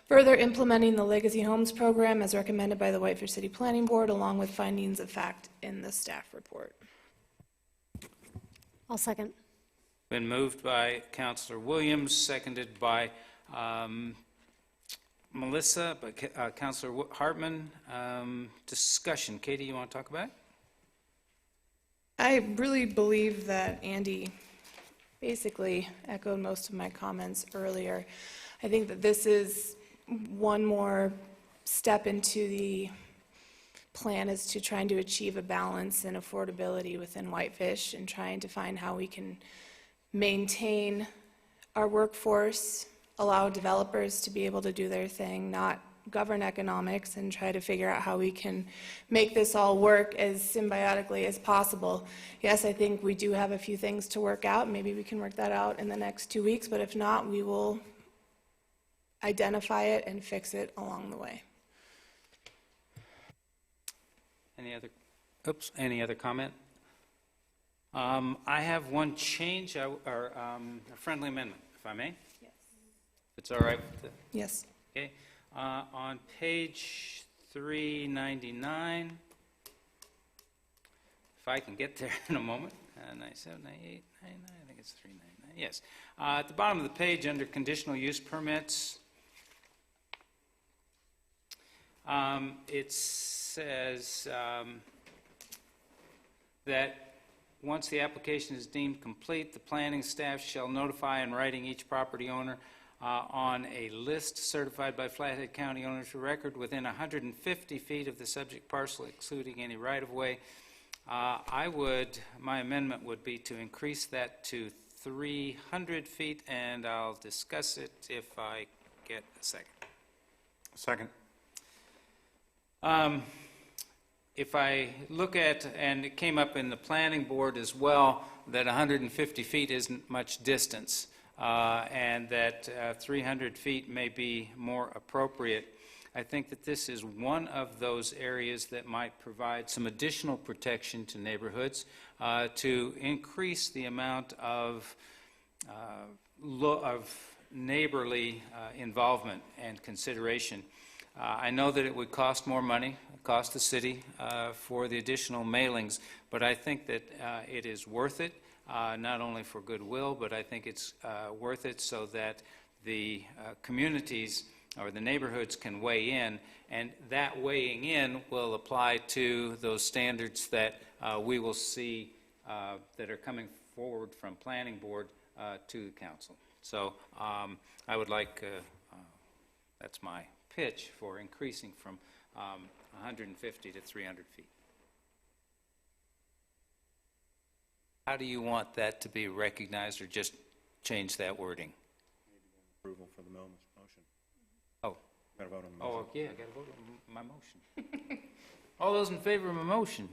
further implementing the Legacy Homes program as recommended by the Whitefish City Planning Board, along with findings of fact in the staff report. I'll second. Been moved by Councilor Williams, seconded by Melissa, but Councilor Hartman. Discussion. Katie, you want to talk about it? I really believe that Andy basically echoed most of my comments earlier. I think that this is one more step into the plan is to trying to achieve a balance and affordability within Whitefish and trying to find how we can maintain our workforce, allow developers to be able to do their thing, not govern economics and try to figure out how we can make this all work as symbiotically as possible. Yes, I think we do have a few things to work out. Maybe we can work that out in the next 2 weeks, but if not, we will identify it and fix it along the way. Any other comment? I have one change, or a friendly amendment, if I may? Yes. If it's all right with the... Yes. Okay. On page 399, if I can get there in a moment, 97, 98, 99, I think it's 399, yes. At the bottom of the page, under conditional use permits, it says that once the application is deemed complete, the planning staff shall notify in writing each property owner on a list certified by Flathead County Ownership Record within 150 feet of the subject parcel, excluding any right-of-way. My amendment would be to increase that to 300 feet, and I'll discuss it if I get a second. Second. If I look at, and it came up in the planning board as well, that 150 feet isn't much distance, and that 300 feet may be more appropriate. I think that this is one of those areas that might provide some additional protection to neighborhoods to increase the amount of neighborly involvement and consideration. I know that it would cost more money, cost the city for the additional mailings, but I think that it is worth it, not only for goodwill, but I think it's worth it so that the communities or the neighborhoods can weigh in, and that weighing in will apply to those standards that we will see that are coming forward from Planning Board to the Council. So I would like, that's my pitch for increasing from 150 to 300 feet. How do you want that to be recognized, or just change that wording? Approval for the motion. Oh. Got to vote on the motion. Oh, yeah, I got to vote on my motion. All those in favor of my motion?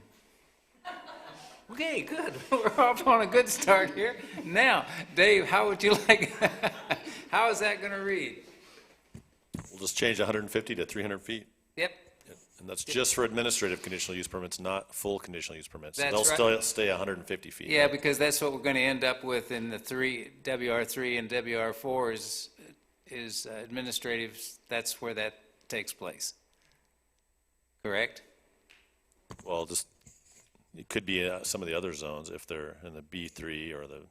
Okay, good. We're off on a good start here. Now, Dave, how would you like, how is that going to read? We'll just change 150 to 300 feet. Yep. And that's just for administrative conditional use permits, not full conditional use permits. So That's they'll right. still stay 150 feet. Yeah, because that's what we're going to end up with in the WR3 and WR4 is administrative. That's where that takes place. Correct? Well, just, it could be some of the other zones if they're in the B3 or the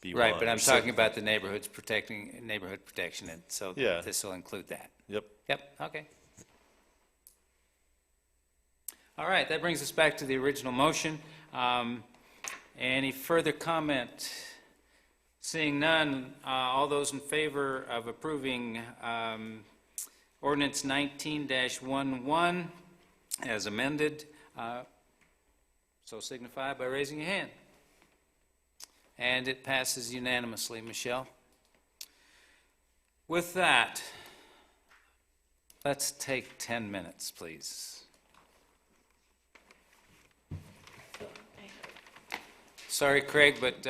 B1. Right, but I'm There's talking about the neighborhood protection, and so Yeah. this will include that. Yep. Yep, okay. All right, that brings us back to the original motion. Any further comment? Seeing none, all those in favor of approving ordinance 19-11 as amended, so signify by raising your hand. And it passes unanimously, Michelle. With that, let's take 10 minutes, please. Sorry, Craig, but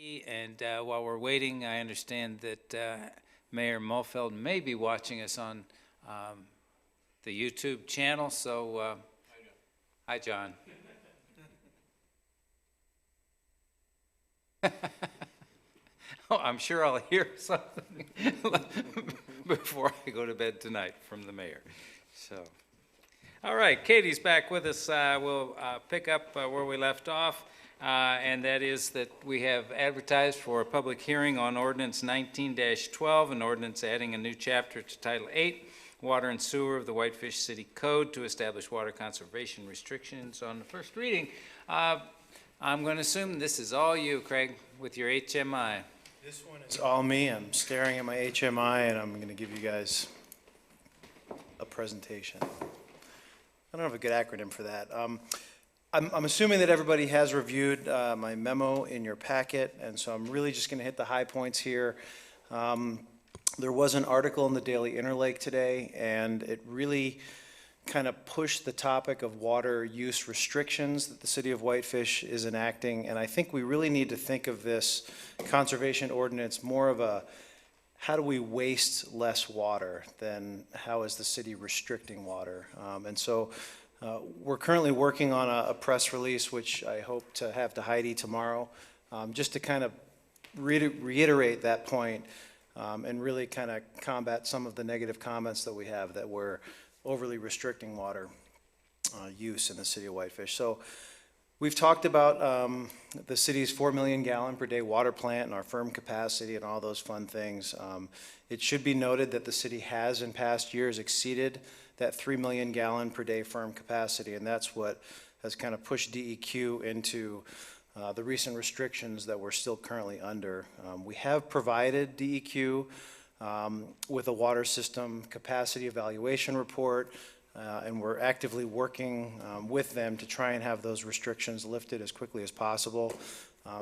And while we're waiting, I understand that Mayor Mulfeld may be watching us on the YouTube channel, so hi, John. Oh, I'm sure I'll hear something before I go to bed tonight from the mayor. So, all right, Katie's back with us. We'll pick up where we left off, and that is that we have advertised for a public hearing on Ordinance 19-12, an ordinance adding a new chapter to Title 8, Water and Sewer of the Whitefish City Code to establish water conservation restrictions on the first reading. I'm going to assume this is all you, Craig, with your HMI. This one is all me. I'm staring at my HMI, and I'm going to give you guys a presentation. I don't have a good acronym for that. I'm assuming that everybody has reviewed my memo in your packet, and so I'm really just going to hit the high points here. There was an article in the Daily Interlake today, and it really kind of pushed the topic of water use restrictions that the city of Whitefish is enacting, and I think we really need to think of this conservation ordinance more of a how do we waste less water than how is the city restricting water. And so we're currently working on a press release, which I hope to have to Heidi tomorrow, just to kind of reiterate that point and really kind of combat some of the negative comments that we have that we're overly restricting water use in the city of Whitefish. So we've talked about the city's 4 million gallon per day water plant and our firm capacity and all those fun things. It should be noted that the city has in past years exceeded that 3 million gallon per day firm capacity, and that's what has kind of pushed DEQ into the recent restrictions that we're still currently under. We have provided DEQ with a water system capacity evaluation report, and we're actively working with them to try and have those restrictions lifted as quickly as possible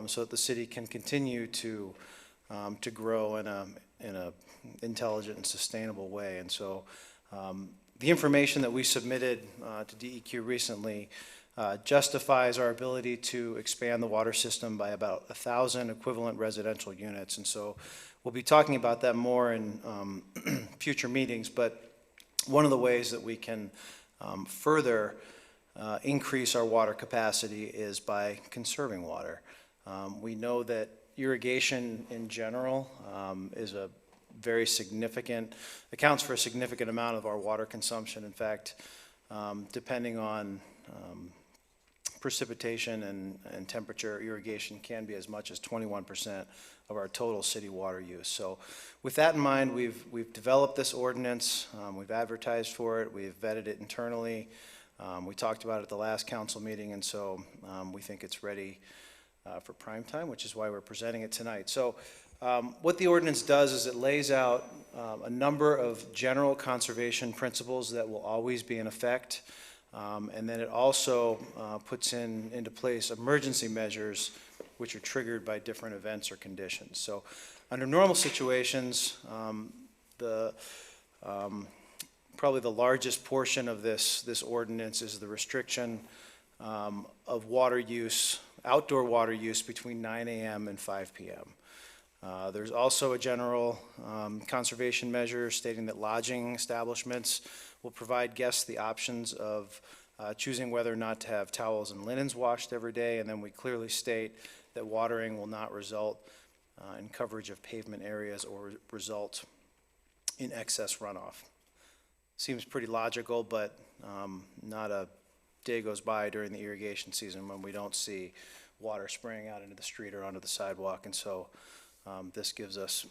so that the city can continue to grow in a intelligent and sustainable way. And so the information that we submitted to DEQ recently justifies our ability to expand the water system by about 1,000 equivalent residential units. And so we'll be talking about that more in future meetings, but one of the ways that we can further increase our water capacity is by conserving water. We know that irrigation in general is a very significant, accounts for a significant amount of our water consumption. In fact, depending on precipitation and temperature, irrigation can be as much as 21% of our total city water use. So with that in mind, we've developed this ordinance, we've advertised for it, we've vetted it internally, we talked about it at the last council meeting, and so we think it's ready for prime time, which is why we're presenting it tonight. So what the ordinance does is it lays out a number of general conservation principles that will always be in effect. And then it also puts into place emergency measures which are triggered by different events or conditions. So under normal situations, probably the largest portion of this ordinance is the restriction of water use, outdoor water use between 9 a.m. and 5 p.m. There's also a general conservation measure stating that lodging establishments will provide guests the options of choosing whether or not to have towels and linens washed every day, and then we clearly state that watering will not result in coverage of pavement areas or result in excess runoff. Seems pretty logical, but not a day goes by during the irrigation season when we don't see water spraying out into the street or onto the sidewalk, and so this gives us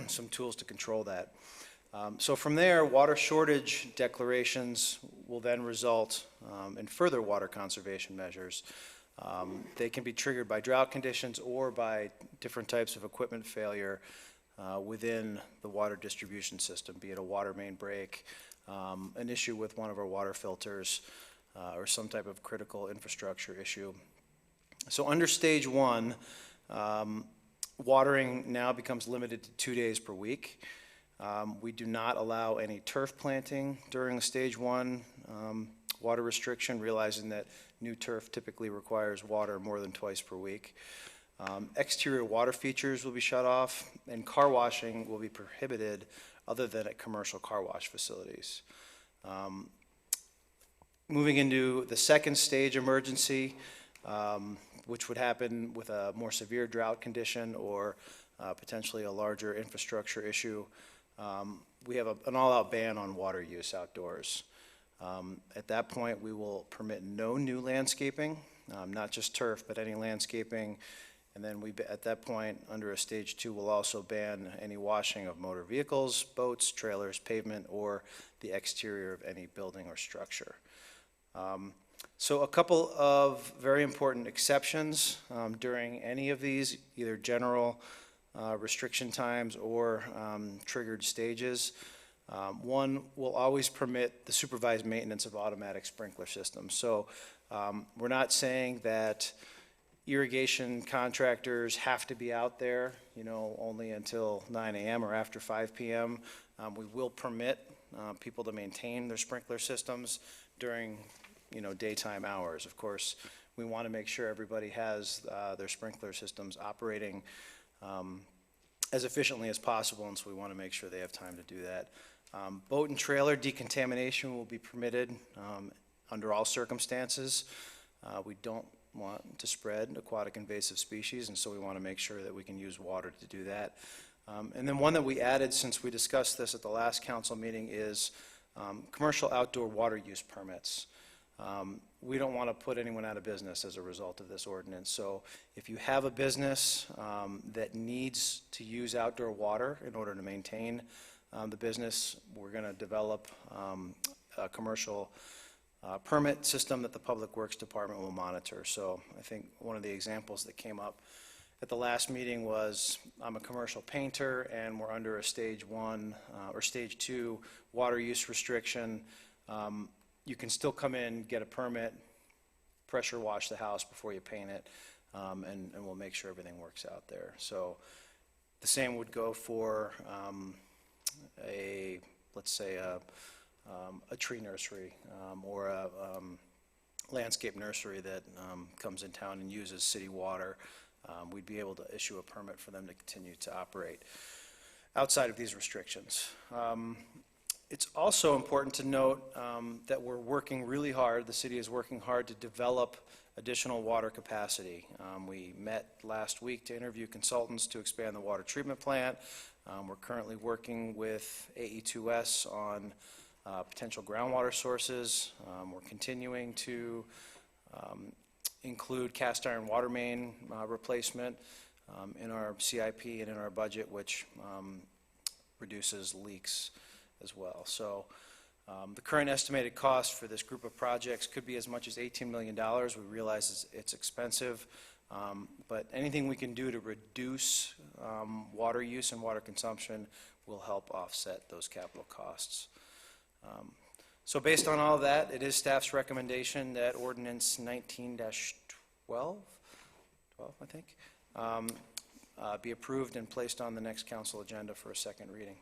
some tools to control that. So from there, water shortage declarations will then result in further water conservation measures. They can be triggered by drought conditions or by different types of equipment failure within the water distribution system, be it a water main break, an issue with one of our water filters, or some type of critical infrastructure issue. So under stage one, watering now becomes limited to 2 days per week. We do not allow any turf planting during the stage one water restriction, realizing that new turf typically requires water more than twice per week. Exterior water features will be shut off, and car washing will be prohibited other than at commercial car wash facilities. Moving into the second stage emergency, which would happen with a more severe drought condition or potentially a larger infrastructure issue, we have an all-out ban on water use outdoors. At that point, we will permit no new landscaping, not just turf, but any landscaping. And then at that point, under a stage 2, we'll also ban any washing of motor vehicles, boats, trailers, pavement, or the exterior of any building or structure. So a couple of very important exceptions during any of these, either general restriction times or triggered stages. One will always permit the supervised maintenance of automatic sprinkler systems. So we're not saying that irrigation contractors have to be out there, only until 9 a.m. or after 5 p.m. We will permit people to maintain their sprinkler systems during, daytime hours. Of course, we want to make sure everybody has their sprinkler systems operating as efficiently as possible, and so we want to make sure they have time to do that. Boat and trailer decontamination will be permitted under all circumstances. We don't want to spread aquatic invasive species, and so we want to make sure that we can use water to do that. And then one that we added since we discussed this at the last council meeting is commercial outdoor water use permits. We don't want to put anyone out of business as a result of this ordinance. So if you have a business that needs to use outdoor water in order to maintain the business, we're going to develop a commercial permit system that the Public Works Department will monitor. So I think one of the examples that came up at the last meeting was, I'm a commercial painter and we're under a stage 1 or stage 2 water use restriction. You can still come in, get a permit, pressure wash the house before you paint it, and we'll make sure everything works out there. So the same would go for let's say a tree nursery or a landscape nursery that comes in town and uses city water. We'd be able to issue a permit for them to continue to operate outside of these restrictions. It's also important to note that we're working really hard, the city is working hard to develop additional water capacity. We met last week to interview consultants to expand the water treatment plant. We're currently working with AE2S on potential groundwater sources. We're continuing to include cast iron water main replacement in our CIP and in our budget, which reduces leaks as well. So the current estimated cost for this group of projects could be as much as $18 million. We realize it's expensive, but anything we can do to reduce water use and water consumption will help offset those capital costs. So based on all of that, it is staff's recommendation that ordinance 19-12, I think, be approved and placed on the next council agenda for a second reading.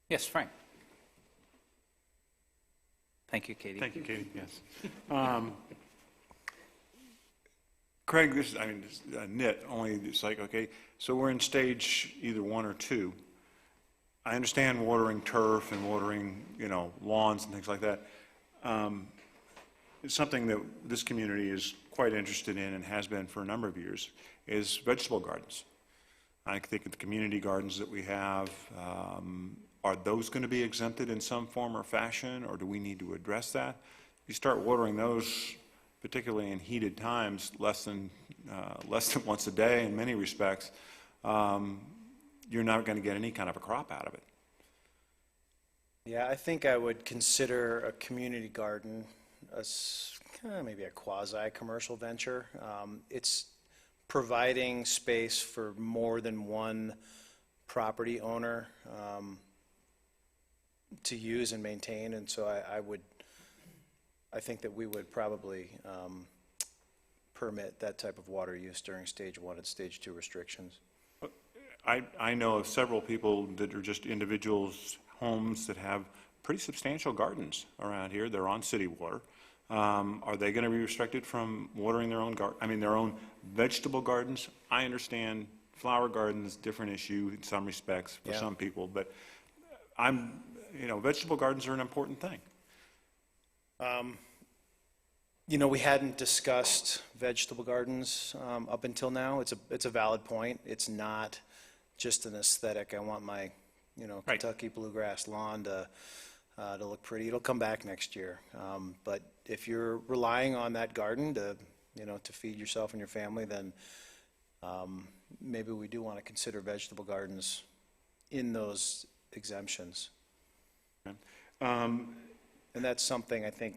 Yes, Frank. Thank you, Katie. Thank you, Katie, yes. Craig, this is a nit, only it's like, okay, so we're in stage either 1 or 2. I understand watering turf and watering, lawns and things like that. It's something that this community is quite interested in and has been for a number of years, is vegetable gardens. I think the community gardens that we have, are those going to be exempted in some form or fashion, or do we need to address that? You start watering those, particularly in heated times, less than once a day in many respects, you're not going to get any kind of a crop out of it. Yeah, I think I would consider a community garden as maybe a quasi-commercial venture. It's providing space for more than one property owner to use and maintain, and so I think that we would probably permit that type of water use during stage 1 and stage 2 restrictions. I know of several people that are just individuals, homes that have pretty substantial gardens around here. They're on city water. Are they going to be restricted from watering their own their own vegetable gardens? I understand flower gardens, different issue in some respects for some people, but vegetable gardens are an important thing. We hadn't discussed vegetable gardens up until now. It's a valid point. It's not just an aesthetic. I want my, Kentucky bluegrass lawn to look pretty. It'll come back next year. But if you're relying on that garden to feed yourself and your family, then maybe we do want to consider vegetable gardens in those exemptions. Okay. And that's something I think,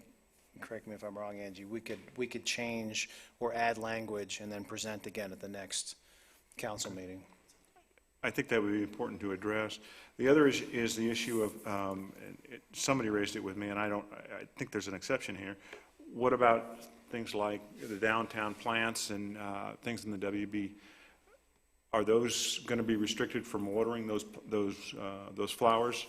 correct me if I'm wrong, Angie, we could change or add language and then present again at the next council meeting. I think that would be important to address. The other is the issue of, somebody raised it with me, and I think there's an exception here. What about things like the downtown plants and things in the WB? Are those going to be restricted from watering those flowers?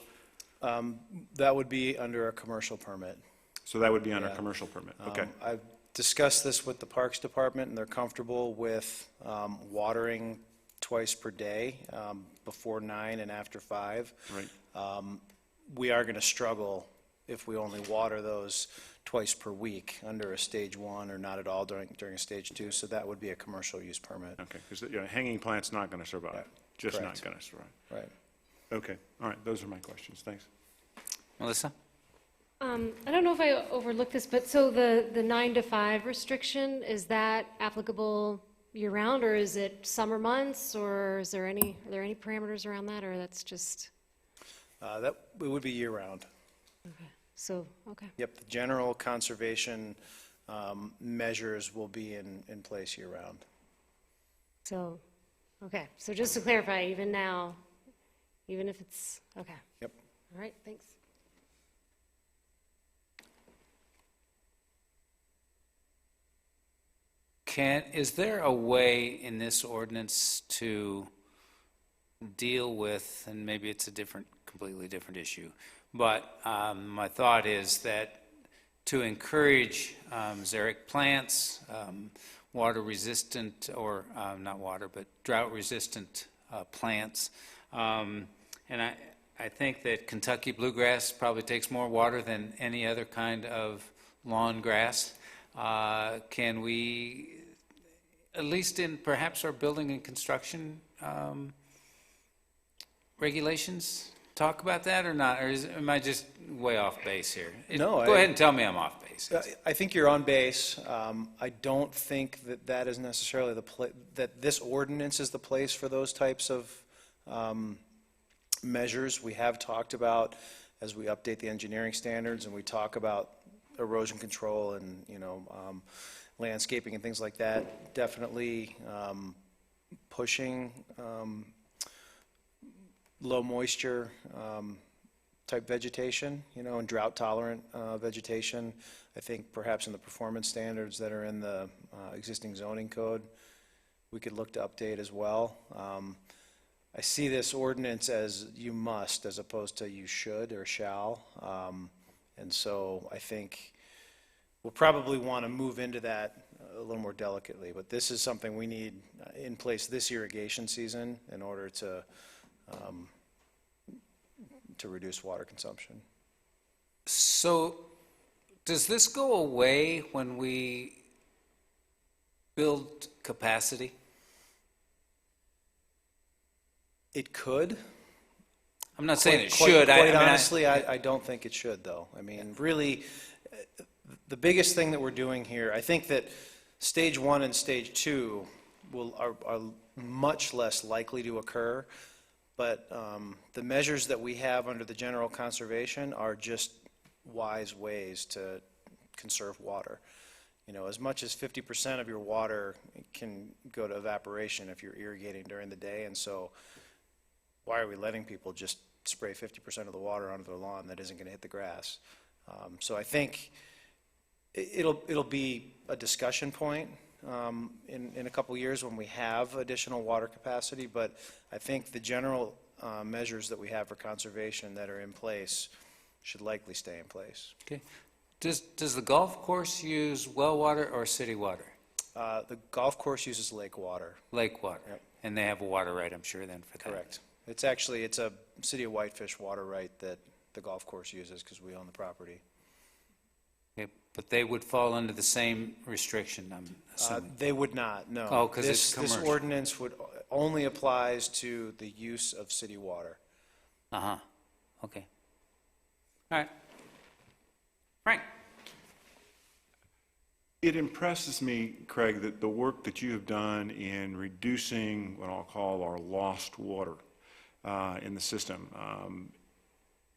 That would be under a commercial permit. So that would be under a commercial permit, okay. I've discussed this with the Parks Department, and they're comfortable with watering twice per day, before 9 and after 5. Right. We are going to struggle if we only water those twice per week under a stage 1 or not at all during a stage 2, so that would be a commercial use permit. Okay, because hanging plant's not going to survive, Yeah, just correct. not going to survive. Right. Okay, all right, those are my questions, thanks. Melissa? I don't know if I overlooked this, but so the 9 to 5 restriction, is that applicable year-round, or is it summer months, or are there any parameters around that, or that's just? It would be year-round. Okay. So, okay. Yep, the general conservation measures will be in place year-round. So, okay. So just to clarify, even now, even if it's, okay. Yep. All right, thanks. Is there a way in this ordinance to deal with, and maybe it's a completely different issue, but my thought is that to encourage xeric plants, water-resistant, or not water, but drought-resistant plants, and I think that Kentucky bluegrass probably takes more water than any other kind of lawn grass. Can we, at least in perhaps our building and construction regulations, talk about that or not? Or am I just way off base here? No, Go ahead and tell me I'm off base. I think you're on base. I don't think that is necessarily that this ordinance is the place for those types of measures. We have talked about, as we update the engineering standards and we talk about erosion control and landscaping and things like that, definitely pushing low moisture type vegetation, and drought tolerant vegetation. I think perhaps in the performance standards that are in the existing zoning code, we could look to update as well. I see this ordinance as you must as opposed to you should or shall. And so I think we'll probably want to move into that a little more delicately, but this is something we need in place this irrigation season in order to reduce water consumption. So does this go away when we build capacity? It could. I'm not saying it Quite should. honestly, I don't think it should, though. I mean, really, the biggest thing that we're doing here, I think that stage 1 and stage 2 are much less likely to occur, but the measures that we have under the general conservation are just wise ways to conserve water. As much as 50% of your water can go to evaporation if you're irrigating during the day, and so why are we letting people just spray 50% of the water onto their lawn that isn't going to hit the grass? So I think it'll be a discussion point in a couple years when we have additional water capacity, but I think the general measures that we have for conservation that are in place should likely stay in place. Okay. Does the golf course use well water or city water? The golf course uses lake water. Lake water? Yep. And they have a water right, I'm sure, then, for that? Correct. It's a City of Whitefish water right that the golf course uses because we own the property. Okay, but they would fall under the same restriction, I'm assuming? They would not, no. Oh, 'cause it's This commercial. ordinance only applies to the use of city water. Uh-huh, okay. All right. Frank? It impresses me, Craig, that the work that you have done in reducing what I'll call our lost water in the system.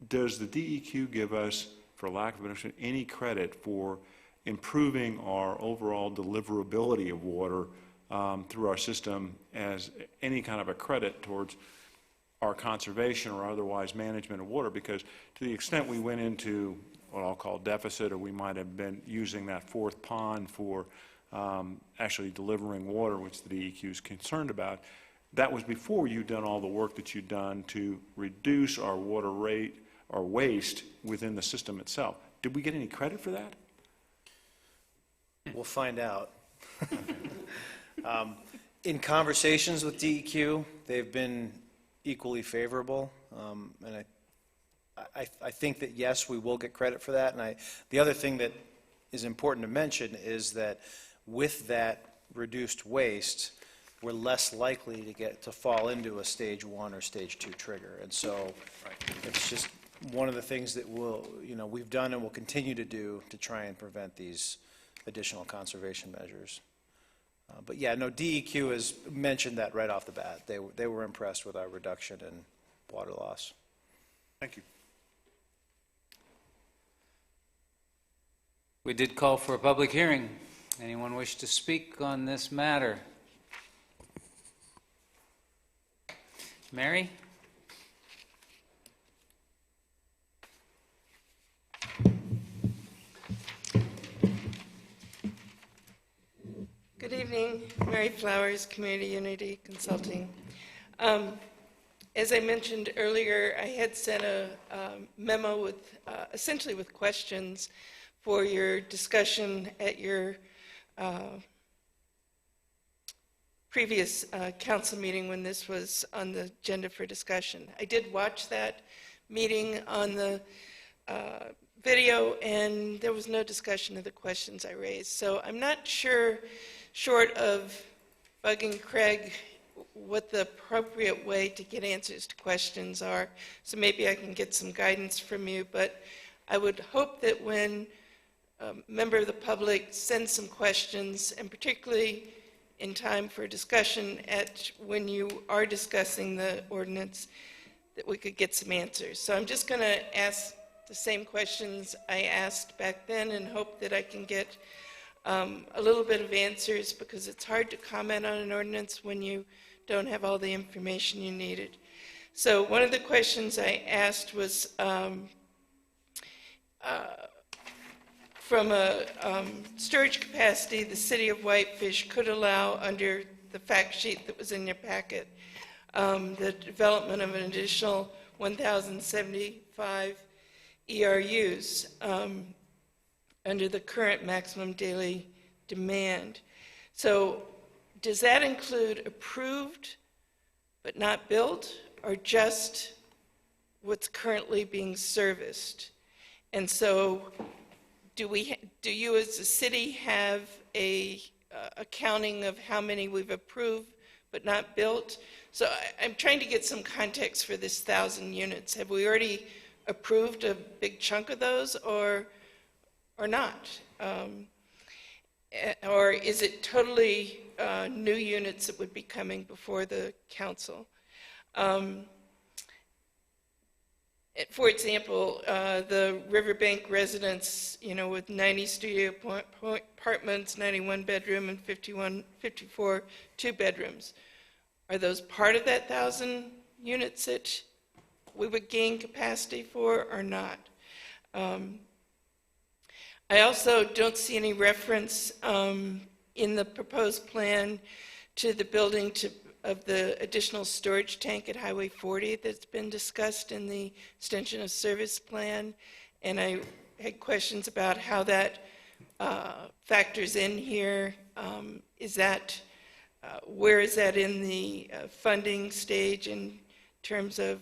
Does the DEQ give us, for lack of a better term, any credit for improving our overall deliverability of water through our system as any kind of a credit towards our conservation or otherwise management of water? Because to the extent we went into what I'll call deficit, or we might have been using that fourth pond for actually delivering water, which the DEQ is concerned about, that was before you'd done all the work that you'd done to reduce our water rate or waste within the system itself. Did we get any credit for that? We'll find out. In conversations with DEQ, they've been equally favorable, and I think that, yes, we will get credit for that. And the other thing that is important to mention is that with that reduced waste, we're less likely to fall into a stage 1 or stage 2 trigger. And so it's just one of the things that we've done and will continue to do to try and prevent these additional conservation measures. But yeah, no, DEQ has mentioned that right off the bat. They were impressed with our reduction in water loss. Thank you. We did call for a public hearing. Anyone wish to speak on this matter? Mary? Good evening, Mary Flowers, Community Unity Consulting. As I mentioned earlier, I had sent a memo with essentially with questions for your discussion at your previous council meeting when this was on the agenda for discussion. I did watch that meeting on the video, and there was no discussion of the questions I raised. So I'm not sure, short of bugging Craig, what the appropriate way to get answers to questions are. So maybe I can get some guidance from you, but I would hope that when a member of the public sends some questions, and particularly in time for discussion when you are discussing the ordinance, that we could get some answers. So I'm just going to ask the same questions I asked back then and hope that I can get a little bit of answers, because it's hard to comment on an ordinance when you don't have all the information you needed. So one of the questions I asked was from a storage capacity the city of Whitefish could allow under the fact sheet that was in your packet, the development of an additional 1,075 ERUs under the current maximum daily demand. So does that include approved but not built, or just what's currently being serviced? And so do you as a city have a counting of how many we've approved but not built? So I'm trying to get some context for this 1,000 units. Have we already approved a big chunk of those, or not? Or is it totally new units that would be coming before the council? For example, the Riverbank residents, with 90 studio apartments, 91 bedroom, and 54 two-bedrooms. Are those part of that 1,000 units that we would gain capacity for, or not? I also don't see any reference in the proposed plan to the building of the additional storage tank at Highway 40 that's been discussed in the extension of service plan. And I had questions about how that factors in here. Is that, where is that in the funding stage in terms of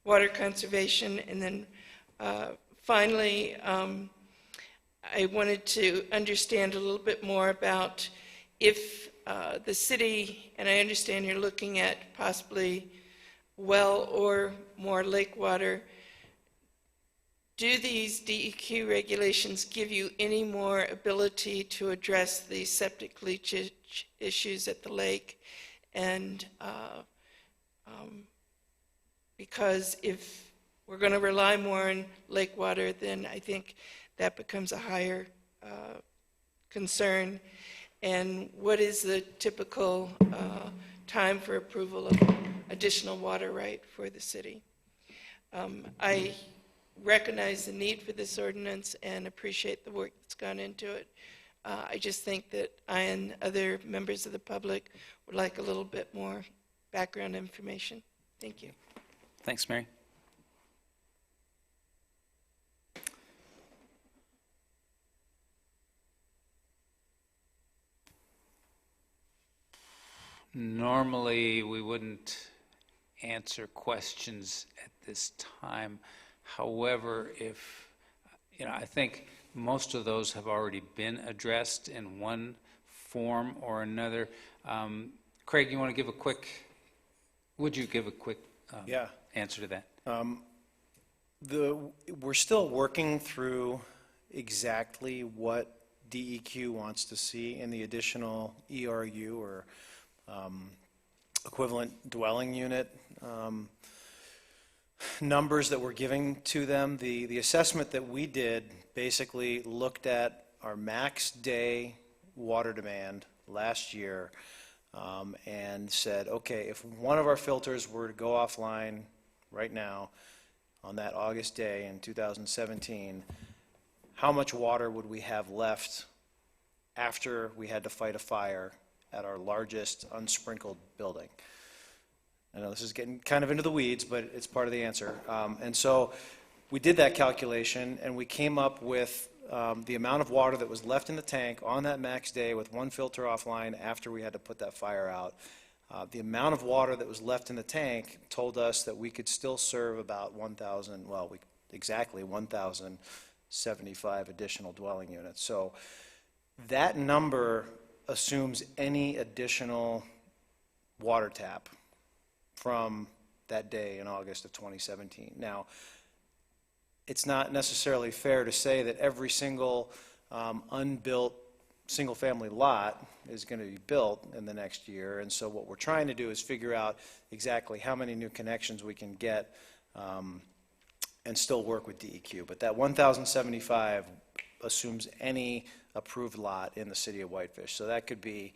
water conservation? And then finally, I wanted to understand a little bit more about if the city, and I understand you're looking at possibly well or more lake water, do these DEQ regulations give you any more ability to address the septic leachage issues at the lake? And because if we're going to rely more on lake water, then I think that becomes a higher concern. And what is the typical time for approval of additional water right for the city? I recognize the need for this ordinance and appreciate the work that's gone into it. I just think that I and other members of the public would like a little bit more background information. Thank you. Thanks, Mary. Normally, we wouldn't answer questions at this time. However, if, I think most of those have already been addressed in one form or another. Craig, you want to give a quick, would you give a quick answer to that? We're still working through exactly what DEQ wants to see in the additional ERU or equivalent dwelling unit numbers that we're giving to them. The assessment that we did basically looked at our max day water demand last year and said, okay, if one of our filters were to go offline right now on that August day in 2017, how much water would we have left after we had to fight a fire at our largest unsprinkled building? I know this is getting kind of into the weeds, but it's part of the answer. And so we did that calculation, and we came up with the amount of water that was left in the tank on that max day with one filter offline after we had to put that fire out. The amount of water that was left in the tank told us that we could still serve about 1,000, well, exactly 1,075 additional dwelling units. So that number assumes any additional water tap from that day in August of 2017. Now, it's not necessarily fair to say that every single unbuilt single-family lot is going to be built in the next year, and so what we're trying to do is figure out exactly how many new connections we can get and still work with DEQ. But that 1,075 assumes any approved lot in the city of Whitefish. So that could be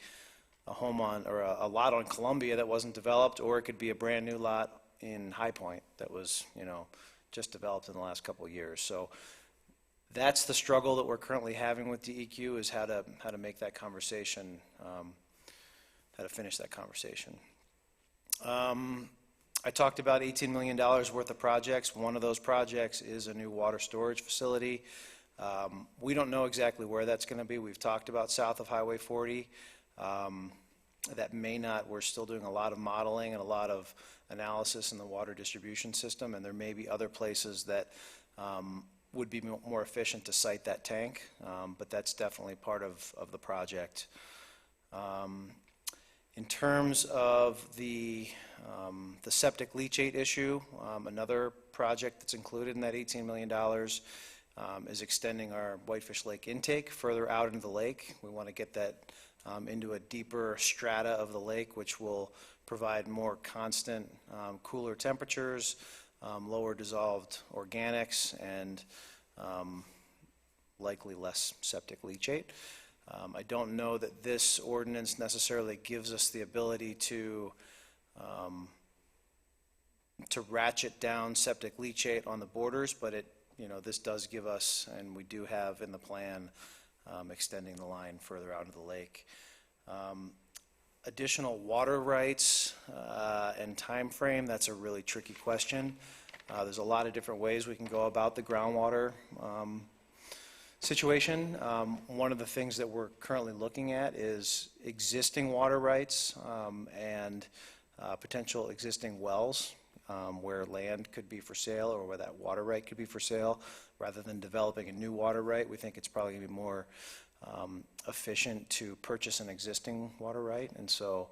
a home on, or a lot on Columbia that wasn't developed, or it could be a brand new lot in High Point that was, just developed in the last couple of years. So that's the struggle that we're currently having with DEQ, is how to make that conversation, how to finish that conversation. I talked about $18 million worth of projects. One of those projects is a new water storage facility. We don't know exactly where that's going to be. We've talked about south of Highway 40. That may not, we're still doing a lot of modeling and a lot of analysis in the water distribution system, and there may be other places that would be more efficient to site that tank, but that's definitely part of the project. In terms of the septic leachate issue, another project that's included in that $18 million is extending our Whitefish Lake intake further out into the lake. We want to get that into a deeper strata of the lake, which will provide more constant, cooler temperatures, lower dissolved organics, and likely less septic leachate. I don't know that this ordinance necessarily gives us the ability to ratchet down septic leachate on the borders, but this does give us, and we do have in the plan, extending the line further out into the lake. Additional water rights and time frame, that's a really tricky question. There's a lot of different ways we can go about the groundwater situation. One of the things that we're currently looking at is existing water rights and potential existing wells where land could be for sale or where that water right could be for sale. Rather than developing a new water right, we think it's probably going to be more efficient to purchase an existing water right. And so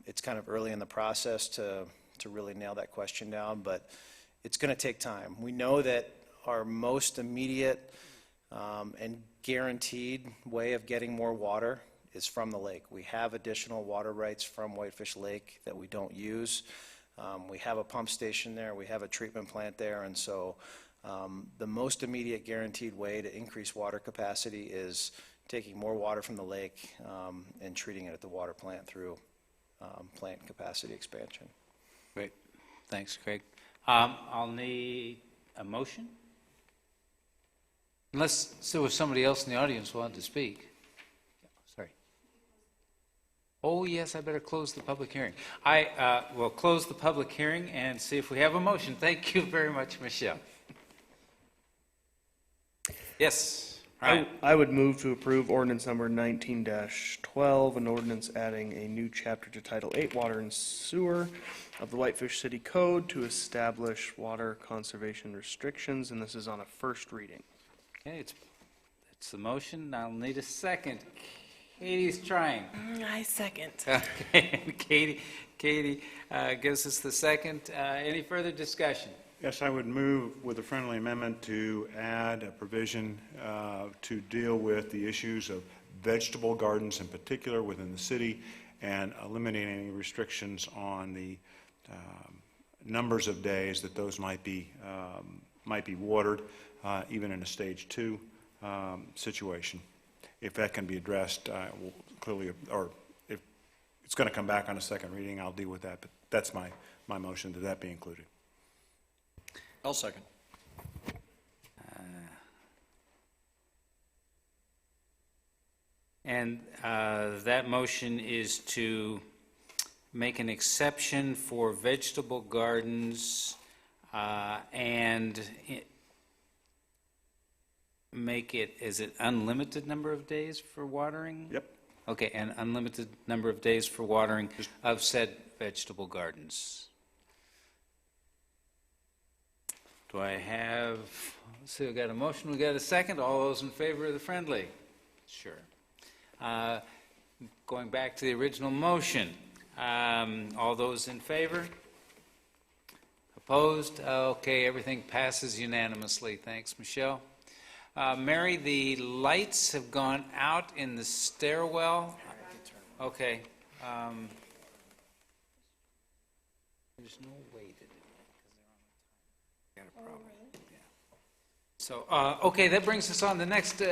it's kind of early in the process to really nail that question down, but it's going to take time. We know that our most immediate and guaranteed way of getting more water is from the lake. We have additional water rights from Whitefish Lake that we don't use. We have a pump station there, we have a treatment plant there, and so the most immediate guaranteed way to increase water capacity is taking more water from the lake and treating it at the water plant through plant capacity expansion. Great. Thanks, Craig. I'll need a motion? Unless there was somebody else in the audience who wanted to speak. Sorry. Oh, yes, I better close the public hearing. I will close the public hearing and see if we have a motion. Thank you very much, Michelle. Yes. Right. I would move to approve ordinance number 19-12, an ordinance adding a new chapter to Title 8, Water and Sewer of the Whitefish City Code to establish water conservation restrictions, and this is on a first reading. Okay, it's the motion. I'll need a second. Katie's trying. I second. Okay, Katie gives us the second. Any further discussion? Yes, I would move with a friendly amendment to add a provision to deal with the issues of vegetable gardens in particular within the city and eliminating any restrictions on the numbers of days that those might be watered, even in a stage 2 situation. If that can be addressed, we'll clearly, or if it's going to come back on a second reading, I'll deal with that. But that's my motion, that be included. I'll second. And that motion is to make an exception for vegetable gardens and make it, is it unlimited number of days for watering? Yep. Okay, and unlimited number of days for watering of said vegetable gardens. Do I have, let's see, we got a motion, we got a second. All those in favor of the friendly? Sure. Going back to the original motion, all those in favor? Opposed? Okay, everything passes unanimously. Thanks, Michelle. Mary, the lights have gone out in the stairwell. Okay. There's no way to do it because they're on the time. Got a problem. Yeah. So, okay, that brings us on the next.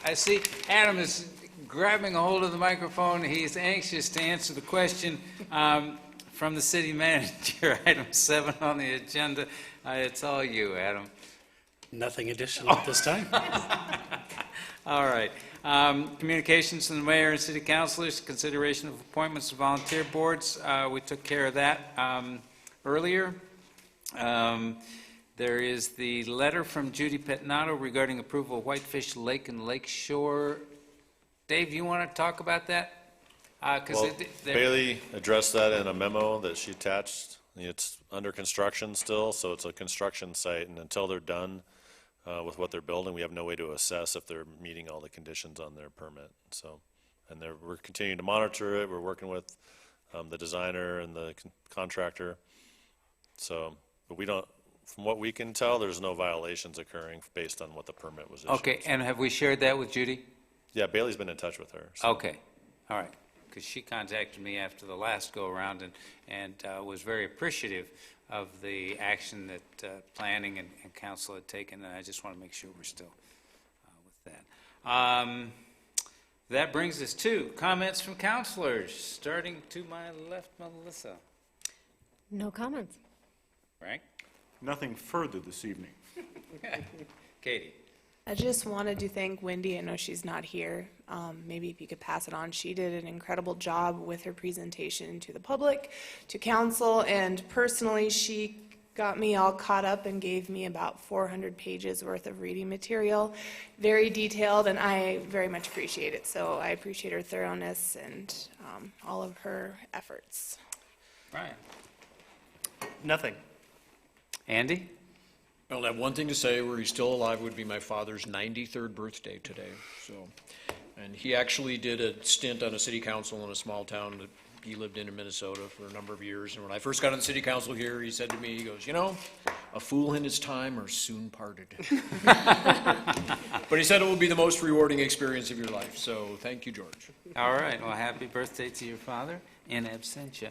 I see Adam is grabbing a hold of the microphone. He's anxious to answer the question from the city manager. Item 7 on the agenda. It's all you, Adam. Nothing additional at this time. All right. Communications from the mayor and city councilors, consideration of appointments to volunteer boards. We took care of that earlier. There is the letter from Judy Petnato regarding approval of Whitefish Lake and Lake Shore. Dave, you want to talk about that? Well, Bailey addressed that in a memo that she attached. It's under construction still, so it's a construction site, and until they're done with what they're building, we have no way to assess if they're meeting all the conditions on their permit. So, and we're continuing to monitor it. We're working with the designer and the contractor. So, but we don't, from what we can tell, there's no violations occurring based on what the permit was issued. Okay, and have we shared that with Judy? Yeah, Bailey's been in touch with her. So. Okay, all right, because she contacted me after the last go-around and was very appreciative of the action that planning and council had taken, and I just want to make sure we're still with that. That brings us to comments from councilors, starting to my left, Melissa. No comments. Frank? Nothing further this evening. Katie? I just wanted to thank Wendy. I know she's not here. Maybe if you could pass it on. She did an incredible job with her presentation to the public, to council, and personally, she got me all caught up and gave me about 400 pages worth of reading material, very detailed, and I very much appreciate it. So I appreciate her thoroughness and all of her efforts. Brian? Nothing. Andy? Well, I have one thing to say, were he still alive, would be my father's 93rd birthday today, so. And he actually did a stint on a city council in a small town that he lived in Minnesota for a number of years. And when I first got on the city council here, he said to me, he goes, you know, a fool in his time are soon parted. But he said it will be the most rewarding experience of your life, so thank you, George. All right, well, happy birthday to your father in absentia.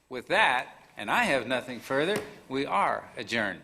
With that, and I have nothing further, we are adjourned.